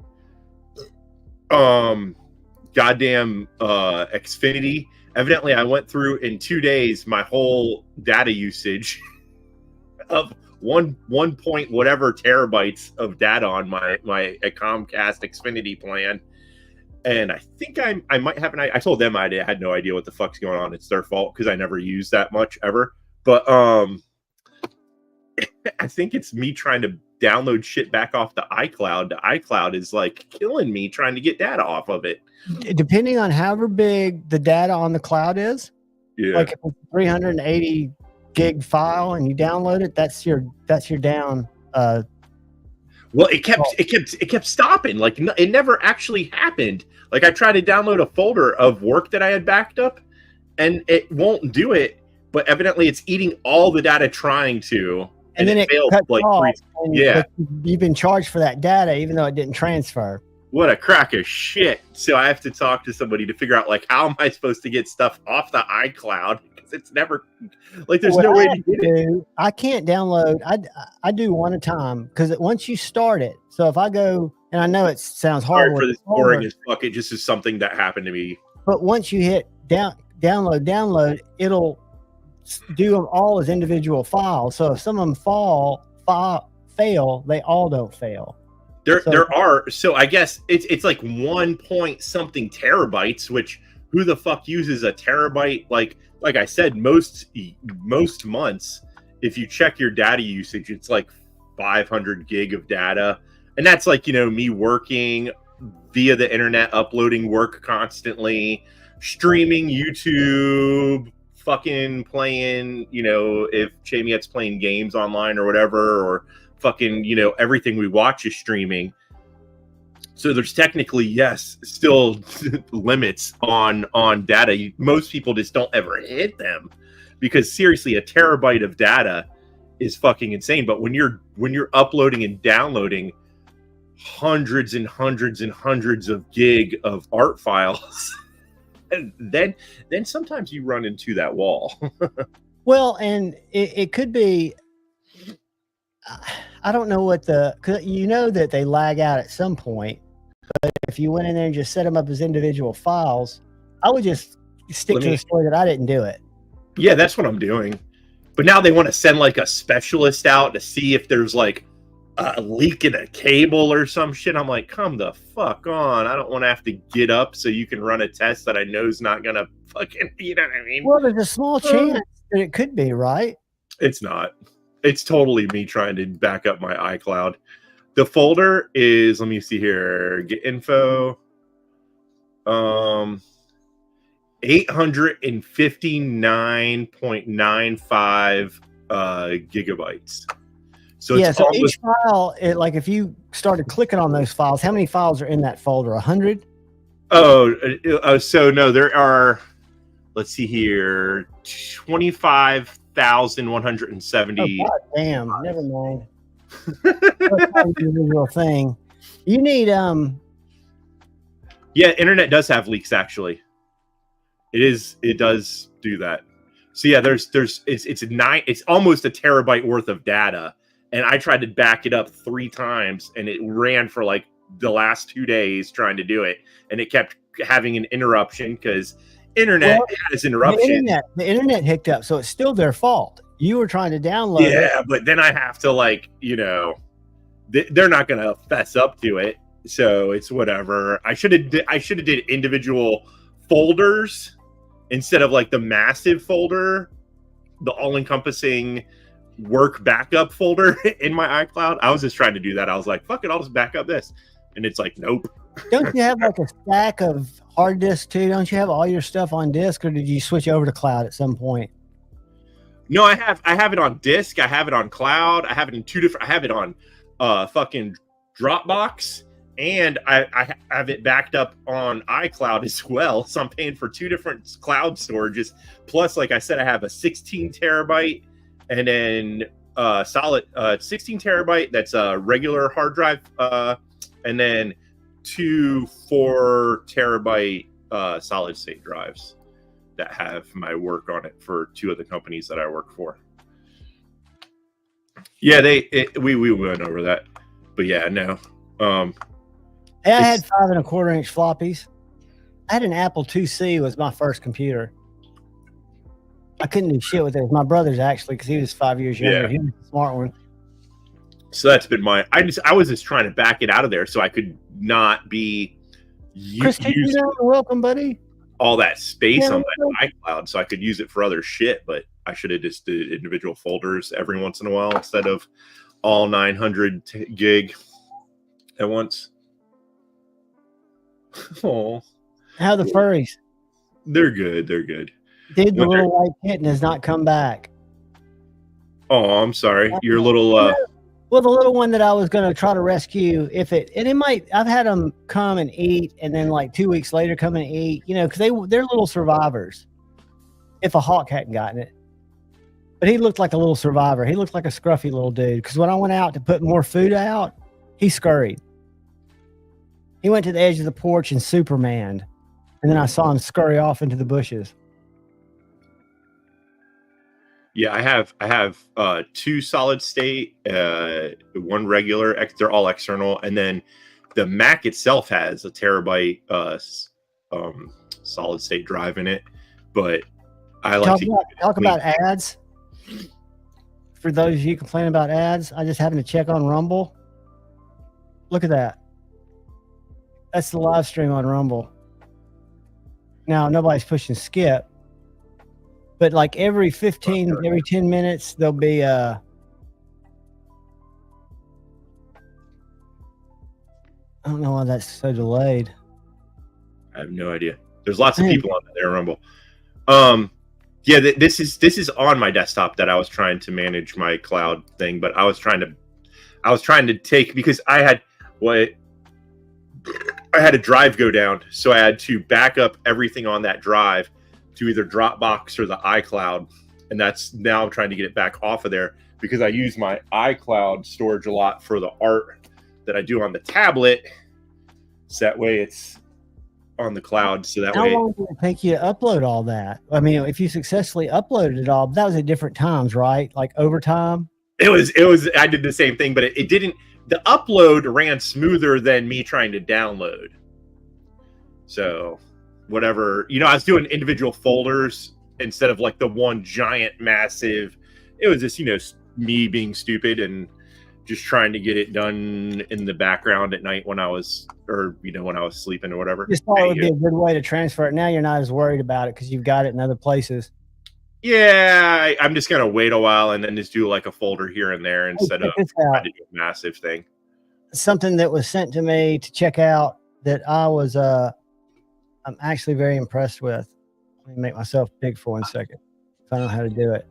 goddamn Xfinity. Evidently, I went through in 2 days my whole data usage of one point whatever terabytes of data on my Comcast Xfinity plan. And I think I might have I told them I had no idea what the fuck's going on. It's their fault because I never used that much ever. But I think it's me trying to download shit back off the iCloud. The iCloud is like killing me trying to get data off of it. Depending on however big the data on the cloud is, like if it's 380 gig file and you download it, that's your down. Well, it kept stopping. Like it never actually happened. Like I tried to download a folder of work that I had backed up, and it won't do it. But evidently, it's eating all the data trying to. And then it failed like you've been charged for that data, even though it didn't transfer. what a crack of shit. So I have to talk to somebody to figure out, like, how am I supposed to get stuff off the iCloud? Because it's never, like, there's no way to get it. I can't download. I do one at a time, because once you start it, so if I go, and I know it sounds Sorry horrible. for this boring as fuck. It just is something that happened to me. But once you hit download, it'll do them all as individual files. So if some of them fail, they all don't fail. There are, so I guess it's like 1 point something terabytes, which who the fuck uses a terabyte? Like I said, most months, if you check your data usage, it's like 500 gig of data. And that's like, me working via the internet, uploading work constantly, streaming YouTube, fucking playing, if Chamiette's playing games online or whatever, or fucking, everything we watch is streaming. So there's technically, yes, still limits on data. Most people just don't ever hit them, because seriously, a terabyte of data is fucking insane. But when you're uploading and downloading hundreds and hundreds and hundreds of gig of art files, and then sometimes you run into that wall. Well, and it could be, I don't know what that they lag out at some point. But if you went in there and just set them up as individual files, I would just stick to the story that I didn't do it. Yeah, that's what I'm doing. But now they want to send like a specialist out to see if there's like a leak in a cable or some shit. I'm like, come the fuck on. I don't want to have to get up so you can run a test that I know is not going to fucking, you know what I mean? Well, there's a small chance that it could be, right? It's not. It's totally me trying to back up my iCloud. The folder is, let me see here, get info. 859.95 gigabytes. So yeah, it's so almost, each file, like if you started clicking on those files, how many files are in that folder? 100? So no, there are, let's see here, 25,170. Oh, God damn, never mind. Individual thing. You need Yeah, internet does have leaks actually. It does do that. So yeah, it's almost a terabyte worth of data, and I tried to back it up 3 times, and it ran for like the last 2 days trying to do it, and it kept having an interruption because internet has interruptions. The internet hicked up, so it's still their fault. You were trying to download it. Yeah, but then I have to they're not going to fess up to it, so it's whatever. I should have did individual folders instead of like the massive folder, the all-encompassing work backup folder in my iCloud. I was just trying to do that. I was like, fuck it, I'll just back up this. And it's like, nope. Don't you have like a stack of hard disks too? Don't you have all your stuff on disk, or did you switch over to cloud at some point? No, I have it on disk. I have it on cloud. I have it in 2 different. I have it on fucking Dropbox, and I have it backed up on iCloud as well. So I'm paying for 2 different cloud storages. Plus, like I said, I have a 16 terabyte and then solid 16 terabyte. That's a regular hard drive, and then 2 4 terabyte solid state drives that have my work on it for 2 of the companies that I work for. Yeah, we went over that, but yeah, no. Hey, I had 5 1/4 inch floppies. I had an Apple IIc was my first computer. I couldn't do shit with it. It was my brother's actually, because he was 5 years younger. Yeah. He was a smart one. So that's been I was just trying to back it out of there so I could not be using welcome, buddy. all that space on my iCloud, so I could use it for other shit. But I should have just did individual folders every once in a while instead of all 900 gig at once. Oh, how the furries? They're good. They're good. Dude, the little white kitten has not come back. Oh, I'm sorry. Your little well, the little one that I was going to try to rescue, it might, I've had them come and eat, and then like 2 weeks later come and eat, because they're little survivors. If a hawk hadn't gotten it, but he looked like a little survivor. He looked like a scruffy little dude. Because when I went out to put more food out, he scurried. He went to the edge of the porch and Supermaned, and then I saw him scurry off into the bushes. Yeah, I have 2 solid state, 1 regular. They're all external, and then the Mac itself has a terabyte solid state drive in it. But I like talk about ads. For those of you complaining about ads, I just happened to check on Rumble. Look at that. That's the live stream on Rumble. Now nobody's pushing skip. But like every 10 minutes, there'll be I don't know why that's so delayed. I have no idea. There's lots of people on there, Rumble. Yeah, this is on my desktop that I was trying to manage my cloud thing, but I was trying to take, because I had a drive go down, so I had to back up everything on that drive to either Dropbox or the iCloud, and that's now I'm trying to get it back off of there because I use my iCloud storage a lot for the art that I do on the tablet. So that way it's on the cloud. So that way. How long did it take you to upload all that? I mean, if you successfully uploaded it all, that was at different times, right? Like overtime. It was. I did the same thing, but it didn't. The upload ran smoother than me trying to download. So. Whatever, I was doing individual folders instead of like the one giant massive. It was just, me being stupid and just trying to get it done in the background at night when I was sleeping or whatever. Just thought it would be a good way to transfer it. Now you're not as worried about it because you've got it in other places. Yeah, I'm just gonna wait a while and then just do like a folder here and there instead of trying to do a massive thing. Something that was sent to me to check out that I'm actually very impressed with. Let me make myself big for 1 second. If I know how to do it.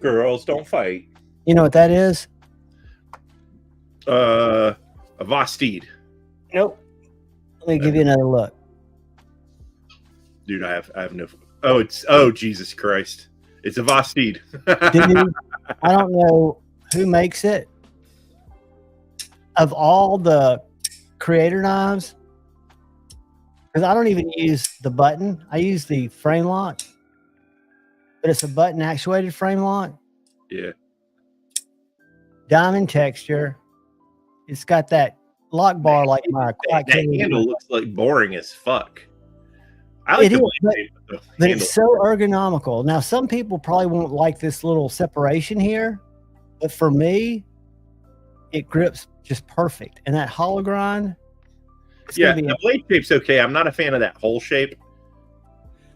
Girls don't fight. You know what that is? A Vosteed. Nope. Let me give you another look. Dude, I have no. Oh, Jesus Christ! It's a Vosteed. Dude, I don't know who makes it. Of all the creator knives. Because I don't even use the button. I use the frame lock. But it's a button actuated frame lock. Yeah. Diamond texture. It's got that lock bar like my that handle looks like boring as fuck. I like but it's so ergonomical. Now, some people probably won't like this little separation here. But for me, it grips just perfect. And that hollow grind. Yeah, the blade shape's okay. I'm not a fan of that hole shape.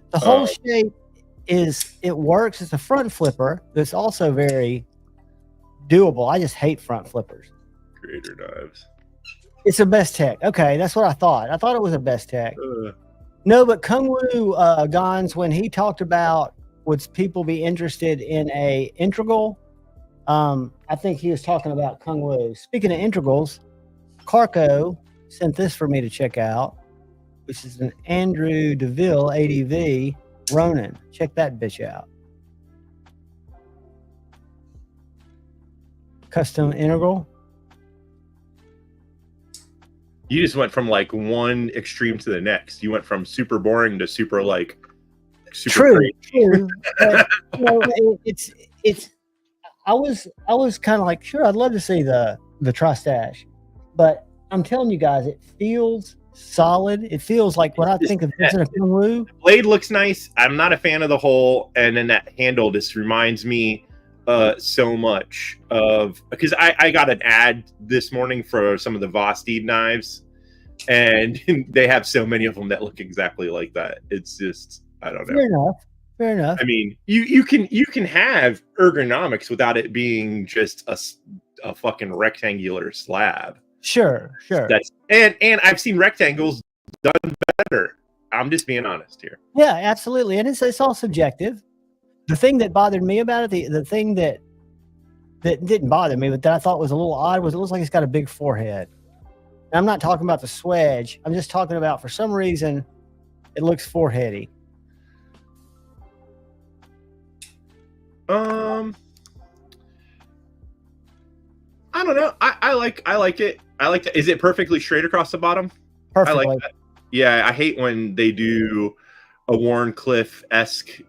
The hole shape it works. It's a front flipper that's also very doable. I just hate front flippers. Creator knives. It's a best tech. Okay, that's what I thought. I thought it was a best tech. No, but Kung Wu Gons, when he talked about would people be interested in a integral, I think he was talking about Kung Wu. Speaking of integrals, Carco sent this for me to check out, which is an Andrew DeVille ADV Ronin. Check that bitch out. Custom integral. You just went from like one extreme to the next. You went from super boring to super True. But, it's. I was kind of like, sure, I'd love to see the tri-stash, but I'm telling you guys, it feels solid. It feels like when I think of this in a Kung Wu. The blade looks nice. I'm not a fan of the hole, and then that handle just reminds me so much of, because I got an ad this morning for some of the Vosteed knives, and they have so many of them that look exactly like that. It's just, I don't know. Fair enough. I mean, you can have ergonomics without it being just a fucking rectangular slab. Sure. That's and I've seen rectangles done better. I'm just being honest here. Yeah, absolutely, and it's all subjective. The thing that bothered me about it, the thing that didn't bother me, but that I thought was a little odd, was it looks like it's got a big forehead. And I'm not talking about the swedge. I'm just talking about, for some reason, it looks foreheady. I don't know. I like it. I like it. Is it perfectly straight across the bottom? Perfectly. I like that. Yeah, I hate when they do a Warncliffe-esque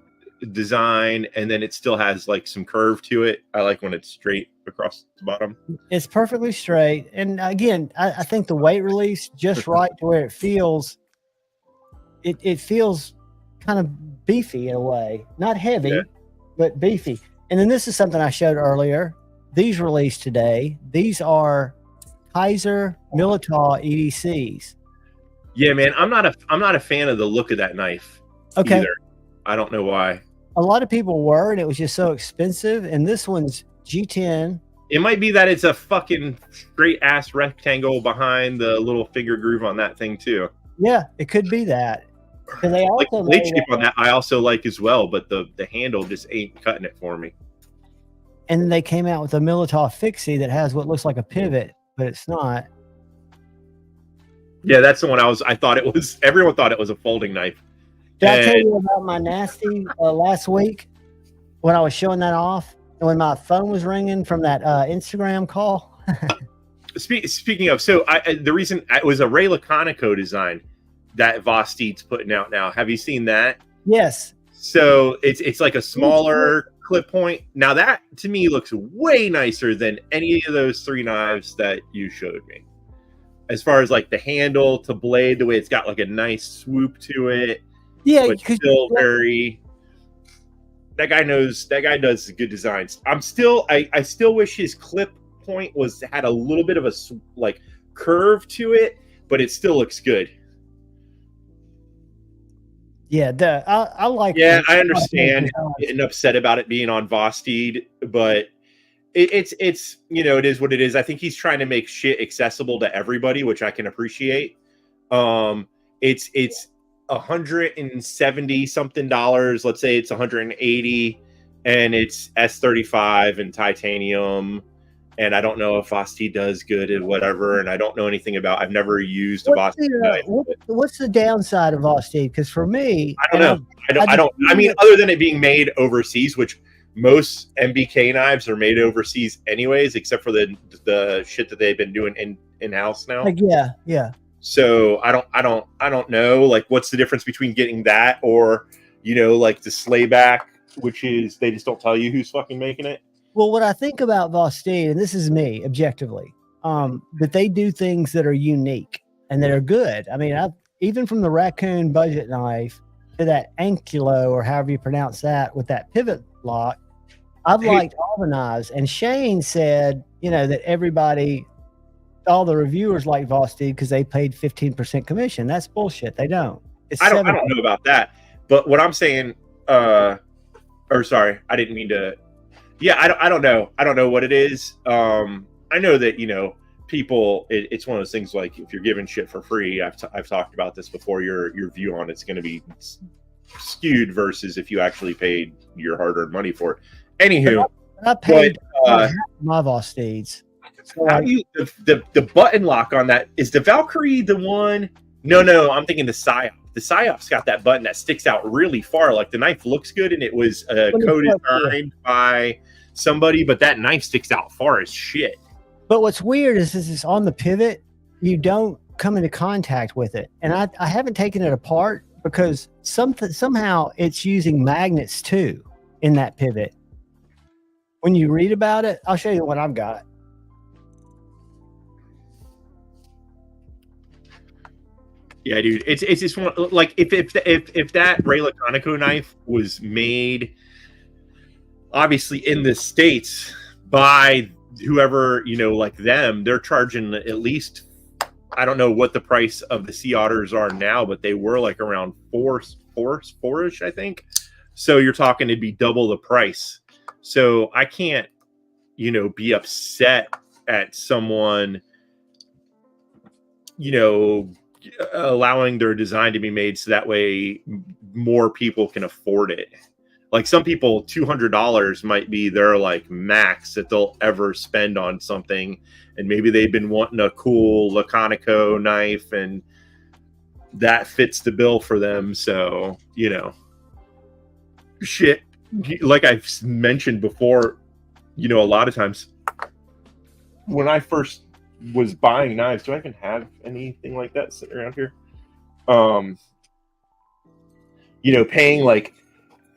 design and then it still has like some curve to it. I like when it's straight across the bottom. It's perfectly straight. And again, I think the weight release just right to where it feels. It feels kind of beefy in a way, not heavy, but beefy. And then this is something I showed earlier. These released today. These are Kizer Militaw EDCs. Yeah, man, I'm not a fan of the look of that knife. Okay. Either. I don't know why. A lot of people were, and it was just so expensive. And this one's G10. It might be that it's a fucking straight ass rectangle behind the little finger groove on that thing too. Yeah, it could be that. Because they Like the also blade made shape on that, I also like as well, but the handle just ain't cutting it for me. and then they came out with a Militaw Fixie that has what looks like a pivot, but it's not. Yeah, that's the one I thought it was. Everyone thought it was a folding knife. Did I tell you about my nasty last week when I was showing that off and when my phone was ringing from that Instagram call? Speaking of, so the reason it was a Ray Laconico design that Vosteed's putting out now. Have you seen that? Yes. So it's like a smaller clip point. Now that to me looks way nicer than any of those three knives that you showed me. As far as like the handle to blade, the way it's got like a nice swoop to it. Yeah, but still very. That guy does good designs. I still wish his clip point had a little bit of a like curve to it, but it still looks good. Yeah, I like. Yeah, I understand getting upset about it being on Vosteed, but it's it is what it is. I think he's trying to make shit accessible to everybody, which I can appreciate. It's $170 something. Let's say it's 180, and it's S35 and titanium. And I don't know if Vosteed does good at whatever, and I don't know anything about. I've never used a Vosteed knife. What's the downside of Vosteed? Because for me, I don't know. I mean, other than it being made overseas, which most MBK knives are made overseas anyways, except for the shit that they've been doing in house now. Like, yeah. So I don't know. Like, what's the difference between getting that or like the slayback, which is they just don't tell you who's fucking making it. Well, what I think about Vosteed, and this is me objectively, that they do things that are unique and that are good. I mean, even from the raccoon budget knife to that Ankylo, or however you pronounce that, with that pivot lock, I've liked all the knives. And Shane said, that all the reviewers like Vosteed because they paid 15% commission. That's bullshit. They don't. I don't know about that. But what I'm saying, sorry, I didn't mean to. Yeah, I don't know. I don't know what it is. I know that, people, it's one of those things like if you're giving shit for free, I've talked about this before, your view on it's going to be skewed versus if you actually paid your hard-earned money for it. Anywho. I paid my Vosteeds. So the button lock on that, is the Valkyrie the one? No, I'm thinking the Psyop. The Psyop's got that button that sticks out really far. Like the knife looks good and it was co-designed by somebody, but that knife sticks out far as shit. But what's weird is it's on the pivot. You don't come into contact with it. And I haven't taken it apart because somehow it's using magnets too in that pivot. When you read about it, I'll show you what I've got. Yeah, dude, it's just one, like if that Ray Laconico knife was made, obviously in the States by whoever like them, they're charging at least, I don't know what the price of the Sea Otters are now, but they were like around four-ish, I think. So you're talking it'd be double the price. So I can't, be upset at someone, allowing their design to be made so that way more people can afford it. Like some people, $200 might be their like max that they'll ever spend on something, and maybe they've been wanting a cool Laconico knife and that fits the bill for them. So shit, like I've mentioned before, a lot of times when I first was buying knives, do I even have anything like that sitting around here? Paying like,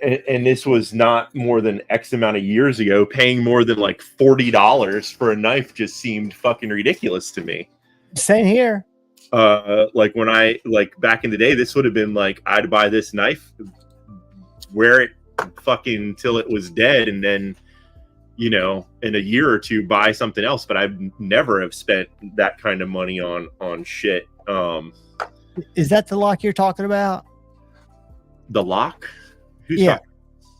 and this was not more than X amount of years ago, paying more than like $40 for a knife just seemed fucking ridiculous to me. Same here. Like when back in the day, this would have been like, I'd buy this knife, wear it fucking till it was dead, and then, in a year or two buy something else. But I've never have spent that kind of money on shit. Is that the lock you're talking about? The lock? Who's yeah.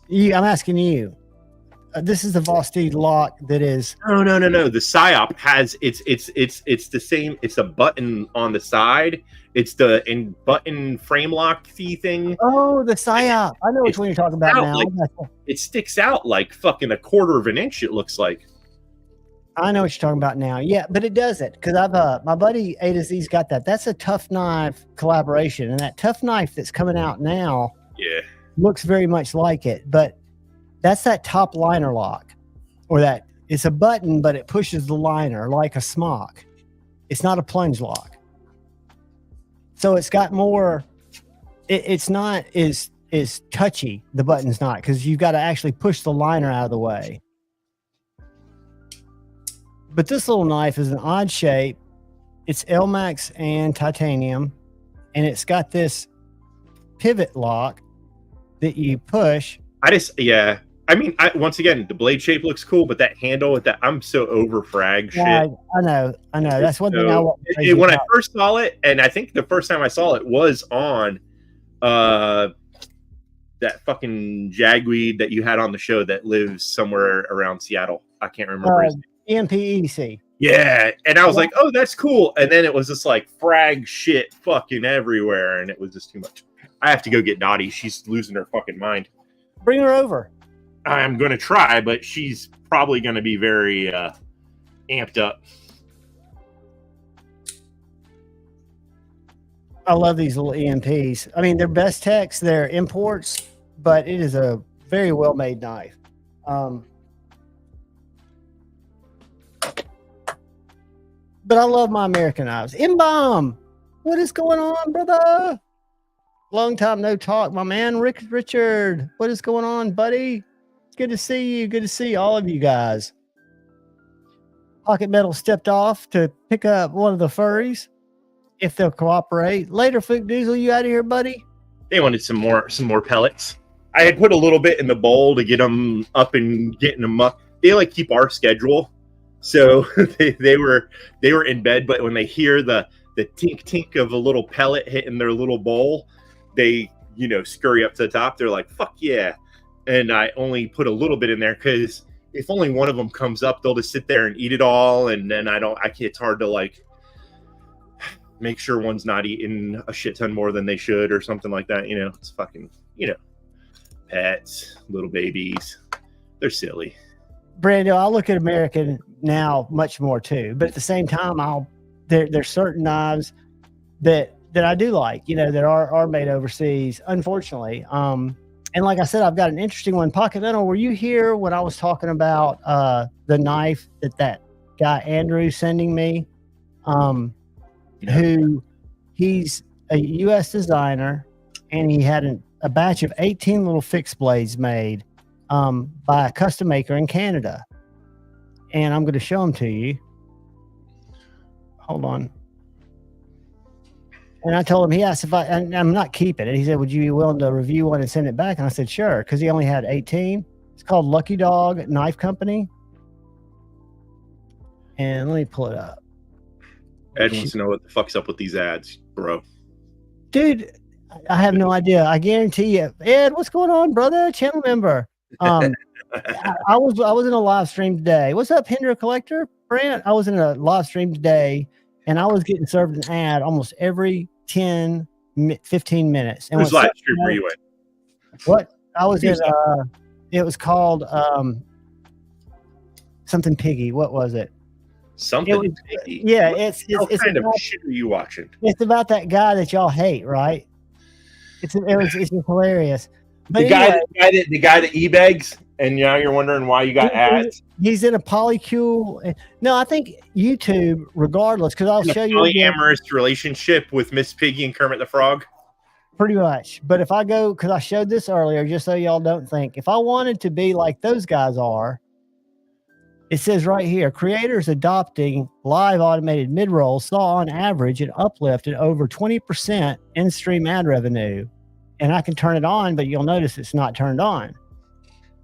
talking? I'm asking you. This is the Vosti lock that is. No. The PSYOP has it's the same. It's a button on the side. It's the button frame lock thing. Oh, the PSYOP. I know which one you're talking about now. It sticks out like fucking a quarter of an inch. It looks like. I know what you're talking about now. Yeah, but it doesn't, because I've my buddy A to Z's got that. That's a Tough Knife collaboration, and that Tough Knife that's coming out now, looks very much like it. But that's that top liner lock, or that it's a button, but it pushes the liner like a smock. It's not a plunge lock, so it's got more. It's not as touchy. The button's not, because you've got to actually push the liner out of the way. But this little knife is an odd shape. It's Elmax and titanium, and it's got this pivot lock that you push. I mean, once again, the blade shape looks cool, but that handle with that, I'm so over frag shit. I know. That's one thing I want. When I first saw it, and I think the first time I saw it was on that fucking jagweed that you had on the show that lives somewhere around Seattle. I can't remember his name. EDC. Yeah, and I was like, oh, that's cool. And then it was just like frag shit fucking everywhere, and it was just too much. I have to go get Dottie. She's losing her fucking mind. Bring her over. I'm going to try, but she's probably going to be very amped up. I love these little EMPs. I mean, they're best techs. They're imports, but it is a very well-made knife. But I love my American knives. M-Bomb, what is going on, brother? Long time no talk, my man. Richard, what is going on, buddy? Good to see you. Good to see all of you guys. Pocket Metal stepped off to pick up one of the furries, if they'll cooperate. Later, Flick Diesel, you out of here, buddy? They wanted some more pellets. I had put a little bit in the bowl to get them up and getting them up. They like keep our schedule. So they were in bed, but when they hear the tink tink of a little pellet hitting their little bowl, they scurry up to the top. They're like, fuck yeah. And I only put a little bit in there because if only one of them comes up, they'll just sit there and eat it all. And then it's hard to like make sure one's not eating a shit ton more than they should or something like that. It's fucking, pets, little babies. They're silly. Brando, I look at American now much more too, but at the same time, there's certain knives that I do like, that are made overseas, unfortunately. And like I said, I've got an interesting one. Pocket Metal, were you here when I was talking about the knife that guy Andrew sending me? Who he's a U.S. designer, and he had a batch of 18 little fixed blades made by a custom maker in Canada. And I'm going to show them to you. Hold on. And I told him, he asked if I'm not keeping it. He said, would you be willing to review one and send it back? And I said, sure, because he only had 18. It's called Lucky Dog Knife Company. And let me pull it up. Ed wants to know what the fuck's up with these ads, bro. Dude, I have no idea. I guarantee you. Ed, what's going on, brother? Channel member. I was in a live stream today. What's up, Hinder Collector? Brant, I was in a live stream today, and I was getting served an ad almost every 10, 15 minutes. And whose live stream were you in? What? I was in, it was called something Piggy. What was it? Something Piggy? Yeah, what it's kind about, of shit are you watching? It's about that guy that y'all hate, right? It's hilarious. But The guy that e-bags and now you're wondering why you got ads. He's in a polycule. No, I think YouTube, regardless, because I'll In a show you again, polyamorous relationship with Miss Piggy and Kermit the Frog. pretty much. But if I go, because I showed this earlier, just so y'all don't think, if I wanted to be like those guys are, it says right here, creators adopting live automated mid-roll saw on average an uplift in over 20% in-stream ad revenue. And I can turn it on, but you'll notice it's not turned on.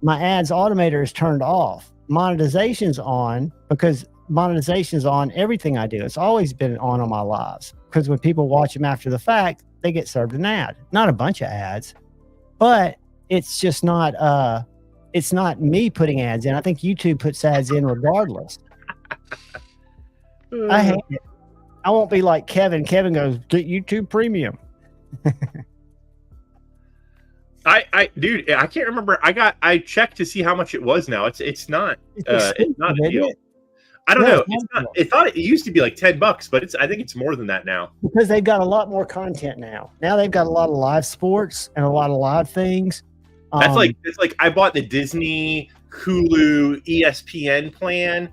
My ads automator is turned off. Monetization's on because monetization's on everything I do. It's always been on my lives because when people watch them after the fact, they get served an ad. Not a bunch of ads, but it's just not it's not me putting ads in. I think YouTube puts ads in regardless. I hate it. I won't be like Kevin. Kevin goes, get YouTube Premium. Dude, I can't remember. I checked to see how much it was now. It's not a deal. I don't know. It's not. It used to be like $10, but I think it's more than that now. Because they've got a lot more content now. Now they've got a lot of live sports and a lot of live things. It's like I bought the Disney, Hulu, ESPN plan,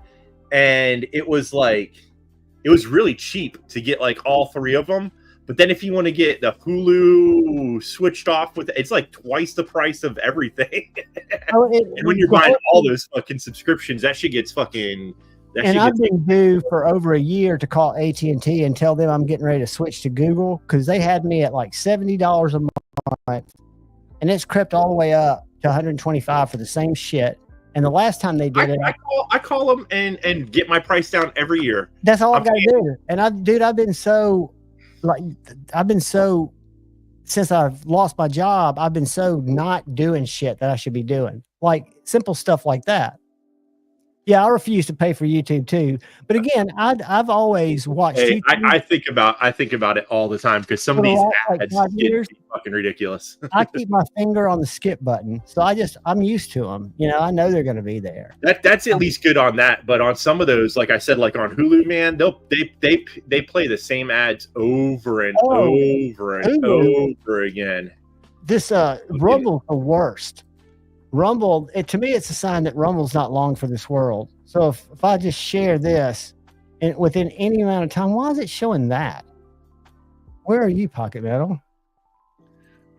and it was really cheap to get like all three of them. But then if you want to get the Hulu switched off with it's like twice the price of everything. And when you're buying all those fucking subscriptions, that shit gets fucking. I've been due for over a year to call AT&T and tell them I'm getting ready to switch to Google because they had me at like $70 a month, and it's crept all the way up to $125 for the same shit. And the last time they did I call them and get my price down every year. That's all I've got to do. And I've been so since I've lost my job, I've been so not doing shit that I should be doing, like simple stuff like that. Yeah, I refuse to pay for YouTube too. But again, I've always watched. Hey, I think about it all the time because some of these ads get fucking ridiculous. I keep my finger on the skip button, so I'm used to them. You know, I know they're going to be there. That's at least good on that. But on some of those, like I said, like on Hulu, man, they play the same ads over and over and over again. This Rumble's the worst. Rumble, to me, it's a sign that Rumble's not long for this world. So if I just share this, and within any amount of time, why is it showing that? Where are you, Pocket Metal?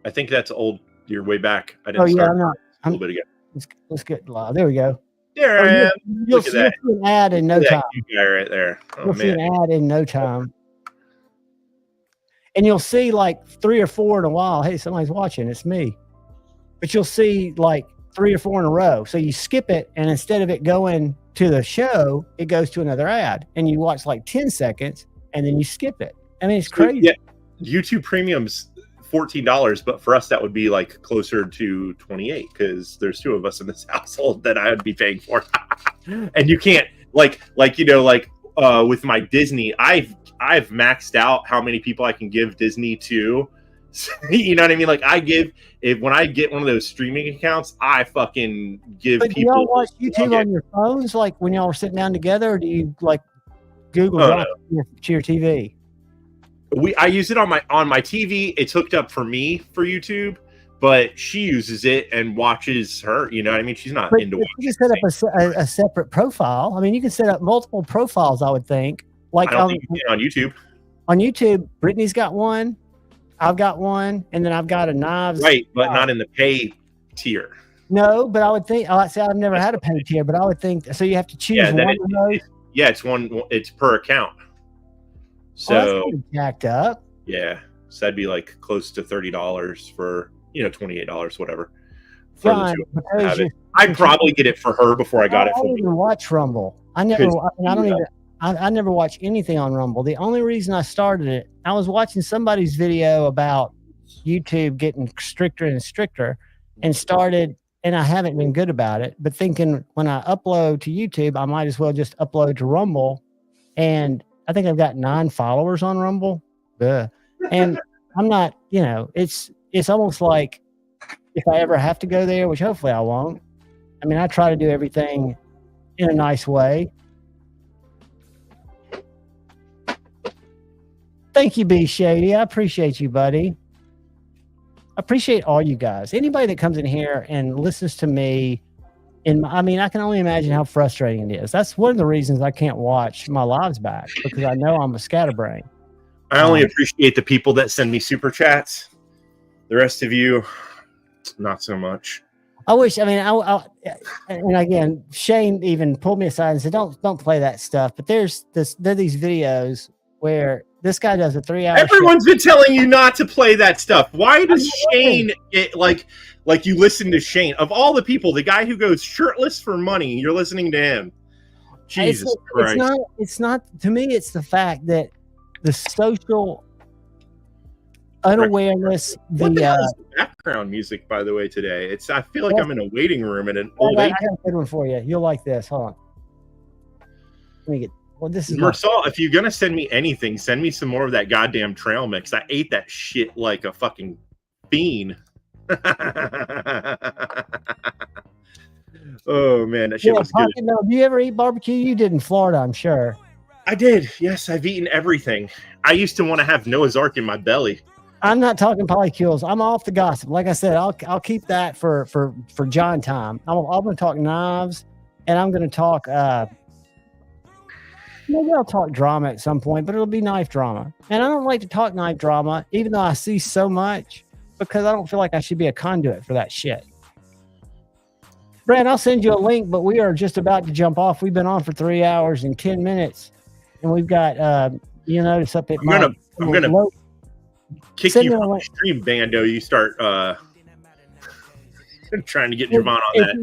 I think that's old. You're way back. I didn't start a little bit ago. Let's get live. There we go. There I am. You'll see an ad in no time. Guy right there. You'll see an ad in no time. And you'll see like 3 or 4 in a while. Hey, somebody's watching. It's me. But you'll see like 3 or 4 in a row. So you skip it, and instead of it going to the show, it goes to another ad, and you watch like 10 seconds, and then you skip it. I mean, it's crazy. Yeah, YouTube Premium's $14, but for us that would be like closer to $28 because there's 2 of us in this household that I would be paying for. And you can't like with my Disney, I've maxed out how many people I can give Disney to. You know what I mean? Like when I get one of those streaming accounts, I fucking give people. Do y'all watch YouTube on your phones, like when y'all are sitting down together, or do you like Google to your TV? I use it on my TV. It's hooked up for me for YouTube, but she uses it and watches her. You know what I mean? She's not into watching. You can set up a separate profile. I mean, you can set up multiple profiles, I would think. Like I don't think you can on YouTube. On YouTube, Brittany's got one. I've got one, and then I've got a knives. Right, but not in the pay tier. No, but I would think. I've never had a pay tier, but I would think so. You have to choose one of those. It's one. It's per account. So that's jacked up. Yeah, so that'd be like close to $30 for $28, whatever. John, I'd probably get it for her before I got it for me. I don't even watch Rumble. I never watch anything on Rumble. The only reason I started it, I was watching somebody's video about YouTube getting stricter and stricter, and I haven't been good about it, but thinking when I upload to YouTube, I might as well just upload to Rumble. And I think I've got 9 followers on Rumble. And I'm not, it's almost like if I ever have to go there, which hopefully I won't. I mean, I try to do everything in a nice way. Thank you, B Shady. I appreciate you, buddy. I appreciate all you guys. Anybody that comes in here and listens to me And I mean, I can only imagine how frustrating it is. That's one of the reasons I can't watch my lives back, because I know I'm a scatterbrain. I only appreciate the people that send me super chats. The rest of you, not so much. I wish. I mean, and again, Shane even pulled me aside and said, "Don't play that stuff." But there are these videos where this guy does a 3-hour. Everyone's been telling you not to play that stuff. Why does Shane get like you listen to Shane? Of all the people, the guy who goes shirtless for money, you're listening to him. Jesus Christ! It's not. To me, it's the fact that the social unawareness. What the hell is the background music, by the way, today? I feel like I'm in a waiting room in an old age. I got a good one for you. You'll like this. Hold on. Let me get. Well, this is Mersal, if you're gonna send me anything, send me some more of that goddamn trail mix. I ate that shit like a fucking fiend. Oh man, that shit was good. Do you ever eat barbecue? You did in Florida, I'm sure. I did. Yes, I've eaten everything. I used to want to have Noah's Ark in my belly. I'm not talking polycules. I'm off the gossip. Like I said, I'll keep that for John time. I'm going to talk knives, and I'm going to talk. Maybe I'll talk drama at some point, but it'll be knife drama. And I don't like to talk knife drama, even though I see so much, because I don't feel like I should be a conduit for that shit. Brad, I'll send you a link, but we are just about to jump off. We've been on for 3 hours and 10 minutes, and we've got you notice up at I'm gonna kick you from the stream, Bando. You start trying to get Javon on that.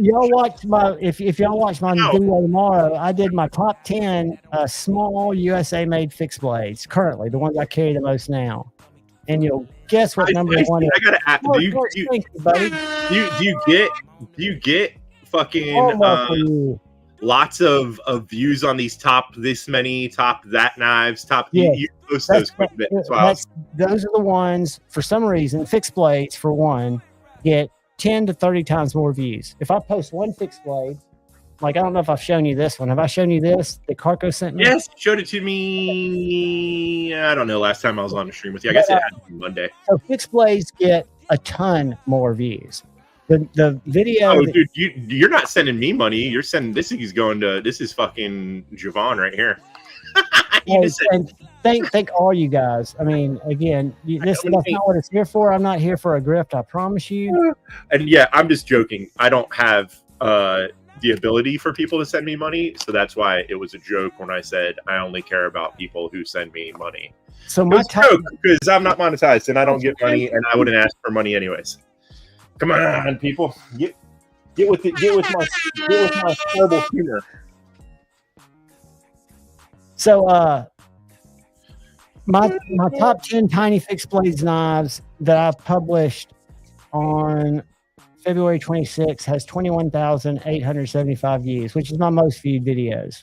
If y'all watch my video tomorrow, I did my top 10 small USA made fixed blades. Currently, the ones I carry the most now, and you'll guess what number one is. I gotta ask. Do you get fucking lots of views on these top that knives you post those quick bits. Those are the ones, for some reason, fixed blades for one get 10 to 30 times more views. If I post one fixed blade, like I don't know if I've shown you this one. Have I shown you this that Carco sent me? Yes, showed it to me. I don't know. Last time I was on the stream with you, I guess it had to be Monday. So fixed blades get a ton more views. The video. Oh, dude, you're not sending me money. You're sending this is fucking Javon right here. Thank all you guys. I mean, again, that's not what it's here for. I'm not here for a grift, I promise you. And yeah, I'm just joking. I don't have the ability for people to send me money, so that's why it was a joke when I said I only care about people who send me money. So my joke, because I'm not monetized and I don't get money, and I wouldn't ask for money anyways. Come on, people, get with my horrible humor. So, my top 10 tiny fixed blades knives that I've published on February 26th has 21,875 views, which is my most viewed videos.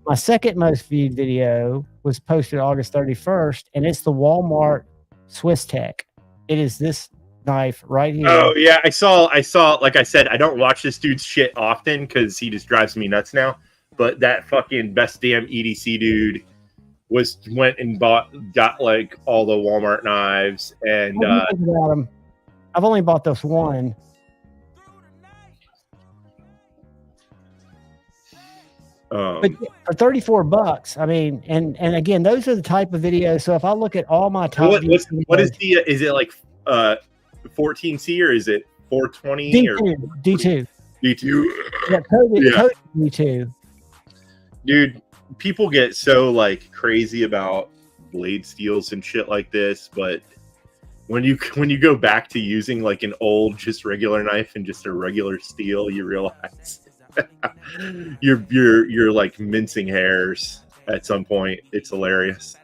My second most viewed video was posted August 31st, and it's the Walmart Swiss Tech. It is this knife right here. Oh yeah, I saw. Like I said, I don't watch this dude's shit often because he just drives me nuts now. But that fucking best damn EDC dude went and got like all the Walmart knives, and I've only bought this one. But for $34, I mean, and again, those are the type of videos. So if I look at all my top, what is the? Is it like 14C or is it 420 D2? D2. Yeah, coded D2. Dude, people get so like crazy about blade steels and shit like this, but when you go back to using like an old just regular knife and just a regular steel, you realize you're like mincing hairs at some point. It's hilarious.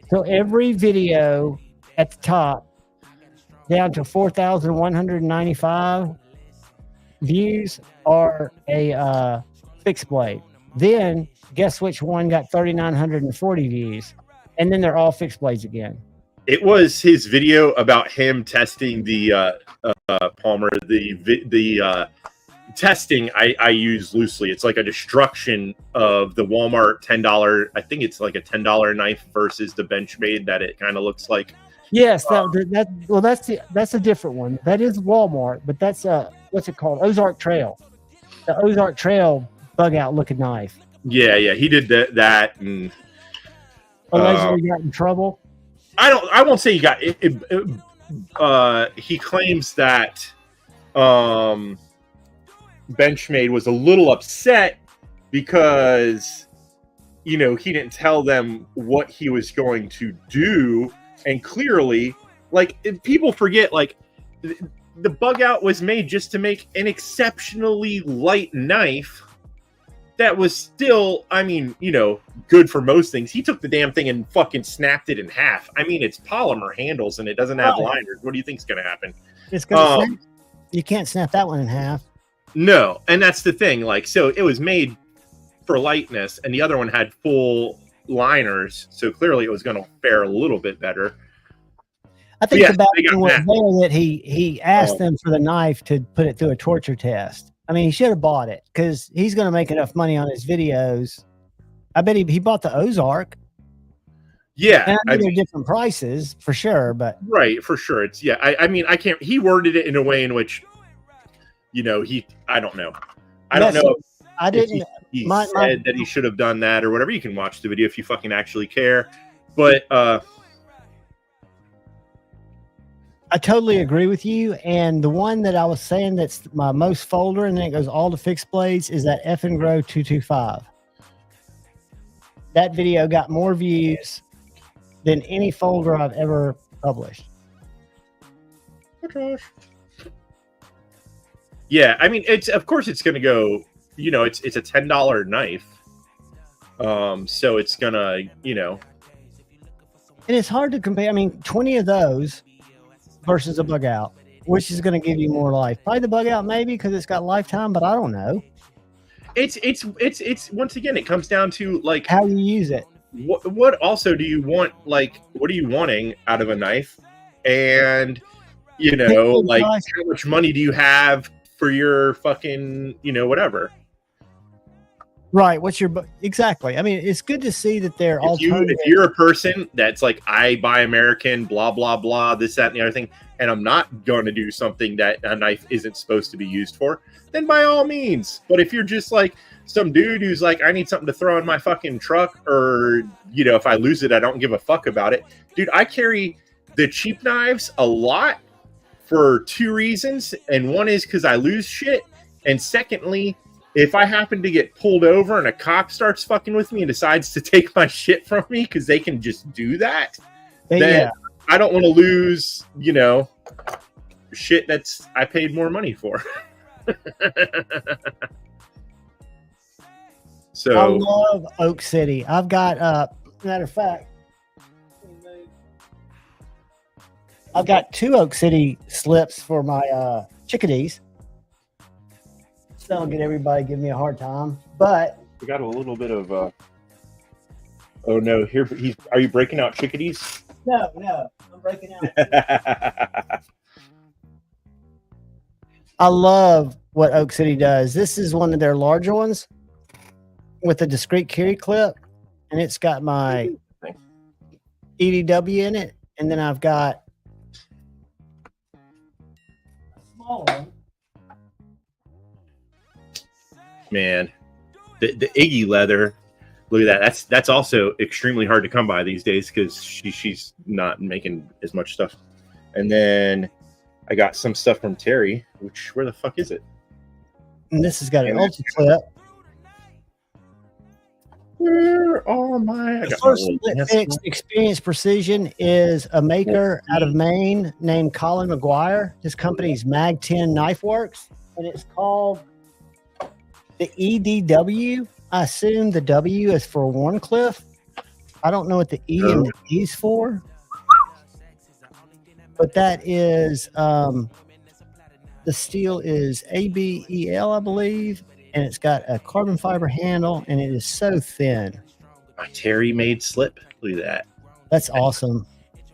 So every video at the top down to 4,195 views are a fixed blade. Then guess which one got 3,940 views, and then they're all fixed blades again. It was his video about him testing the Palmer. The testing I use loosely. It's like a destruction of the Walmart $10. I think it's like a $10 knife versus the Benchmade that it kind of looks like. Yes, that's a different one. That is Walmart, but that's what's it called? Ozark Trail. the Ozark Trail bug out looking knife. Yeah, he did that, and Allegedly got in trouble. I won't say he got it. He claims that Benchmade was a little upset because he didn't tell them what he was going to do, and clearly, like, people forget, like, the bug out was made just to make an exceptionally light knife that was still, I mean, good for most things. He took the damn thing and fucking snapped it in half. I mean, it's polymer handles and it doesn't have liners. What do you think's going to happen? It's going to snap. You can't snap that one in half. No, and that's the thing. Like, so it was made for lightness, and the other one had full liners, so clearly it was going to fare a little bit better. I think the bad thing was there that he asked them for the knife to put it through a torture test. I mean, he should have bought it because he's going to make enough money on his videos. I bet he bought the Ozark. Yeah, and I mean, they're different prices for sure, but right, for sure. It's I mean, I can't. He worded it in a way in which, I don't know. I don't know. I didn't. He said that he should have done that or whatever. You can watch the video if you fucking actually care, but I totally agree with you. And the one that I was saying that's my most folder, and then it goes all to fixed blades, is that F and Grow 225. That video got more views than any folder I've ever published. Yeah, I mean, of course it's going to go. It's a $10 knife, so it's gonna, and it's hard to compare. I mean, 20 of those versus a bug out, which is going to give you more life? Probably the bug out, maybe, because it's got lifetime, but I don't know. It's once again, it comes down to like how you use it. What also do you want? Like, what are you wanting out of a knife? And like, how much money do you have for your fucking whatever? Right. What's your exactly? I mean, it's good to see that they're all. If you're a person that's like, I buy American, blah blah blah, this, that, and the other thing, and I'm not going to do something that a knife isn't supposed to be used for, then by all means. But if you're just like some dude who's like, I need something to throw in my fucking truck, or if I lose it, I don't give a fuck about it, dude. I carry the cheap knives a lot for two reasons, and one is because I lose shit, and secondly, if I happen to get pulled over and a cop starts fucking with me and decides to take my shit from me, because they can just do that, then I don't want to lose, shit that's I paid more money for. So I love Oak City. I've got matter of fact, I've got 2 Oak City slips for my chickadees. That'll get everybody give me a hard time, but we got a little bit of oh no, here are you breaking out chickadees? No, I'm breaking out. I love what Oak City does. This is one of their larger ones with a discrete carry clip, and it's got my EDW in it, and then I've got a small one. Man, the Iggy leather, look at that. That's also extremely hard to come by these days because she's not making as much stuff. And then I got some stuff from Terry, which, where the fuck is it? And this has got an ultra clip. Where are my? The first split fix Experience Precision is a maker out of Maine named Colin McGuire. His company's Mag 10 Knife Works, and it's called the EDW. I assume the W is for Warncliffe. I don't know what the E and the D is for, but that is the steel is ABEL, I believe, and it's got a carbon fiber handle, and it is so thin. My Terry made slip. Look at that. That's awesome.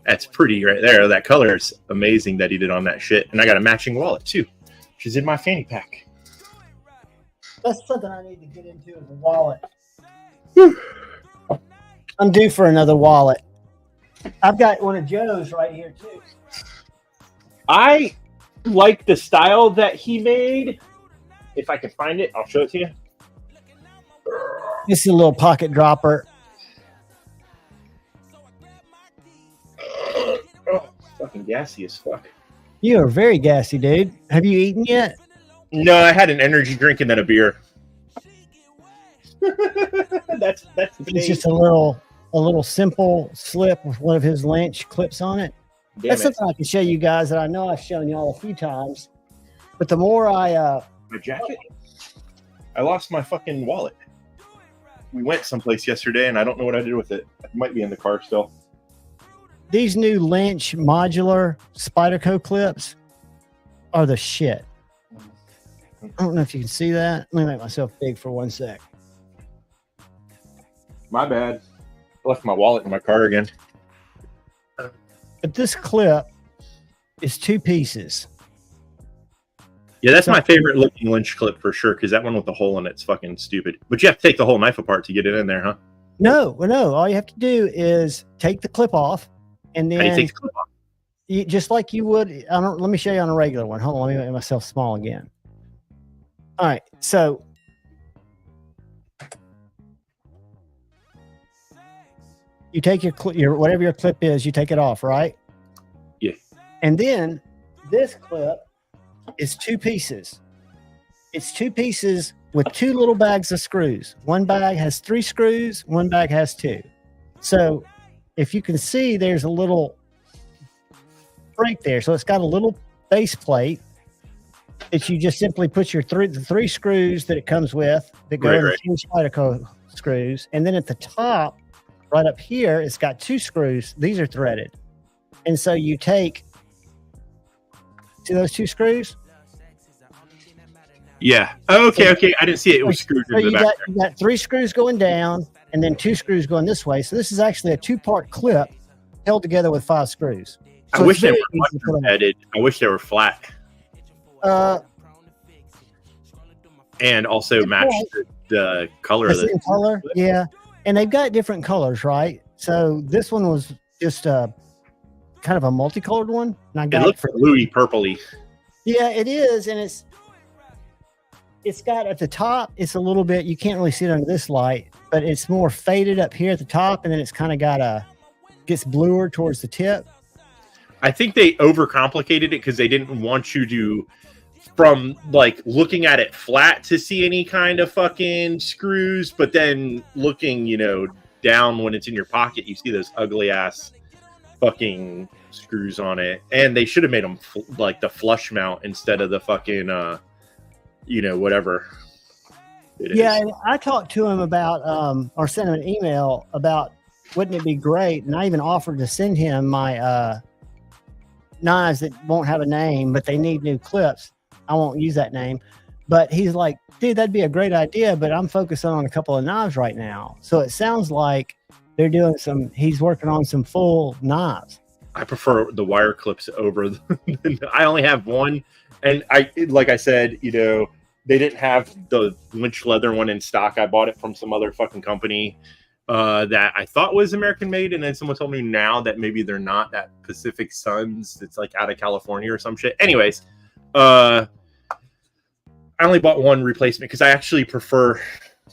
That's pretty right there. That color is amazing that he did on that shit. And I got a matching wallet too, which is in my fanny pack. That's something I need to get into as a wallet. I'm due for another wallet. I've got one of Joe's right here too. I like the style that he made. If I can find it, I'll show it to you. This is a little pocket dropper. Oh, fucking gassy as fuck. You are very gassy, dude. Have you eaten yet? No, I had an energy drink and then a beer. that's It's just a little simple slip with one of his Lynch clips on it. Damn That's it. something I can show you guys that I know I've shown you all a few times. But the more My jacket? I lost my fucking wallet. We went someplace yesterday and I don't know what I did with it. It might be in the car still. these new Lynch modular Spyderco clips are the shit. I don't know if you can see that. Let me make myself big for 1 sec. My bad. I left my wallet in my car again. But this clip is 2 pieces. Yeah, that's my favorite looking Lynch clip for sure, because that one with the hole in it's fucking stupid. But you have to take the whole knife apart to get it in there, huh? No. All you have to do is take the clip off, and How do you then take the clip off? you, just like you would. Let me show you on a regular one. Hold on, let me make myself small again. All right, so you take your whatever your clip is, you take it off, right? Yeah. And then this clip is 2 pieces. It's 2 pieces with 2 little bags of screws. One bag has 3 screws, one bag has 2. So if you can see, there's a little break there. So it's got a little base plate that you just simply put the 3 screws that it comes with that go in the 2 Spyderco screws. And then at the top, right up here, it's got 2 screws. These are threaded. And so you take, see those 2 screws? Yeah. Oh, okay. I didn't see it. It was screwed So in the back. you got 3 screws going down and then 2 screws going this way. So this is actually a 2-part clip held together with 5 screws. I So wish it's they very were easy to put on. headed. I wish they were flat and also matched the color of The same the color, yeah. And they've got different colors, right? So this one was just kind of a multicolored one. And I It got looked bluey purpley. Yeah, it is, and it's got at the top. It's a little bit, you can't really see it under this light, but it's more faded up here at the top, and then it's kind of gets bluer towards the tip. I think they overcomplicated it because they didn't want you to, from like looking at it flat, to see any kind of fucking screws, but then looking, down when it's in your pocket, you see those ugly ass fucking screws on it. And they should have made them like the flush mount instead of the fucking, whatever. Yeah, and I talked to him about, or sent him an email about, wouldn't it be great? And I even offered to send him my knives that won't have a name, but they need new clips. I won't use that name. But he's like, dude, that'd be a great idea, but I'm focusing on a couple of knives right now. So it sounds like they're doing he's working on some full knives. I prefer the wire clips over I only have one. And like I said, they didn't have the Lynch leather one in stock. I bought it from some other fucking company that I thought was American made. And then someone told me now that maybe they're not, that Pacific Suns. It's like out of California or some shit. Anyways, I only bought one replacement because I actually prefer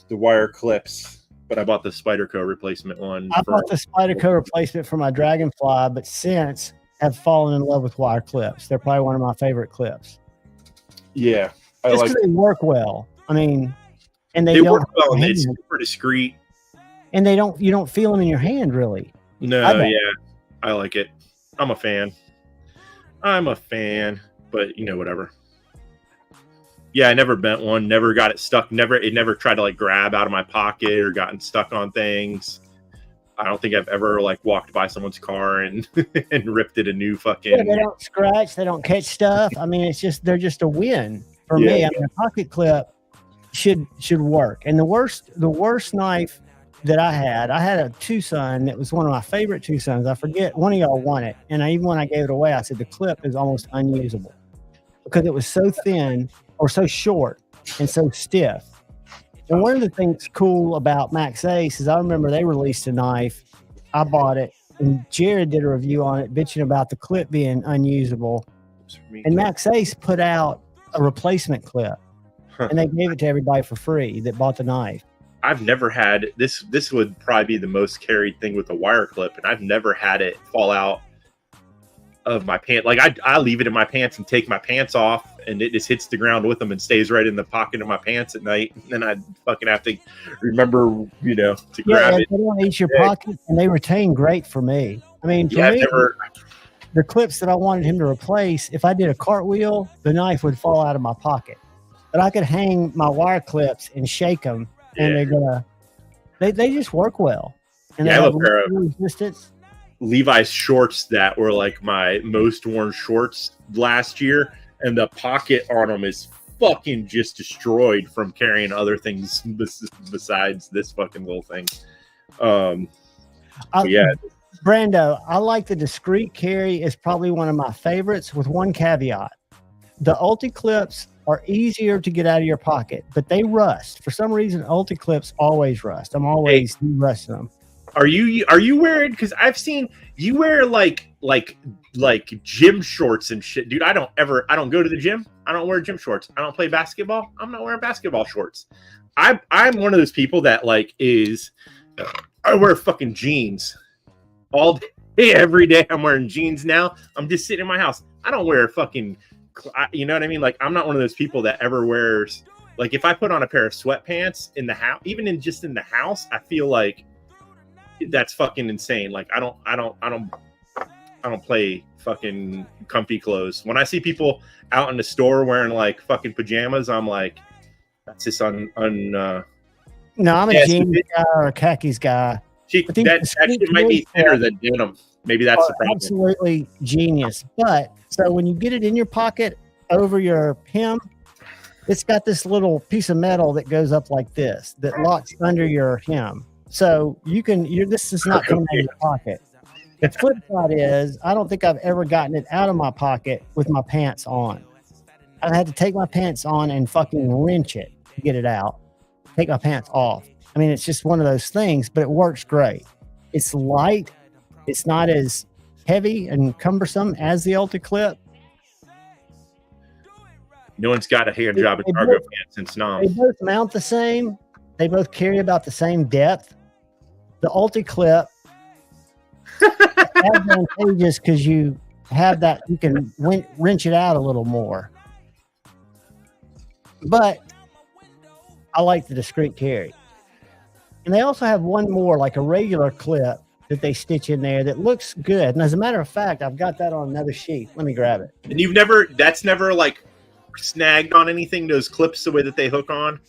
the wire clips, but I bought the Spyderco replacement one. I bought the Spyderco replacement for my Dragonfly, but since have fallen in love with wire clips. They're probably one of my favorite clips. Yeah. Just because they work well. I mean, and they work don't well, and it's super discreet. And you don't feel them in your hand really. No, I like it. I'm a fan, but whatever. Yeah, I never bent one, never got it stuck, it never tried to like grab out of my pocket or gotten stuck on things. I don't think I've ever like walked by someone's car and and ripped it a new fucking. Yeah, they don't scratch, they don't catch stuff. I mean, they're just a win for me. I mean, a pocket clip should work. And the worst knife that I had a Tucson that was one of my favorite Tucsons. I forget, one of y'all won it, and even when I gave it away, I said the clip is almost unusable because it was so thin or so short and so stiff. And one of the things cool about Max Ace is I remember they released a knife. I bought it, and Jared did a review on it, bitching about the clip being unusable. And Max Ace put out a replacement clip. and they gave it to everybody for free that bought the knife. I've never had this. This would probably be the most carried thing with a wire clip, and I've never had it fall out of my pants. Like I leave it in my pants and take my pants off, and it just hits the ground with them and stays right in the pocket of my pants at night. And then I fucking have to remember, to grab it. They don't eat your pocket, and they retain great for me. I mean, for me, the clips that I wanted him to replace, if I did a cartwheel, the knife would fall out of my pocket. But I could hang my wire clips and shake them, and they just work well. And they I have have a pair of resistance. Levi's shorts that were like my most worn shorts last year, and the pocket on them is fucking just destroyed from carrying other things besides this fucking little thing. Brando, I like the discreet carry is probably one of my favorites, with one caveat. The Ulti clips are easier to get out of your pocket, but they rust. For some reason, Ulti clips always rust. I'm always rusting them. Are you wearing? Because I've seen you wear like gym shorts and shit, dude. I don't go to the gym. I don't wear gym shorts. I don't play basketball. I'm not wearing basketball shorts. I'm one of those people that I wear fucking jeans all day, every day. I'm wearing jeans now. I'm just sitting in my house. I don't wear fucking, you know what I mean? Like, I'm not one of those people that ever wears, like, if I put on a pair of sweatpants in the house, even in the house, I feel like that's fucking insane. Like, I don't play fucking comfy clothes. When I see people out in the store wearing like fucking pajamas, I'm like, that's just No, I'm a jeans guy or a khakis guy. That shit might be thinner than denim. Maybe that's the problem. Absolutely genius. But so when you get it in your pocket over your hem, it's got this little piece of metal that goes up like this that locks under your hem. So this is not coming out of your pocket. The flip side is, I don't think I've ever gotten it out of my pocket with my pants on. I had to take my pants on and fucking wrench it to get it out. Take my pants off. I mean, it's just one of those things, but it works great. It's light. It's not as heavy and cumbersome as the Ulti clip. No one's got a hand job in cargo pants in Snom. They both mount the same. They both carry about the same depth. The Ulti clip is advantageous because you have that, you can wrench it out a little more. But I like the discreet carry. And they also have one more, like a regular clip that they stitch in there that looks good. And as a matter of fact, I've got that on another sheet. Let me grab it. And that's never like snagged on anything, those clips, the way that they hook on?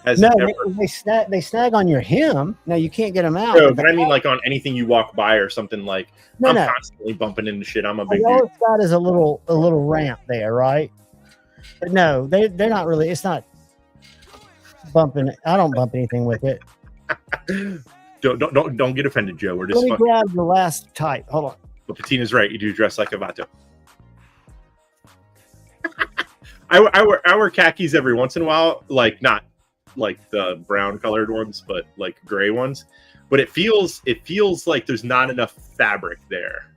They snag on your hem. Now you can't get them out. No, but I mean like on anything you walk by or something. Like, I'm constantly bumping into shit. I'm a big dude. All it's got is a little ramp there, right? But no, they're not really. It's not bumping. I don't bump anything with it. Don't get offended, Joe. We're just. Let me grab the last type. Hold on. But Patina's right. You do dress like a vato. I wear khakis every once in a while, like not like the brown colored ones, but like gray ones. But it feels like there's not enough fabric there.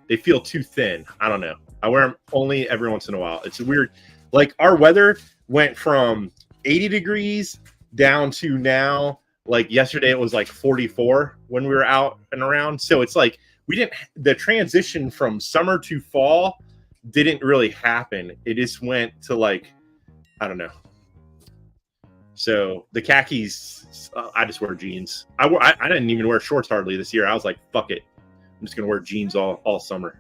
They feel too thin. I don't know. I wear them only every once in a while. It's weird. Like, our weather went from 80 degrees down to now. Like, yesterday it was like 44 when we were out and around. So it's like the transition from summer to fall didn't really happen. It just went to like, I don't know. So the khakis, I just wear jeans. I didn't even wear shorts hardly this year. I was like, fuck it. I'm just going to wear jeans all summer.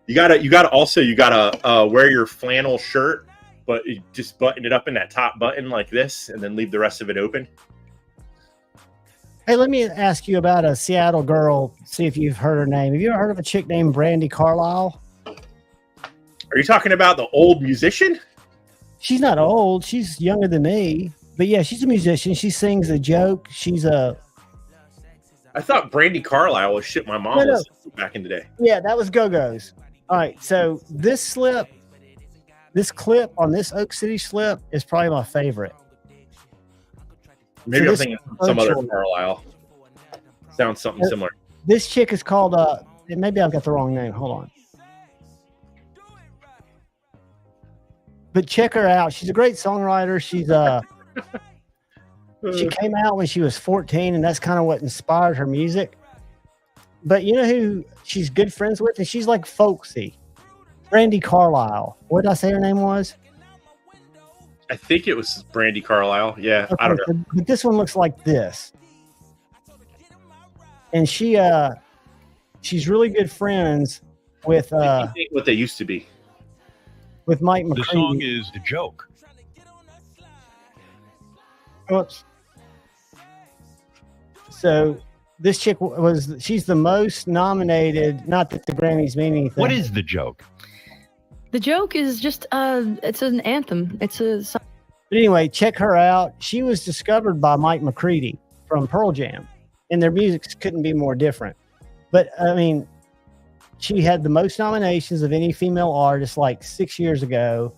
You gotta wear your flannel shirt, but you just button it up in that top button like this, and then leave the rest of it open. Hey, let me ask you about a Seattle girl. See if you've heard her name. Have you ever heard of a chick named Brandy Carlisle? Are you talking about the old musician? She's not old. She's younger than me. But yeah, she's a musician. She sings a joke. I thought Brandy Carlisle was shit my mom was back in the day. Yeah, that was Go-Go's. All right, so this clip on this Oak City slip is probably my favorite. Maybe I'm thinking some other Carlisle. Sounds something similar. This chick is called maybe I've got the wrong name. Hold on. But check her out. She's a great songwriter. She came out when she was 14, and that's kind of what inspired her music. But you know who she's good friends with? And she's like folksy. Brandy Carlisle. What did I say her name was? I think it was Brandy Carlisle. Yeah, Okay, I don't know. but this one looks like this. And she's really good friends with What they used to be. with Mike McCready. The song is The Joke. Oops. So this chick she's the most nominated. Not that the Grammys mean anything. What is The Joke? The Joke is just it's an anthem. It's a song. But anyway, check her out. She was discovered by Mike McCready from Pearl Jam, and their music couldn't be more different. But I mean, she had the most nominations of any female artist like 6 years ago,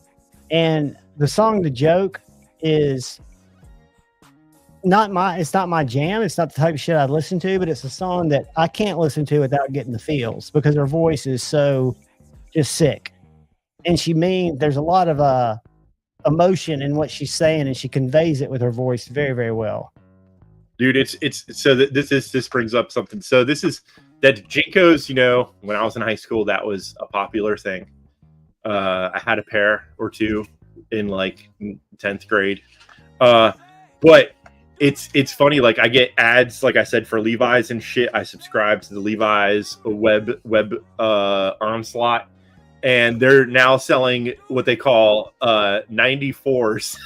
and the song "The Joke" is it's not my jam. It's not the type of shit I'd listen to, but it's a song that I can't listen to without getting the feels because her voice is so just sick. And there's a lot of emotion in what she's saying, and she conveys it with her voice very, very well. Dude, it's so that this brings up something. So this is that Jinkos, you know, when I was in high school, that was a popular thing. I had a pair or two in like 10th grade. But it's funny, like I get ads, like I said, for Levi's and shit. I subscribe to the Levi's web onslaught, and they're now selling what they call 94s,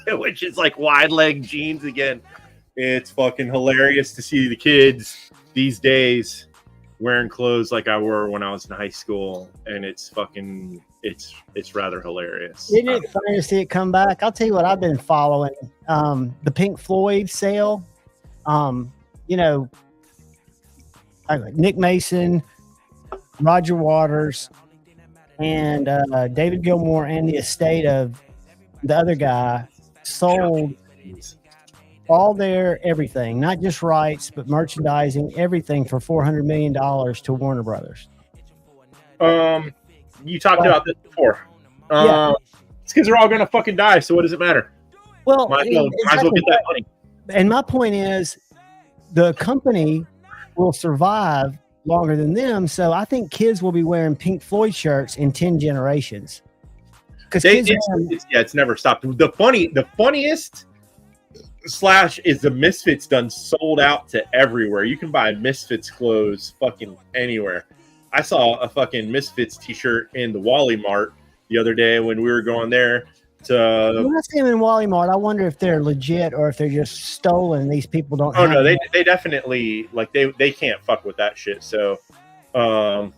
which is like wide leg jeans again. It's fucking hilarious to see the kids these days wearing clothes like I wore when I was in high school, and it's rather hilarious. Isn't it funny to see it come back? I'll tell you what I've been following. The Pink Floyd sale. You know, Nick Mason, Roger Waters, and David Gilmour, and the estate of the other guy sold all their everything, not just rights, but merchandising, everything for $400 million to Warner Brothers. You talked about this before. Yeah. It's because they're all gonna fucking die. So what does it matter? Well, Might as well get that money. And my point is, the company will survive longer than them. So I think kids will be wearing Pink Floyd shirts in 10 generations. Because it's never stopped. The funniest slash is the Misfits done sold out to everywhere. You can buy Misfits clothes fucking anywhere. I saw a fucking Misfits t-shirt in the Wally Mart the other day when we were going there to. When I see them in Wally Mart, I wonder if they're legit or if they're just stolen. These people don't. Oh no, they definitely like they can't fuck with that shit. So, but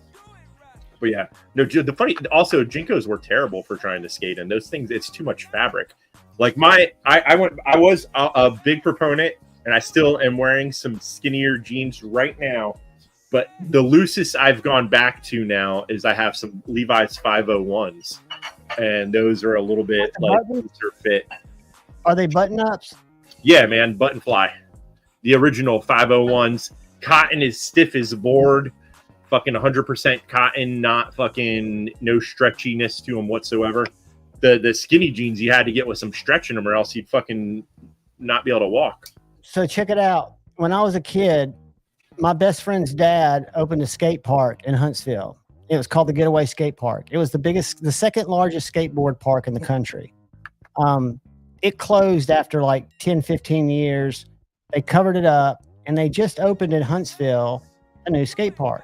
yeah, no. The funny also, Jinkos were terrible for trying to skate in those things. It's too much fabric. Like I was a big proponent, and I still am wearing some skinnier jeans right now. But the loosest I've gone back to now is I have some Levi's 501s, and those are a little bit like looser fit. Are they button ups? Yeah, man, button fly. The original 501s. Cotton is stiff as a board. Fucking 100% cotton, not fucking no stretchiness to them whatsoever. The skinny jeans you had to get with some stretch in them, or else you'd fucking not be able to walk. So check it out. When I was a kid, my best friend's dad opened a skate park in Huntsville. It was called the Getaway Skate Park. It was the second largest skateboard park in the country. It closed after like 10, 15 years. They covered it up, and they just opened in Huntsville a new skate park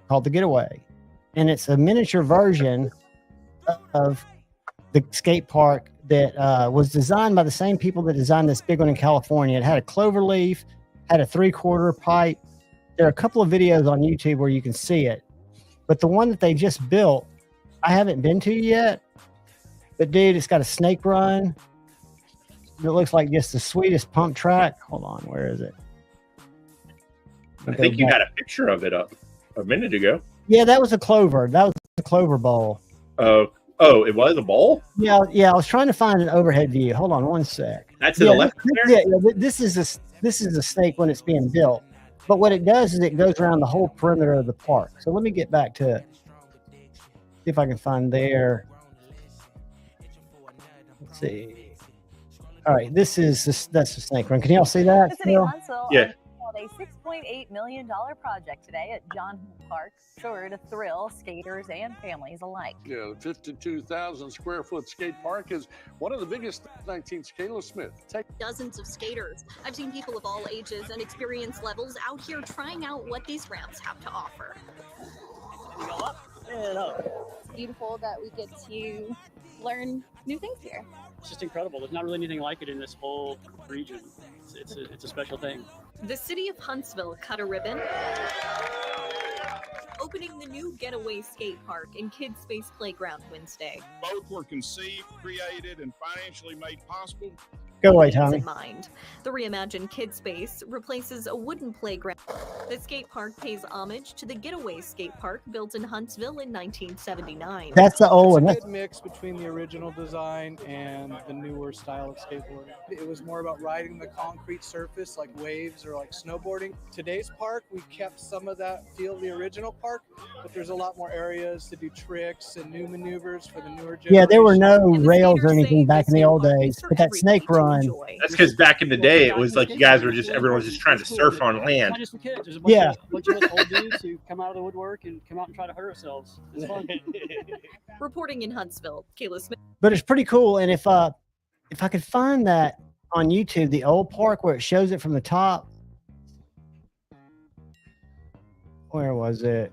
called the Getaway. And it's a miniature version of the skate park that was designed by the same people that designed this big one in California. It had a clover leaf, had a 3/4 pipe. There are a couple of videos on YouTube where you can see it. But the one that they just built, I haven't been to yet. But dude, it's got a snake run. It looks like just the sweetest pump track. Hold on, where is it? I think you had a picture of it up a minute ago. Yeah, that was a clover. That was the clover bowl. Oh, it was a bowl? Yeah. I was trying to find an overhead view. Hold on one sec. That's to the left there? Yeah, this is a snake when it's being built. But what it does is it goes around the whole perimeter of the park. So let me get back to it. See if I can find there. Let's see. All right, that's the snake run. Can y'all see that? The city of Huntsville Yeah. unveiled a $6.8 million project today at John Holt Park, sure to thrill skaters and families alike. Yeah, the 52,000 square foot skate park is one of the biggest. 19th Kayla Smith. Dozens of skaters. I've seen people of all ages and experience levels out here trying out what these ramps have to offer. It's beautiful that we get to learn new things here. It's just incredible. There's not really anything like it in this whole region. It's a special thing. The city of Huntsville cut a ribbon, opening the new Getaway Skate Park and Kids Space Playground Wednesday. Both were conceived, created, and financially made possible. Go away, Tommy. In mind. The reimagined Kids Space replaces a wooden playground. The skate park pays homage to the Getaway Skate Park built in Huntsville in 1979. That's the old one. It's a good mix between the original design and the newer style of skateboarding. It was more about riding the concrete surface like waves or like snowboarding. Today's park, we kept some of that feel of the original park, but there's a lot more areas to do tricks and new maneuvers for the newer generation. Yeah, there were no rails or anything back in the old days, but that snake run. That's because back in the day, it was like you guys were everyone was just trying to surf on land. Not just for kids. There's a bunch of us old dudes who come out of the woodwork and come out and try to hurt ourselves. It's fun. Reporting in Huntsville, Kayla Smith. But it's pretty cool. And if I could find that on YouTube, the old park where it shows it from the top. Where was it?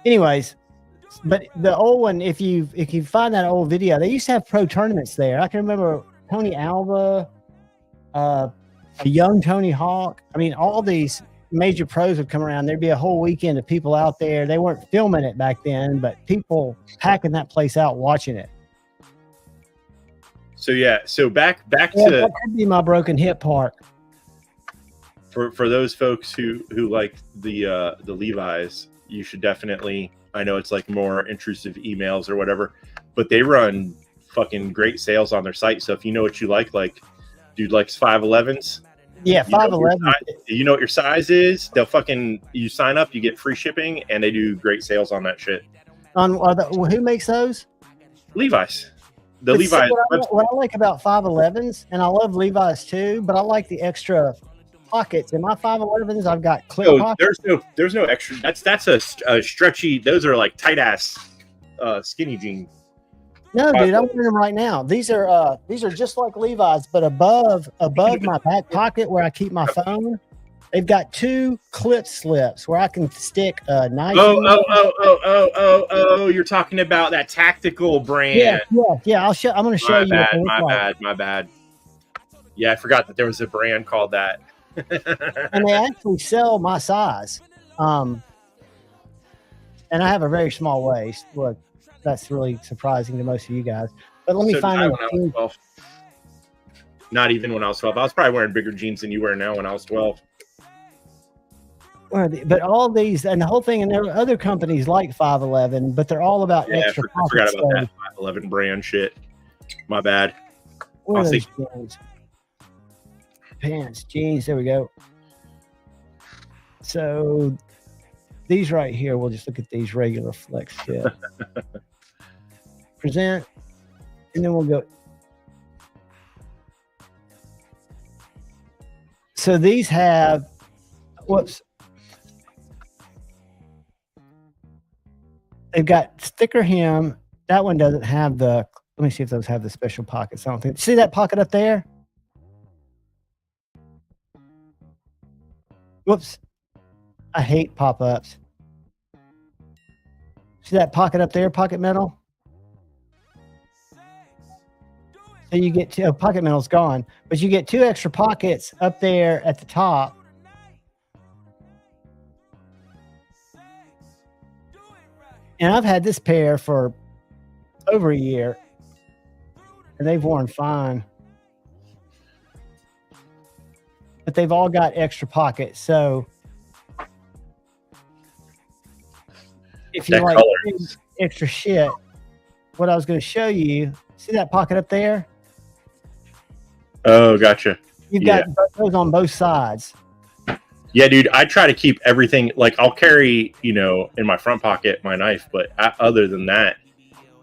Anyways, but the old one, if you find that old video, they used to have pro tournaments there. I can remember Tony Alva, a young Tony Hawk. I mean, all these major pros would come around. There'd be a whole weekend of people out there. They weren't filming it back then, but people packing that place out watching it. So yeah, so back Yeah, to that could be my broken hip park. for those folks who like the Levi's, you should definitely. I know it's like more intrusive emails or whatever, but they run fucking great sales on their site. So if you know what you like dude likes 511s. Yeah, 511. You know what your size is. They'll you sign up, you get free shipping, and they do great sales on that shit. On who makes those? Levi's. The But see, Levi's. what I like about 511s, and I love Levi's too, but I like the extra pockets. In my 511s, I've got clear pockets. There's no extra. That's a stretchy. Those are like tight ass skinny jeans. No, dude, I'm wearing them right now. These are just like Levi's, but above my back pocket where I keep my phone, they've got two clip slips where I can stick a knife. Oh! You're talking about that tactical brand. Yeah. I'm going to show you. My bad. Yeah, I forgot that there was a brand called that. And they actually sell my size. And I have a very small waist. Look, that's really surprising to most of you guys. But let me find out. Not even when I was 12. I was probably wearing bigger jeans than you wear now when I was 12. But all these and the whole thing, and there are other companies like 511, but they're all about extra I forgot about that 511 brand shit. My bad. What are those jeans? Pants, jeans. There we go. So these right here, we'll just look at these regular flex fit. Present, and then we'll go. So these have, whoops. They've got thicker hem. That one doesn't have the, let me see if those have the special pockets. I don't think, see that pocket up there? Whoops. I hate pop-ups. See that pocket up there, pocket metal? So you get two, pocket metal's gone, but you get two extra pockets up there at the top. And I've had this pair for over a year, and they've worn fine. But they've all got extra pockets, so if you like extra shit, what I was going to show you, see that pocket up there? Oh, gotcha. You've got those on both sides. Yeah, dude, I try to keep everything, like I'll carry, in my front pocket my knife, but other than that,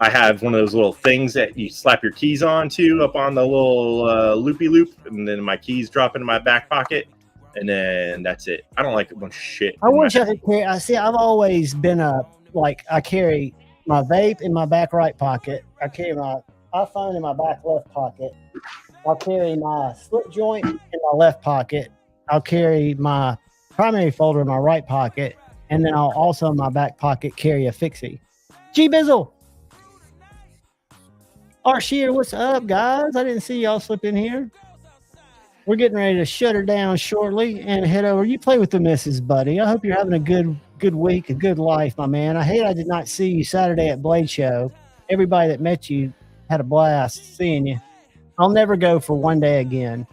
I have one of those little things that you slap your keys onto up on the little loopy loop, and then my keys drop into my back pocket, and then that's it. I don't like a bunch of shit. I wish I could carry. I've always been I carry my vape in my back right pocket. I carry my iPhone in my back left pocket. I'll carry my slip joint in my left pocket. I'll carry my primary folder in my right pocket, and then I'll also in my back pocket carry a fixie. G Bizzle, Shear, what's up, guys? I didn't see y'all slip in here. We're getting ready to shut her down shortly and head over. You play with the missus, buddy. I hope you're having a good week, a good life, my man. I did not see you Saturday at Blade Show. Everybody that met you had a blast seeing you. I'll never go for one day again.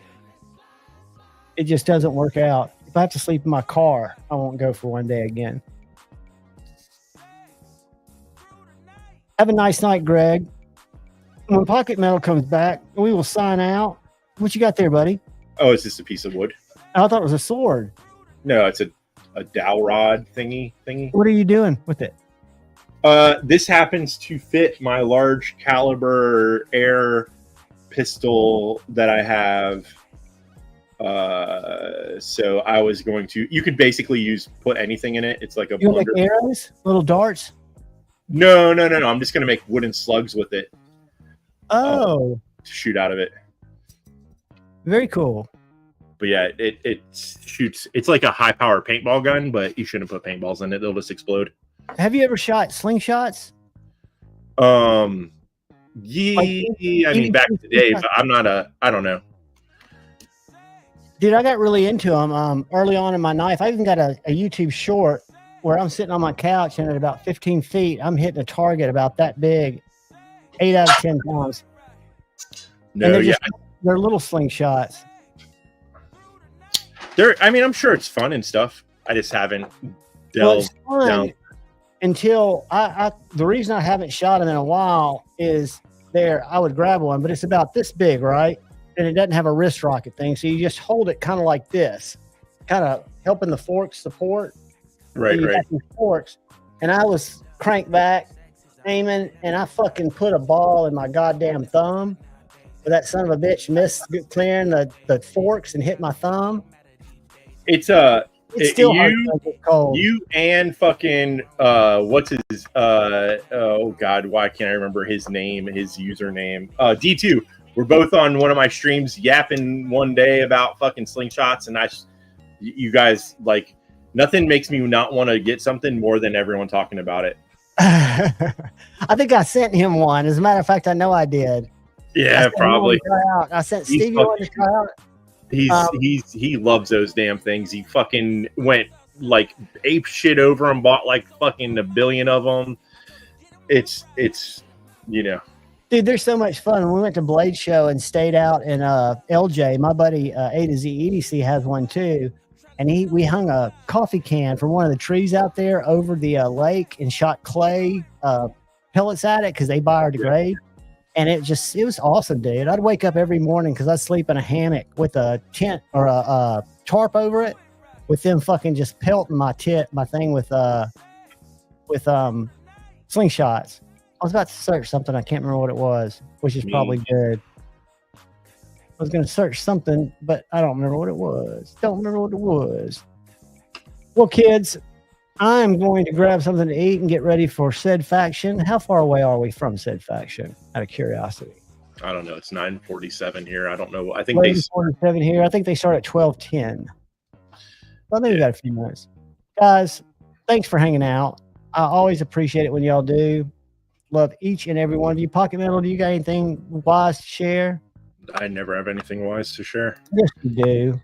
It just doesn't work out. If I have to sleep in my car, I won't go for one day again. Have a nice night, Greg. When Pocket Metal comes back, we will sign out. What you got there, buddy? Oh, it's just a piece of wood. I thought it was a sword. No, it's a dowel rod thingy. What are you doing with it? This happens to fit my large caliber air pistol that I have. So I was going to. You could basically put anything in it. It's like a. You make arrows, little darts. No. I'm just gonna make wooden slugs with it. Oh. To shoot out of it. Very cool. But yeah, it shoots. It's like a high power paintball gun, but you shouldn't put paintballs in it; they'll just explode. Have you ever shot slingshots? Yeah, I mean back in the day, but I don't know. Dude, I got really into them early on in my knife. I even got a YouTube short where I'm sitting on my couch and at about 15 feet, I'm hitting a target about that big, 8 out of 10 times. No, they're little slingshots. I'm sure it's fun and stuff. I just haven't delved down. Until the reason I haven't shot them in a while is I would grab one, but it's about this big, right? And it doesn't have a wrist rocket thing. So you just hold it kind of like this, kind of helping the forks support. Right. Forks. And I was cranked back, aiming, and I fucking put a ball in my goddamn thumb. But that son of a bitch missed clearing the forks and hit my thumb. It's still hard to get cold. You and fucking what's his oh god, why can't I remember his username? D2. We're both on one of my streams yapping one day about fucking slingshots, and you guys, like, nothing makes me not want to get something more than everyone talking about it. I think I sent him one. As a matter of fact, I know I did. Yeah, probably. I sent Stevie one to try out. He loves those damn things. He fucking went like ape shit over them, bought like fucking 1 billion of them. It's Dude, they're so much fun. When we went to Blade Show and stayed out in LJ, my buddy A to Z EDC has one too. And we hung a coffee can from one of the trees out there over the lake and shot clay pellets at it because they biodegrade. And it was awesome, dude. I'd wake up every morning because I'd sleep in a hammock with a tent or a tarp over it with them fucking just pelting my thing with slingshots. I was about to search something. I can't remember what it was, which is probably good. I was going to search something, but I don't remember what it was. Well, kids, I'm going to grab something to eat and get ready for said faction. How far away are we from said faction, out of curiosity? I don't know. It's 9:47 here. I don't know. I think 9:47 here. I think they start at 12:10. I think we got a few minutes. Guys, thanks for hanging out. I always appreciate it when y'all do. Love each and every one of you. Pocket Metal, do you got anything wise to share? I never have anything wise to share. Yes, you do.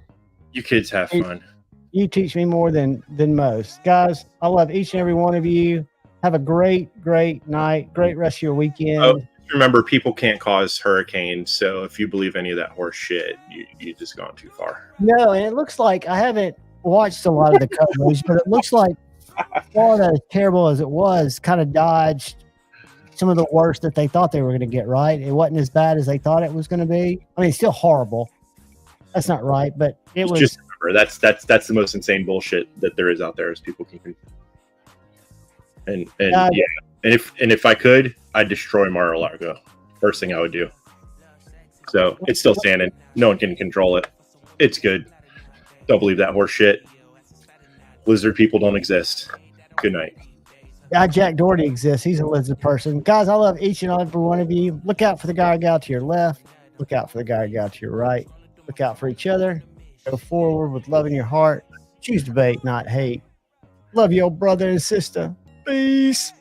You kids have fun. You teach me more than most. Guys, I love each and every one of you. Have a great night. Great rest of your weekend. Oh, remember, people can't cause hurricanes. So if you believe any of that horse shit, you just gone too far. No, and it looks like I haven't watched a lot of the coverage, but it looks like Florida, as terrible as it was, kind of dodged some of the worst that they thought they were going to get, right? It wasn't as bad as they thought it was going to be. I mean, it's still horrible. That's not right, but it was. Just remember, that's the most insane bullshit that there is out there. Is people can. And yeah, and if I could, I'd destroy Mar-a-Lago. First thing I would do. So it's still standing. No one can control it. It's good. Don't believe that horse shit. Lizard people don't exist. Good night. Yeah, Jack Doherty exists. He's a lizard person. Guys, I love each and every one of you. Look out for the guy who got to your left. Look out for the guy who got to your right. Look out for each other. Go forward with love in your heart. Choose debate, not hate. Love your brother and sister. Peace.